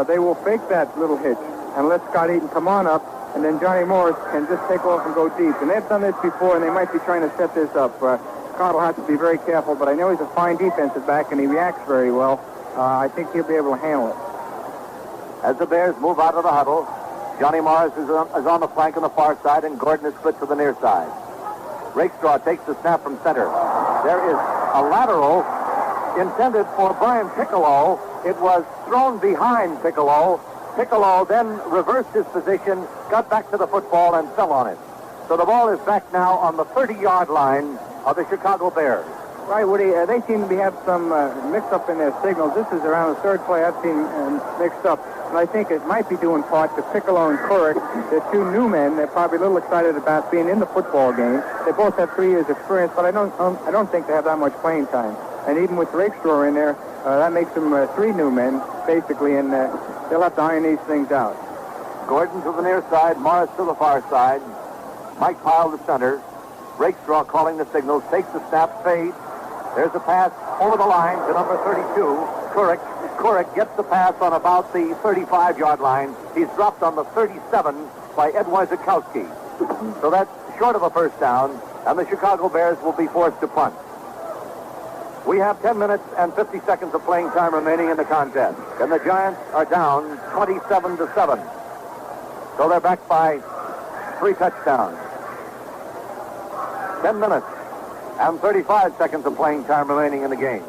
They will fake that little hitch and let Scott Eaton come on up, and then Johnny Morris can just take off and go deep. And they've done this before, and they might be trying to set this up. Scott will have to be very careful, but I know he's a fine defensive back, and he reacts very well. I think he'll be able to handle it. As the Bears move out of the huddle, Johnny Morris is on the flank on the far side, and Gordon is split to the near side. Rakestraw takes the snap from center. There is a lateral intended for Brian Piccolo. It was thrown behind Piccolo. Piccolo then reversed his position, got back to the football, and fell on it. So the ball is back now on the 30-yard line of the Chicago Bears. Right, Woody, they seem to have some mix-up in their signals. This is around the 3rd play I've seen mixed up. And I think it might be due in part to Piccolo and Couric. They're 2 new men. They're probably a little excited about being in the football game. They both have 3 years experience, but I don't think they have that much playing time. And even with Rakestraw in there, that makes them 3 new men, basically, and they'll have to iron these things out. Gordon to the near side, Morris to the far side. Mike Pyle to center. Rakestraw calling the signals, takes the snap, fades. There's a pass over the line to number 32, Couric. Couric gets the pass on about the 35-yard line. He's dropped on the 37 by Ed Wysakowski. So that's short of a first down, and the Chicago Bears will be forced to punt. We have 10 minutes and 50 seconds of playing time remaining in the contest, and the Giants are down 27-7. So they're back by 3 touchdowns. 10 minutes and 35 seconds of playing time remaining in the game.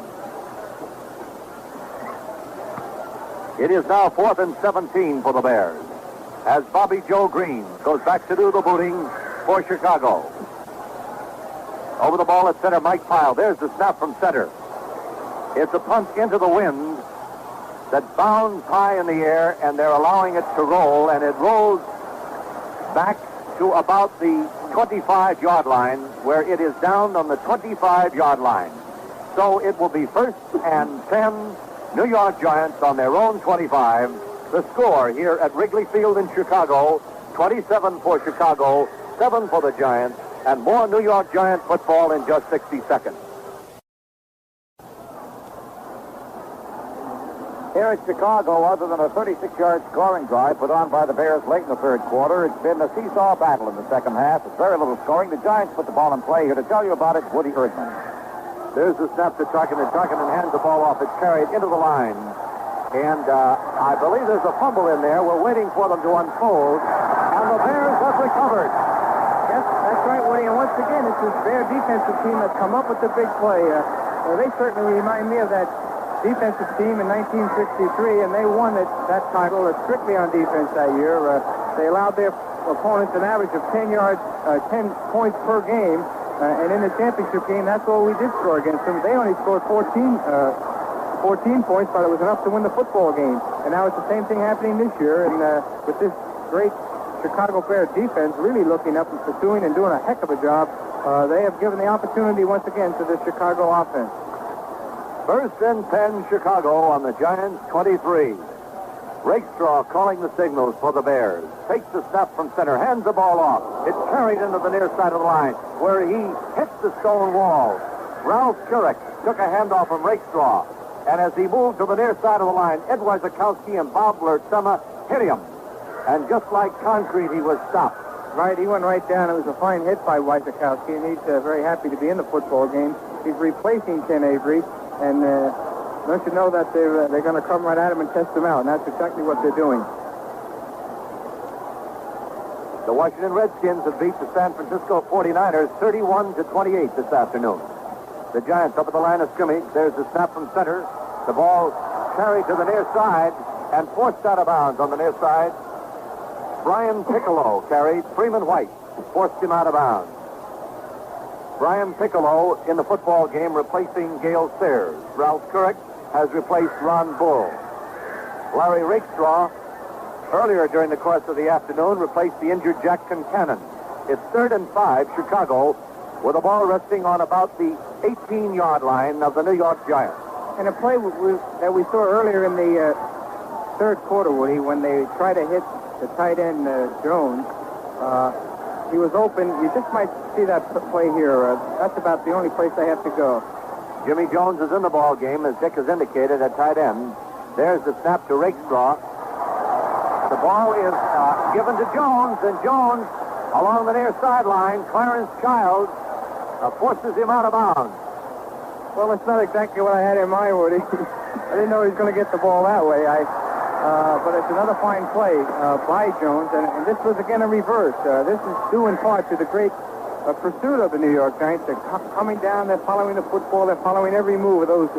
It is now 4th and 17 for the Bears, as Bobby Joe Green goes back to do the booting for Chicago. Over the ball at center, Mike Pyle. There's the snap from center. It's a punt into the wind that bounds high in the air, and they're allowing it to roll, and it rolls back to about the 25-yard line, where it is down on the 25-yard line. So it will be 1st and 10, New York Giants on their own 25. The score here at Wrigley Field in Chicago, 27 for Chicago, 7 for the Giants, and more New York Giant football in just 60 seconds. Here at Chicago, other than a 36-yard scoring drive put on by the Bears late in the 3rd quarter, it's been a seesaw battle in the 2nd half. It's very little scoring. The Giants put the ball in play. Here to tell you about it, Woody Erdman. There's the snap to Tarkinen. Tarkinen hands the ball off. It's carried into the line. And I believe there's a fumble in there. We're waiting for them to unfold. And the Bears have recovered. Yes, that's right, Woody. And once again, it's this Bear defensive team that's come up with the big play. They certainly remind me of that defensive team in 1963, and they won that title strictly on defense that year. They allowed their opponents an average of 10 points per game. And in the championship game, that's all we did score against them. They only scored 14 points, but it was enough to win the football game. And now it's the same thing happening this year. And with this great Chicago Bears defense really looking up and pursuing and doing a heck of a job, they have given the opportunity once again to the Chicago offense. 1st and 10, Chicago on the Giants' 23. Rakestraw calling the signals for the Bears. Takes the snap from center, hands the ball off. It's carried into the near side of the line, where he hits the stone wall. Ralph Couric took a handoff from Rakestraw, and as he moved to the near side of the line, Ed Wysakowski and Bob Lertsema hit him. And just like concrete, he was stopped. Right, he went right down. It was a fine hit by Wysakowski, and he's very happy to be in the football game. He's replacing Ken Avery, and don't you know that they're going to come right at him and test him out, and that's exactly what they're doing. The Washington Redskins have beat the San Francisco 49ers 31-28 this afternoon. The Giants up at the line of scrimmage. There's the snap from center. The ball carried to the near side and forced out of bounds on the near side. Brian Piccolo carried. Freeman White forced him out of bounds. Brian Piccolo in the football game replacing Gale Sayers. Ralph Couric has replaced Ron Bull. Larry Rakestraw, earlier during the course of the afternoon, replaced the injured Jack Concannon. It's 3rd and 5, Chicago, with the ball resting on about the 18-yard line of the New York Giants. And a play that we saw earlier in the third quarter, Woody, when they tried to hit the tight end Jones, he was open. You just might see that play here. That's about the only place they have to go. Jimmy Jones is in the ball game, as Dick has indicated, at tight end. There's the snap to Rakestraw. The ball is given to Jones, and Jones, along the near sideline, Clarence Childs forces him out of bounds. Well, it's not exactly what I had in mind, Woody. I didn't know he was going to get the ball that way. But it's another fine play by Jones, and this was, again, a reverse. This is due in part to the great pursuit of the New York Giants. They're coming down, they're following the football, they're following every move of those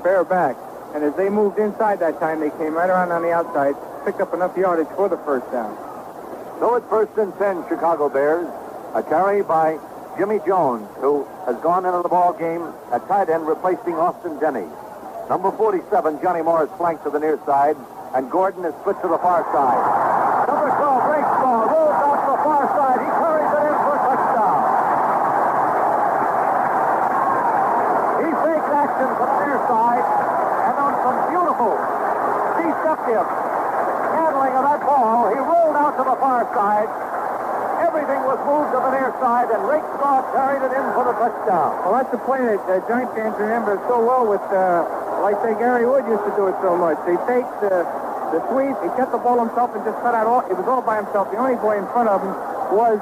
bare backs. And as they moved inside that time, they came right around on the outside, picked up enough yardage for the first down. So it's 1st and 10, Chicago Bears. A carry by Jimmy Jones, who has gone into the ball game at tight end, replacing Austin Denny. Number 47, Johnny Morris, flanked to the near side, and Gordon is split to the far side. Number 12, Rakestraw, rolls out to the far side. He carries it in for a touchdown. He faked action from the near side, and on some beautiful, deceptive handling of that ball, he rolled out to the far side. Everything was moved to the near side, and Rakestraw carried it in for the touchdown. Well, that's a play that Giant fans remember so well with, like, say, Gary Wood used to do it so much. He faked the sweep, he kept the ball himself and just cut out all. It was all by himself. The only boy in front of him was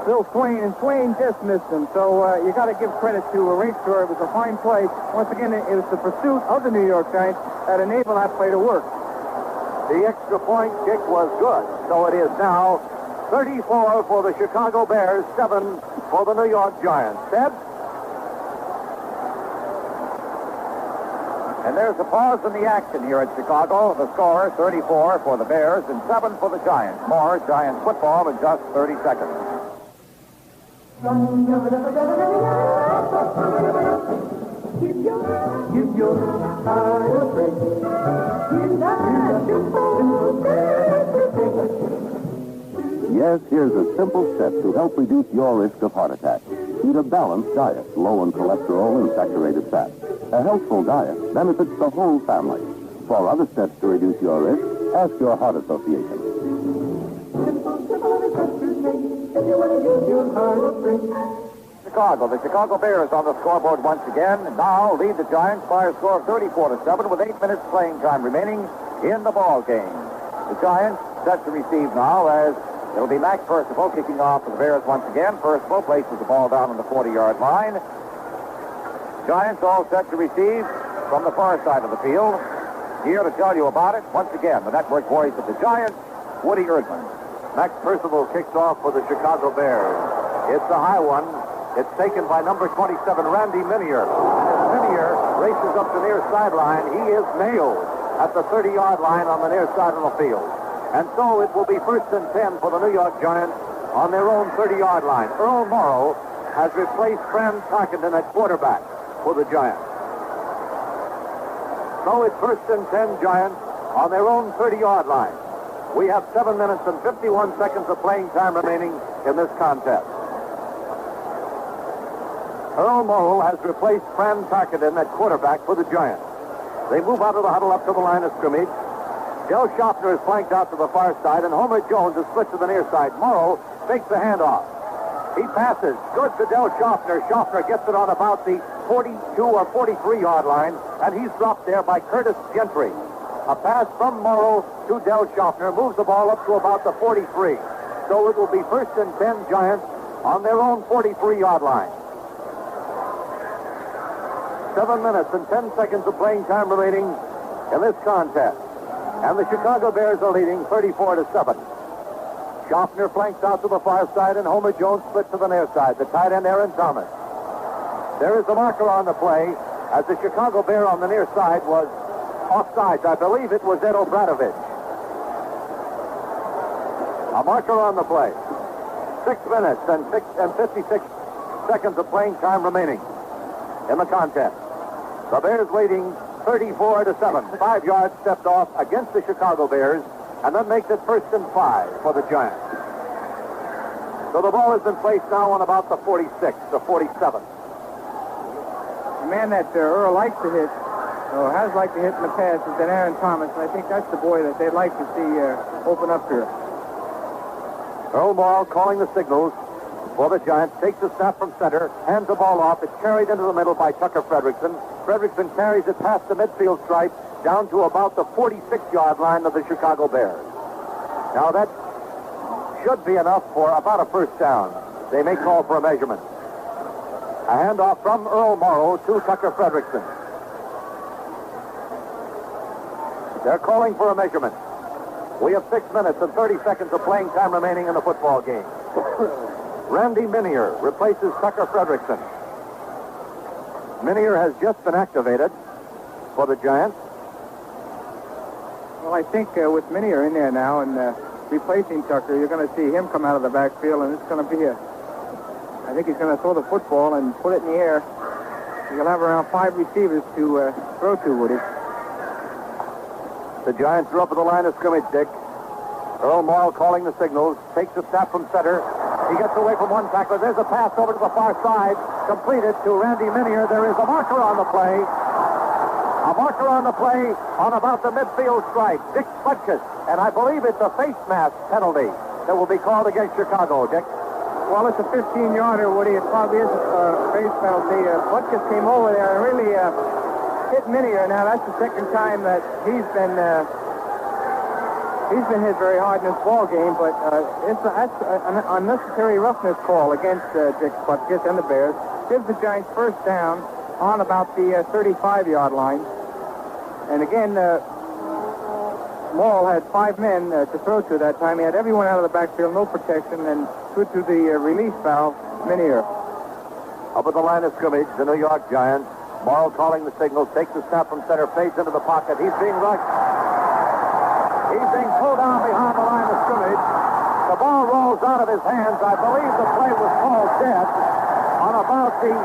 Bill Swain, and Swain just missed him. So you got to give credit to Rakestraw. It was a fine play. Once again, it was the pursuit of the New York Giants that enabled that play to work. The extra point kick was good, so it is now 34 for the Chicago Bears, 7 for the New York Giants. Ted? And there's a pause in the action here at Chicago. The score, 34 for the Bears and 7 for the Giants. More Giants football in just 30 seconds. Give your heart a break. Yes, here's a simple step to help reduce your risk of heart attack. Eat a balanced diet, low in cholesterol and saturated fat. A healthful diet benefits the whole family. For other steps to reduce your risk, ask your heart association. Chicago. The Chicago Bears on the scoreboard once again. Now lead the Giants by a score of 34-7 with 8 minutes playing time remaining in the ball game. The Giants set to receive now as it'll be Mac Percival kicking off for the Bears once again. Percival places the ball down on the 40-yard line. Giants all set to receive from the far side of the field. Here to tell you about it, once again, the network voice of the Giants, Woody Erdman. Max Percival kicks off for the Chicago Bears. It's a high one. It's taken by number 27, Randy Minier. Minier races up the near sideline. He is nailed at the 30-yard line on the near side of the field. And so it will be 1st and 10 for the New York Giants on their own 30-yard line. Earl Morrow has replaced Fran Tarkenton at quarterback for the Giants. So it's 1st and 10 Giants on their own 30-yard line. We have 7 minutes and 51 seconds of playing time remaining in this contest. Earl Morrow has replaced Fran Tarkenton at quarterback for the Giants. They move out of the huddle up to the line of scrimmage. Del Schaffner is flanked out to the far side, and Homer Jones is split to the near side. Morrow takes the handoff. He passes. Good to Del Schaffner. Schaffner gets it on about the 42 or 43-yard line, and he's dropped there by Curtis Gentry. A pass from Morrow to Del Schaffner moves the ball up to about the 43. So it will be 1st and 10 Giants on their own 43-yard line. 7 minutes and 10 seconds of playing time remaining in this contest. And the Chicago Bears are leading 34-7. Schaffner flanks out to the far side, and Homer Jones splits to the near side. The tight end, Aaron Thomas. There is a marker on the play, as the Chicago Bear on the near side was offsides. I believe it was Ed O'Bradovich. A marker on the play. 6 minutes and 56 seconds of playing time remaining in the contest. The Bears leading 34-7. 5 yards stepped off against the Chicago Bears, and that makes it 1st and 5 for the Giants. So the ball has been placed now on about the 46, the 47. The man that Earl likes to hit, or has liked to hit in the past, is Aaron Thomas, and I think that's the boy that they'd like to see open up here. Earl Morrall calling the signals for the Giants. Takes the snap from center, hands the ball off. It's carried into the middle by Tucker Fredrickson. Fredrickson carries it past the midfield stripe down to about the 46-yard line of the Chicago Bears. Now that should be enough for about a 1st down. They may call for a measurement. A handoff from Earl Morrow to Tucker Fredrickson. They're calling for a measurement. We have 6 minutes and 30 seconds of playing time remaining in the football game. Randy Minier replaces Tucker Fredrickson. Minier has just been activated for the Giants. Well, I think with Minier in there now and replacing Tucker, you're going to see him come out of the backfield, and it's going to be I think he's going to throw the football and put it in the air. He'll have around 5 receivers to throw to, Woody. The Giants are up at the line of scrimmage, Dick. Earl Morrall calling the signals. Takes a snap from center. He gets away from one tackler. There's a pass over to the far side. Completed to Randy Minier. There is a marker on the play. A marker on the play on about the midfield stripe. Dick Butkus. And I believe it's a face mask penalty that will be called against Chicago, Dick. Well, it's a 15-yarder, Woody. It probably is a face penalty. Butkus came over there and really hit Minier. Now, that's the second time that he's been hit very hard in this ball game, but that's an unnecessary roughness call against Dick Butkus and the Bears. Gives the Giants 1st down on about the 35-yard line. And again, Morrall had 5 men to throw to that time. He had everyone out of the backfield, no protection, and threw to the release valve, Minier. Up at the line of scrimmage, the New York Giants. Morrall calling the signals, takes the snap from center, fades into the pocket. He's being rushed. He's being pulled down behind the line of scrimmage. The ball rolls out of his hands. I believe the play was called dead on about the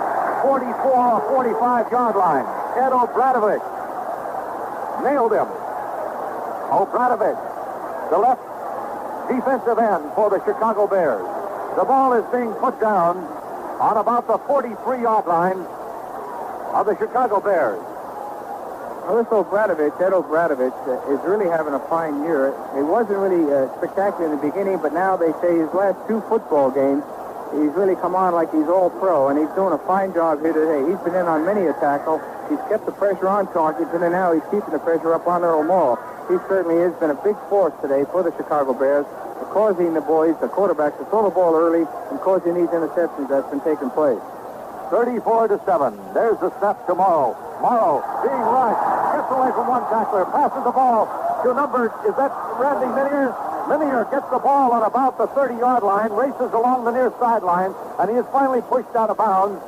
44 or 45-yard line. Ed O'Bradovich nailed him. O'Bradovich, the left defensive end for the Chicago Bears. The ball is being put down on about the 43-yard line of the Chicago Bears. Well, this Ed O'Bradovich, is really having a fine year. It wasn't really spectacular in the beginning, but now they say his last 2 football games, he's really come on like he's all pro, and he's doing a fine job here today. He's been in on many a tackle. He's kept the pressure on Tarkington, and now he's keeping the pressure up on Earl Morrall. He certainly has been a big force today for the Chicago Bears, causing the boys, the quarterbacks, to throw the ball early and causing these interceptions that's been taking place. 34-7. There's the snap to Morrow. Morrow being rushed. Gets away from one tackler. Passes the ball to number, is that Randy Minier? Minier gets the ball on about the 30-yard line, races along the near sideline, and he is finally pushed out of bounds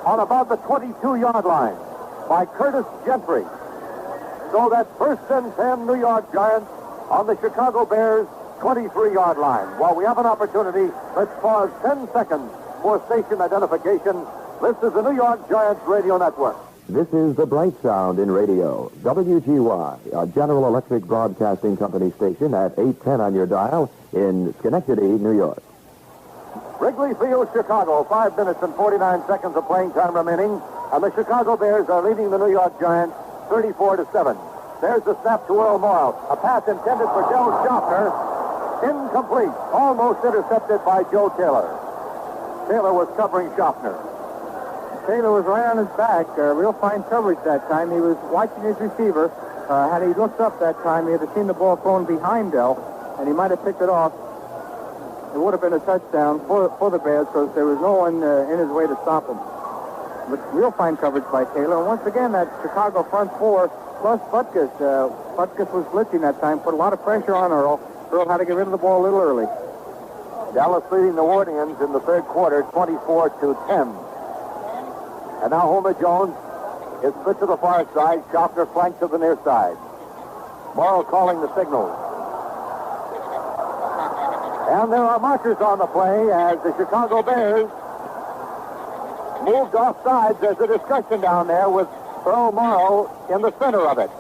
on about the 22-yard line by Curtis Gentry. So that's 1st and 10 New York Giants on the Chicago Bears 23-yard line. While we have an opportunity, let's pause 10 seconds for station identification. This is the New York Giants Radio Network. This is the bright sound in radio. WGY, a General Electric Broadcasting Company station at 810 on your dial in Schenectady, New York. Wrigley Field, Chicago. 5 minutes and 49 seconds of playing time remaining. And the Chicago Bears are leading the New York Giants 34-7. There's the snap to Earl Morrall. A pass intended for Del Schaffner. Incomplete. Almost intercepted by Joe Taylor. Taylor was covering Schaffner. Taylor was right on his back. Real fine coverage that time. He was watching his receiver. Had he looked up that time, he would have seen the ball thrown behind Dell, and he might have picked it off. It would have been a touchdown for the Bears because there was no one in his way to stop him. with real fine coverage by Taylor. And once again, that Chicago front four plus Butkus. Butkus was blitzing that time, put a lot of pressure on Earl. Earl had to get rid of the ball a little early. Dallas leading the Wardians in the third quarter, 24-10. And now Homer Jones is split to the far side. Schaffner flanked to the near side. Morrow calling the signals. And there are markers on the play as the Chicago Bears moved off sides. There's a discussion down there with Earl Morrow in the center of it.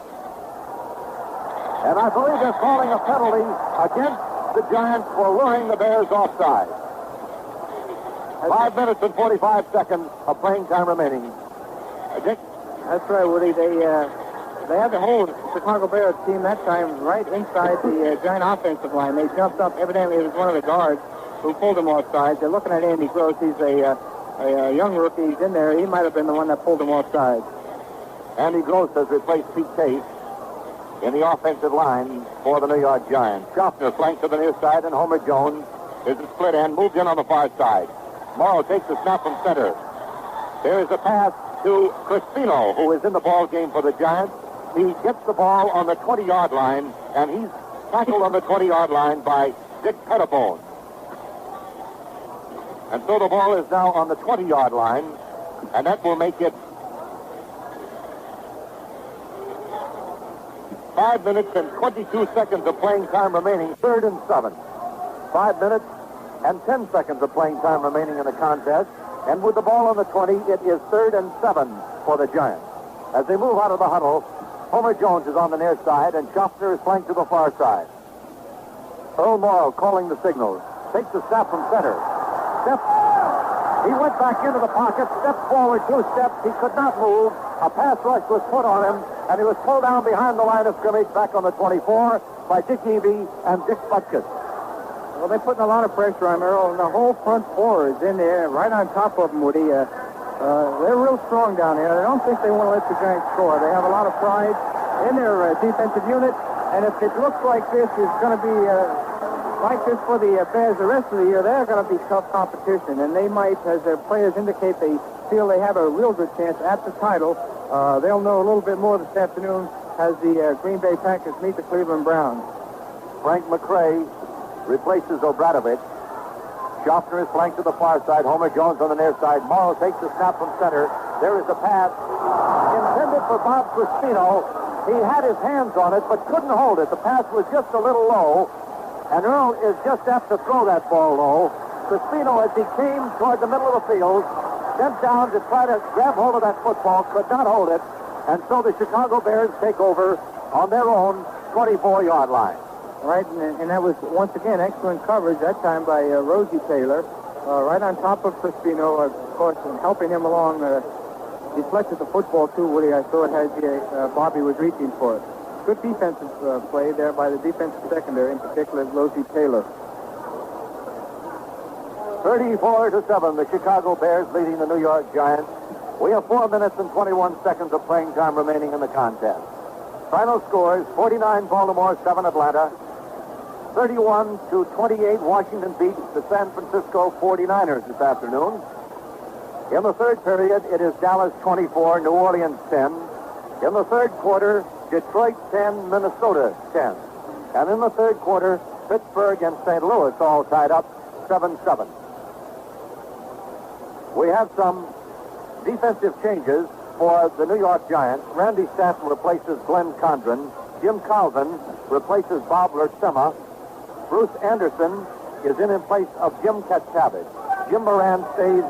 And I believe they're calling a penalty against the Giants for luring the Bears offside. 5 minutes and 45 seconds of playing time remaining. Dick? That's right, Woody. They had the whole Chicago Bears team that time right inside the Giant offensive line. They jumped up. Evidently, it was one of the guards who pulled them offside. They're looking at Andy Gross. He's a young rookie. He's in there. He might have been the one that pulled them offside. Andy Gross has replaced Pete Case in the offensive line for the New York Giants. Schaffner flanked to the near side, and Homer Jones is a split end, moved in on the far side. Morrow takes the snap from center. There is a pass to Crispino, who is in the ball game for the Giants. He gets the ball on the 20-yard line, and he's tackled on the 20-yard line by Dick Pettibone. And so the ball is now on the 20-yard line, and that will make it 5 minutes and 22 seconds of playing time remaining, 3rd and 7. 5 minutes and 10 seconds of playing time remaining in the contest. And with the ball on the 20, it is 3rd and 7 for the Giants. As they move out of the huddle, Homer Jones is on the near side, and Schaffner is flanked to the far side. Earl Morrow calling the signals. Takes the snap from center. He went back into the pocket, stepped forward 2 steps. He could not move. A pass rush was put on him, and he was pulled down behind the line of scrimmage back on the 24 by Dick Evey and Dick Butkus. Well, they're putting a lot of pressure on Earl, and the whole front four is in there, right on top of him, Woody. They're real strong down there. I don't think they want to let the Giants score. They have a lot of pride in their defensive unit, and if it looks like this is going to be like this for the Bears the rest of the year, they're going to be tough competition, and they might, as their players indicate, they feel they have a real good chance at the title. They'll know a little bit more this afternoon as the Green Bay Packers meet the Cleveland Browns. Frank McRae replaces Obradovich. Schaffner is flanked to the far side. Homer Jones on the near side. Morrow takes the snap from center. There is a pass intended for Bob Crispino. He had his hands on it but couldn't hold it. The pass was just a little low, and Earl is just apt to throw that ball low. Crispino, as he came toward the middle of the field, bent down to try to grab hold of that football, could not hold it, and so the Chicago Bears take over on their own 24-yard line. Right, and that was, once again, excellent coverage, that time by Rosie Taylor, right on top of Crispino, of course, and helping him along. Deflected the football, too, Woody. I saw it as Bobby was reaching for it. Good defensive play there by the defensive secondary, in particular, Rosie Taylor. 34-7, the Chicago Bears leading the New York Giants. We have 4 minutes and 21 seconds of playing time remaining in the contest. Final scores, 49 Baltimore, 7 Atlanta. 31-28, Washington beats the San Francisco 49ers this afternoon. In the third period, it is Dallas 24, New Orleans 10. In the third quarter, Detroit 10, Minnesota 10. And in the third quarter, Pittsburgh and St. Louis all tied up 7-7. We have some defensive changes for the New York Giants. Randy Stanton replaces Glenn Condren. Jim Calvin replaces Bob Lerstema. Bruce Anderson is in place of Jim Katcavage. Jim Moran stays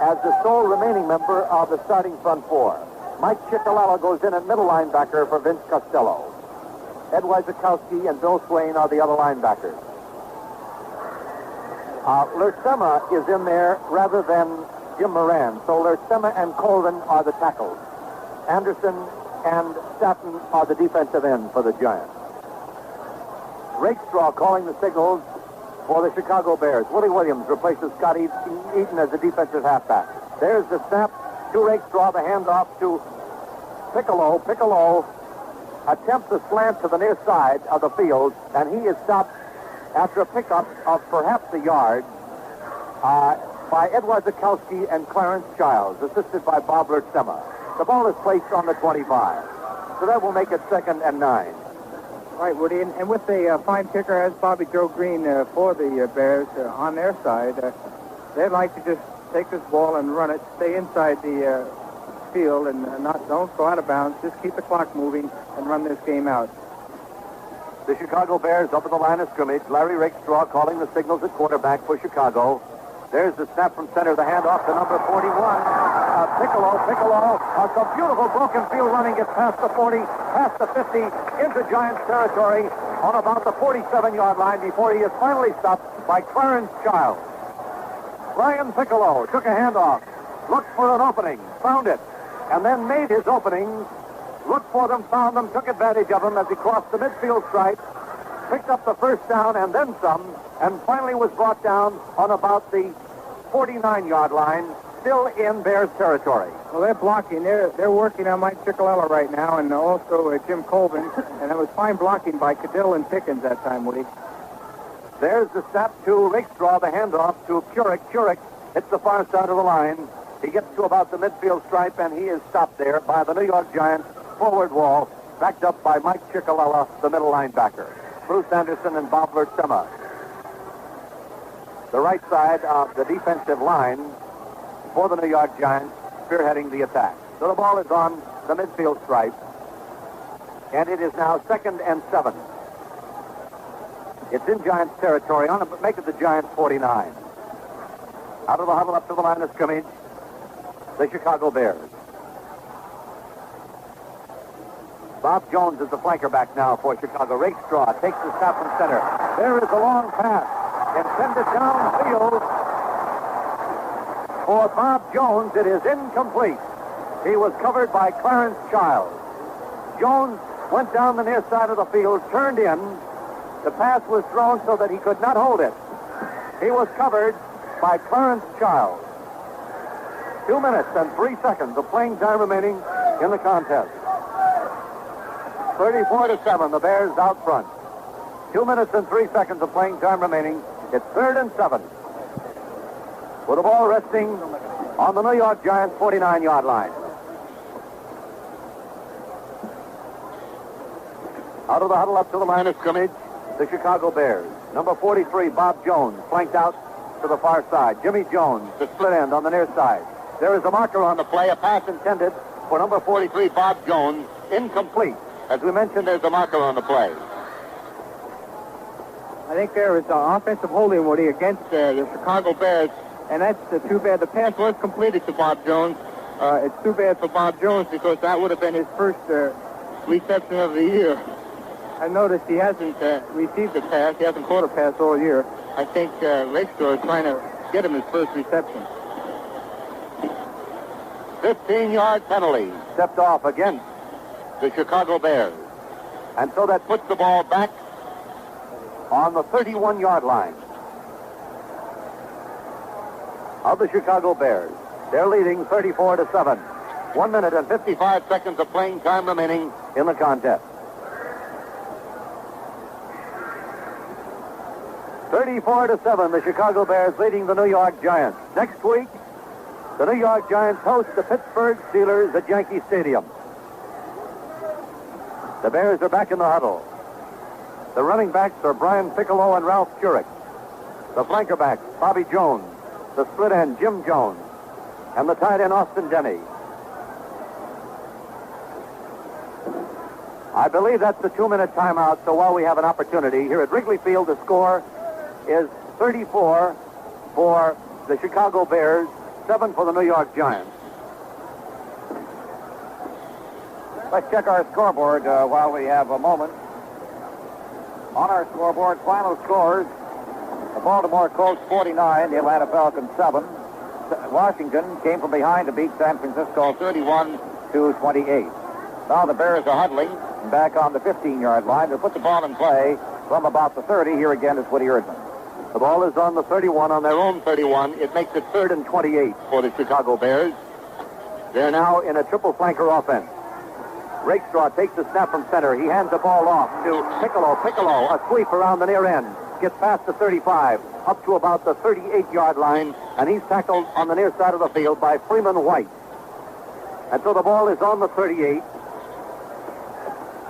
as the sole remaining member of the starting front four. Mike Ciccolello goes in at middle linebacker for Vince Costello. Ed Wyzakowski and Bill Swain are the other linebackers. Lerstema is in there rather than Jim Moran, so Lerstema and Colvin are the tackles. Anderson and Stanton are the defensive end for the Giants. Rakestraw calling the signals for the Chicago Bears. Willie Williams replaces Scott Eaton as the defensive halfback. There's the snap to Rakestraw, the handoff to Piccolo. Piccolo attempts a slant to the near side of the field, and he is stopped after a pickup of perhaps a yard. by Edward Zukowski and Clarence Childs, assisted by Bob Lertsema. The ball is placed on the 25. So that will make it 2nd and 9. Right, Woody, and with the fine kicker as Bobby Joe Green for the Bears on their side, they'd like to just take this ball and run it, stay inside the field, and don't go out of bounds. Just keep the clock moving and run this game out. The Chicago Bears up at the line of scrimmage. Larry Rakestraw calling the signals at quarterback for Chicago. There's the snap from center, the handoff to number 41. Piccolo. Some beautiful broken field running gets past the 40, past the 50, into Giants territory on about the 47-yard line before he is finally stopped by Clarence Childs. Ryan Piccolo took a handoff, looked for an opening, found it, and then made his openings, looked for them, found them, took advantage of them as he crossed the midfield stripe, picked up the first down and then some, and finally was brought down on about the 49-yard line, still in Bears territory. Well, they're blocking. They're working on Mike Ciccolella right now, and also Jim Colvin, and it was fine blocking by Cadell and Pickens that time, Woody. There's the snap to Rakestraw, the handoff to Keurig. Keurig hits the far side of the line. He gets to about the midfield stripe, and he is stopped there by the New York Giants forward wall, backed up by Mike Ciccolella, the middle linebacker. Bruce Anderson and Bob Lertsema. The right side of the defensive line for the New York Giants, spearheading the attack. So the ball is on the midfield stripe, and it is now 2nd and 7. It's in Giants territory, make it the Giants 49. Out of the huddle up to the line of scrimmage, the Chicago Bears. Bob Jones is the flanker back now for Chicago. Rakestraw takes the snap from center. There is a long pass intended downfield for Bob Jones. It is incomplete. He was covered by Clarence Childs. Jones went down the near side of the field, turned in. The pass was thrown so that he could not hold it. He was covered by Clarence Childs. 2 minutes and 3 seconds of playing time remaining in the contest. 34-7, the Bears out front. 2 minutes and 3 seconds of playing time remaining. It's 3rd and 7. With the ball resting on the New York Giants 49-yard line. Out of the huddle up to the line of scrimmage, the Chicago Bears. Number 43, Bob Jones, flanked out to the far side. Jimmy Jones, the split end on the near side. There is a marker on the play, a pass intended for number 43, Bob Jones, incomplete. As we mentioned, there's a marker on the play. I think there is offensive holding, Woody, against the Chicago Bears, and that's too bad. The pass was completed to Bob Jones. It's too bad for Bob Jones because that would have been his first reception of the year. I noticed he hasn't received a pass. He hasn't caught a pass all year. I think Rakestraw is trying to get him his first reception. 15-yard penalty stepped off against the Chicago Bears. And so that puts the ball back on the 31-yard line of the Chicago Bears. They're leading 34-7. 1 minute and 55 seconds of playing time remaining in the contest. 34-7, the Chicago Bears leading the New York Giants. Next week, the New York Giants host the Pittsburgh Steelers at Yankee Stadium. The Bears are back in the huddle. The running backs are Brian Piccolo and Ralph Keurig. The flanker backs, Bobby Jones. The split end, Jim Jones. And the tight end, Austin Denny. I believe that's the 2-minute timeout, so while we have an opportunity here at Wrigley Field, the score is 34 for the Chicago Bears, 7 for the New York Giants. Let's check our scoreboard while we have a moment. On our scoreboard, final scores: the Baltimore Colts 49, the Atlanta Falcons 7. Washington came from behind to beat San Francisco 31-28. Now the Bears are huddling back on the 15-yard line to put the ball in play from about the 30. Here again is Woody Erdman. The ball is on the 31, on their own 31. It makes it 3rd and 28 for the Chicago Bears. They're now in a triple flanker offense. Rakestraw takes the snap from center. He hands the ball off to Piccolo. Piccolo, a sweep around the near end. gets past the 35, up to about the 38-yard line, and he's tackled on the near side of the field by Freeman White. And so the ball is on the 38,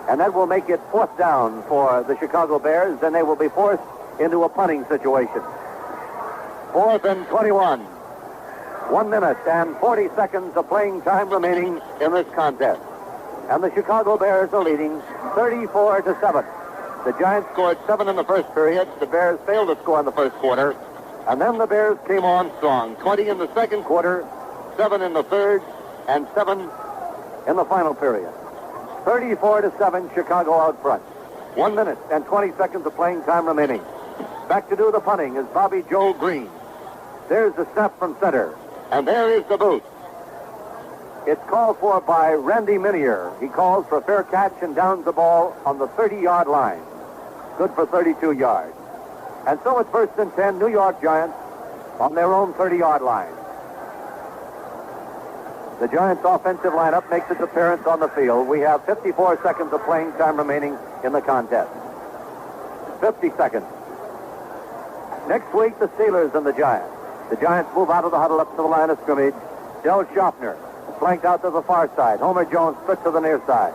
and that will make it 4th down for the Chicago Bears. Then they will be forced into a punting situation. 4th and 21. 1 minute and 40 seconds of playing time remaining in this contest. And the Chicago Bears are leading 34-7. The Giants scored 7 in the first period. The Bears failed to score in the first quarter. And then the Bears came on strong. 20 in the second quarter, 7 in the third, and 7 in the final period. 34-7, Chicago out front. 1 minute and 20 seconds of playing time remaining. Back to do the punting is Bobby Joe Green. There's the snap from center. And there is the boot. It's called for by Randy Minier. He calls for a fair catch and downs the ball on the 30-yard line. Good for 32 yards. And so it's 1st and 10, New York Giants on their own 30-yard line. The Giants' offensive lineup makes its appearance on the field. We have 54 seconds of playing time remaining in the contest. 50 seconds. Next week, the Steelers and the Giants. The Giants move out of the huddle up to the line of scrimmage. Del Schaffner flanked out to the far side. Homer Jones split to the near side.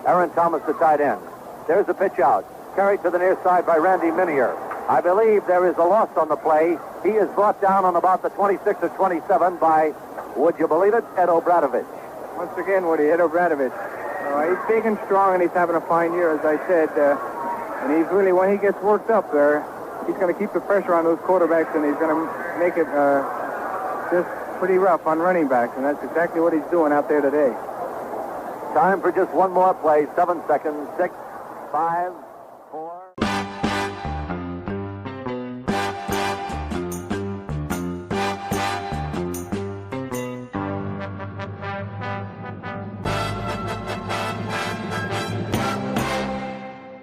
Aaron Thomas, the tight end. There's a pitch out. Carried to the near side by Randy Minier. I believe there is a loss on the play. He is brought down on about the 26 or 27 by, would you believe it, Ed Obradovich. Once again, Woody, Ed Obradovich. He's big and strong, and he's having a fine year, as I said. And he's really, when he gets worked up there, he's going to keep the pressure on those quarterbacks, and he's going to make it just pretty rough on running backs, and that's exactly what he's doing out there today. Time for just one more play. 7 seconds. 6, 5,